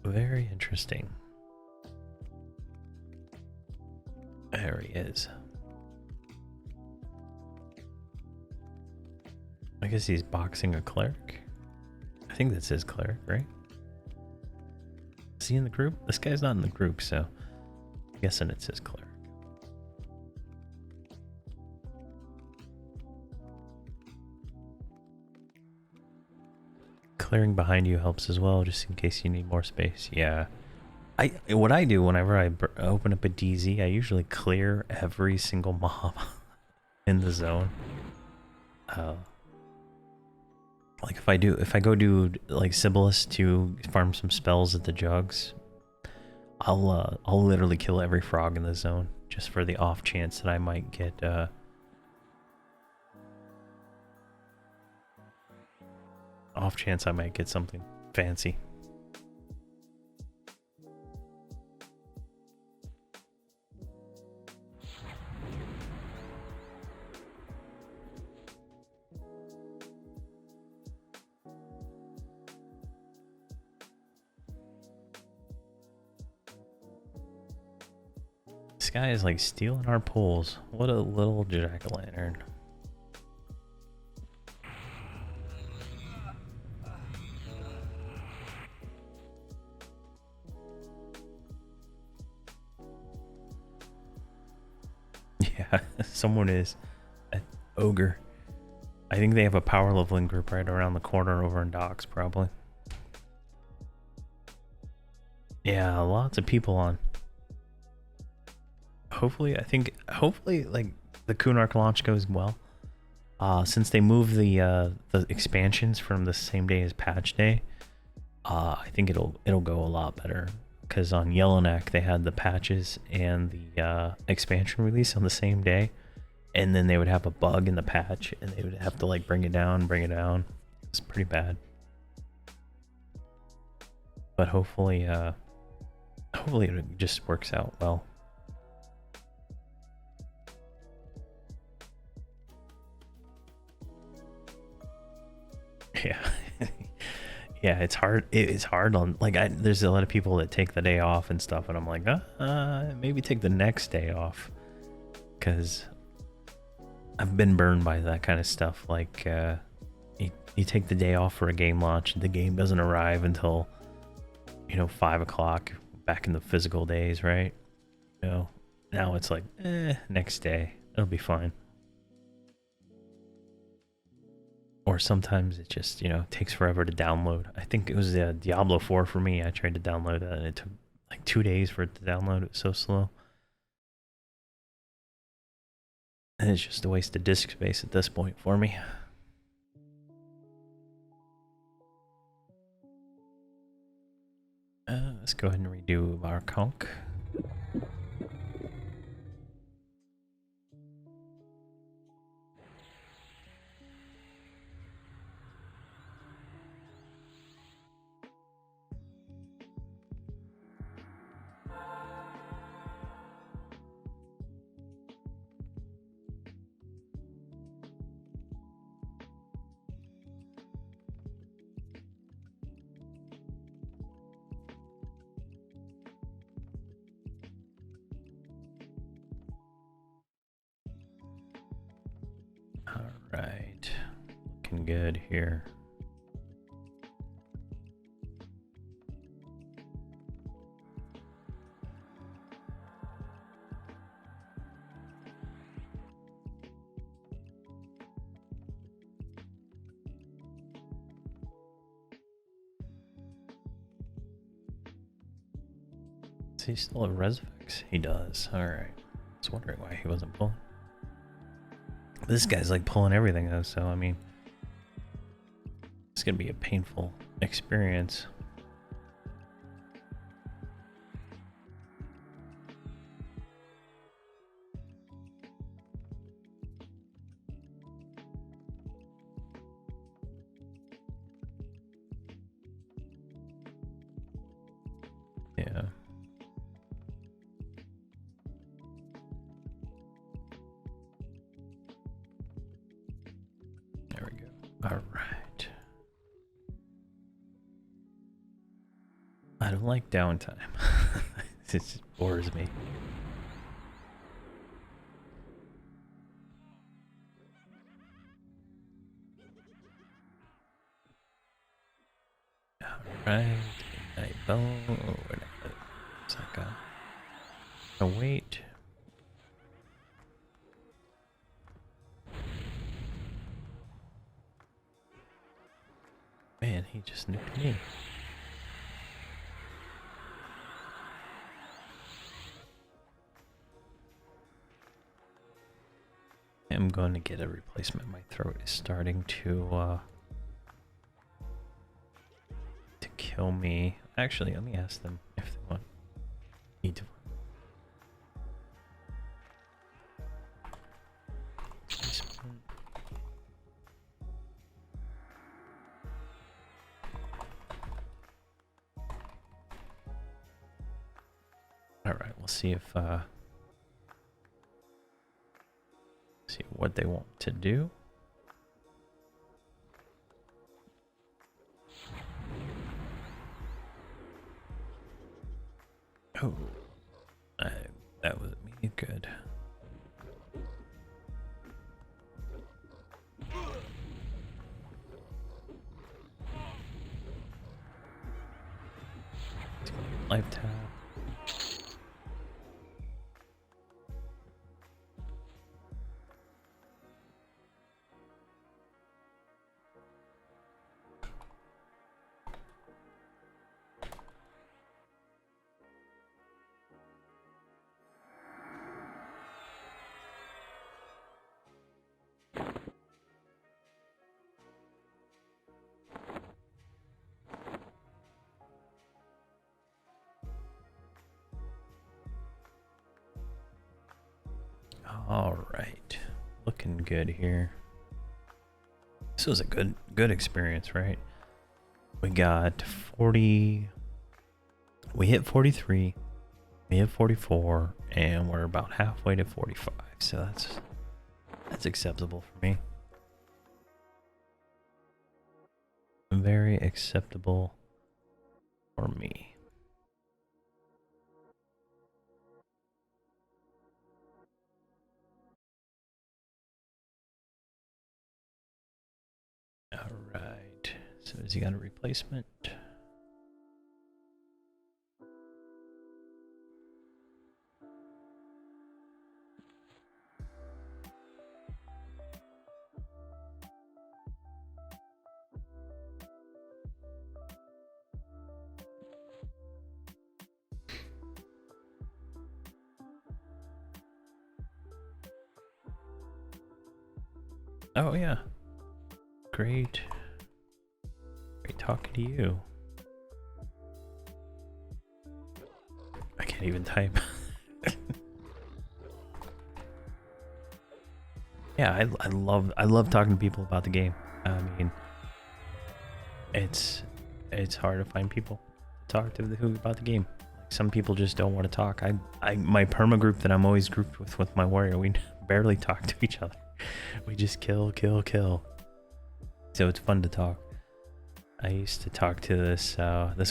Very interesting. There he is. I guess he's boxing a cleric. I think that's his cleric, right? Is he in the group? This guy's not in the group, so I'm guessing it's his cleric. Clearing behind you helps as well, just in case you need more space. Yeah. What I do whenever I open up a DZ, I usually clear every single mob in the zone. Like if I go do like Sibyllus to farm some spells at the jugs, I'll literally kill every frog in the zone just for the off chance that I might get something fancy. This guy is like stealing our pools. What a little jack-o'-lantern. Yeah, someone is an ogre. I think they have a power leveling group right around the corner over in Docks, probably. Yeah, lots of people on. Hopefully like the Kunark launch goes well. Since they moved the expansions from the same day as patch day, I think it'll go a lot better. Because on Yellowneck they had the patches and the expansion release on the same day, and then they would have a bug in the patch and they would have to like bring it down. It's pretty bad. But hopefully it just works out well. Yeah. Yeah, it's hard. It's hard on like there's a lot of people that take the day off and stuff, and I'm like, maybe take the next day off, because I've been burned by that kind of stuff. Like, you take the day off for a game launch, the game doesn't arrive until 5 o'clock back in the physical days, right? Now it's like, next day it'll be fine. Or sometimes it just, takes forever to download. I think it was Diablo 4 for me. I tried to download that and it took like 2 days for it to download. It was so slow. And it's just a waste of disk space at this point for me. Let's go ahead and redo our conch. Alright, looking good here. Does he still have Resvex? He does. Alright. I was wondering why he wasn't pulling. This guy's like pulling everything though, so I mean, it's gonna be a painful experience. Yeah. There we go. All right. I don't like downtime. It just bores me. All right. Night bone. It's like a wait. Man, he just nuked me. I'm going to get a replacement. My throat is starting to kill me. Actually, let me ask them if they want me to. All right, we'll see if see what they want to do. Oh, that was me. Good. Life tab. All right, looking good here. This was a good experience, right? We got 40. We hit 43. We hit 44, and we're about halfway to 45. So that's acceptable for me. Very acceptable for me. All right. So has he got a replacement? Oh yeah. Great. Great talking to you. I can't even type. Yeah, I love talking to people about the game. I mean, it's hard to find people to talk to who about the game. Like, some people just don't want to talk. My perma group that I'm always grouped with my warrior, we barely talk to each other. We just kill. So it's fun to talk. I used to talk to this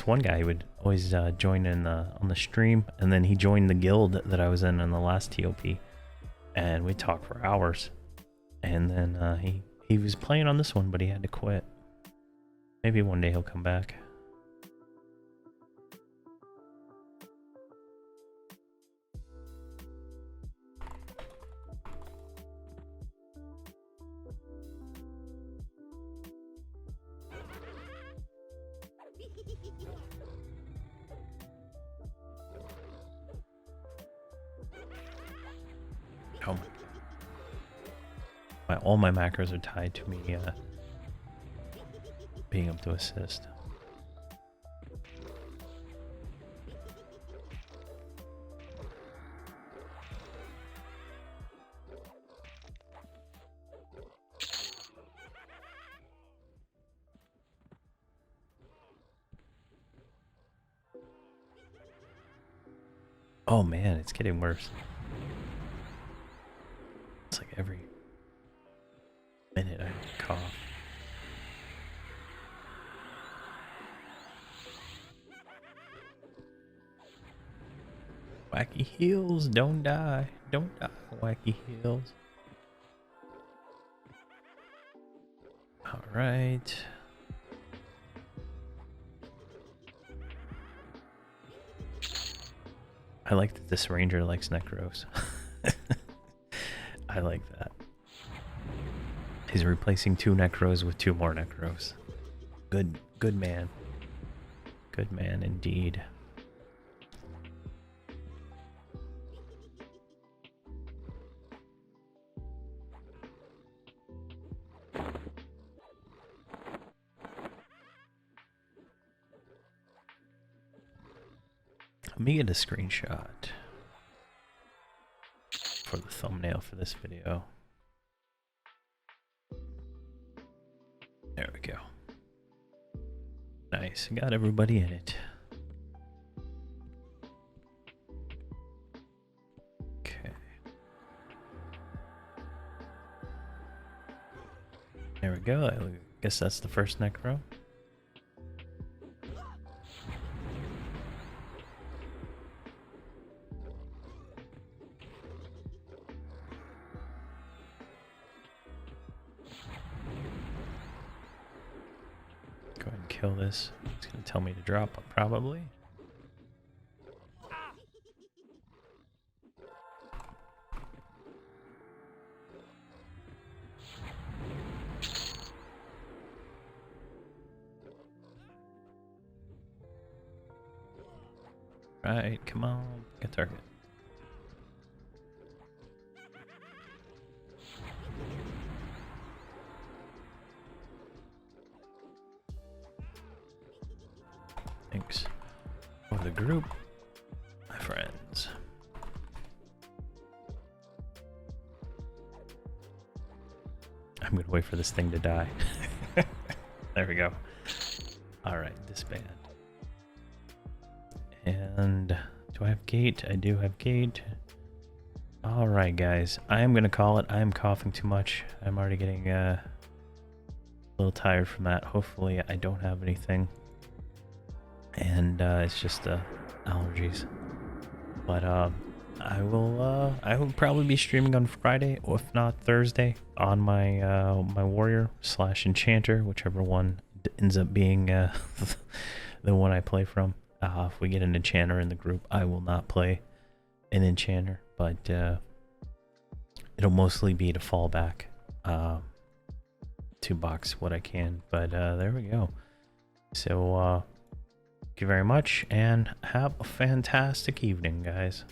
one guy who would always join in on the stream, and then he joined the guild that I was in the last TOP, and we talked for hours. And then he was playing on this one, but he had to quit. Maybe one day he'll come back. Oh my. All my macros are tied to me being able to assist. Oh man, it's getting worse. It's like every minute I cough. Wacky heels, don't die. Don't die, wacky heels. Alright. I like that this ranger likes necros. I like that. He's replacing 2 necros with 2 more necros. Good man. Good man indeed. Let me get a screenshot for the thumbnail for this video. There we go. Nice, got everybody in it. Okay. There we go. I guess that's the first necro. Go ahead and kill this. It's gonna tell me to drop, probably. Right, come on, get target. Thanks for the group, my friends. I'm gonna wait for this thing to die. There we go. Alright, disband. And do I have gate? I do have gate. Alright guys, I am gonna call it. I am coughing too much. I'm already getting a little tired from that. Hopefully I don't have anything. And it's just allergies. But I will probably be streaming on Friday, or if not Thursday, on my my warrior / enchanter, whichever one ends up being the one I play from. If we get an enchanter in the group, I will not play an enchanter, but it'll mostly be to fall back to box what I can. But there we go. So thank you very much, and have a fantastic evening, guys.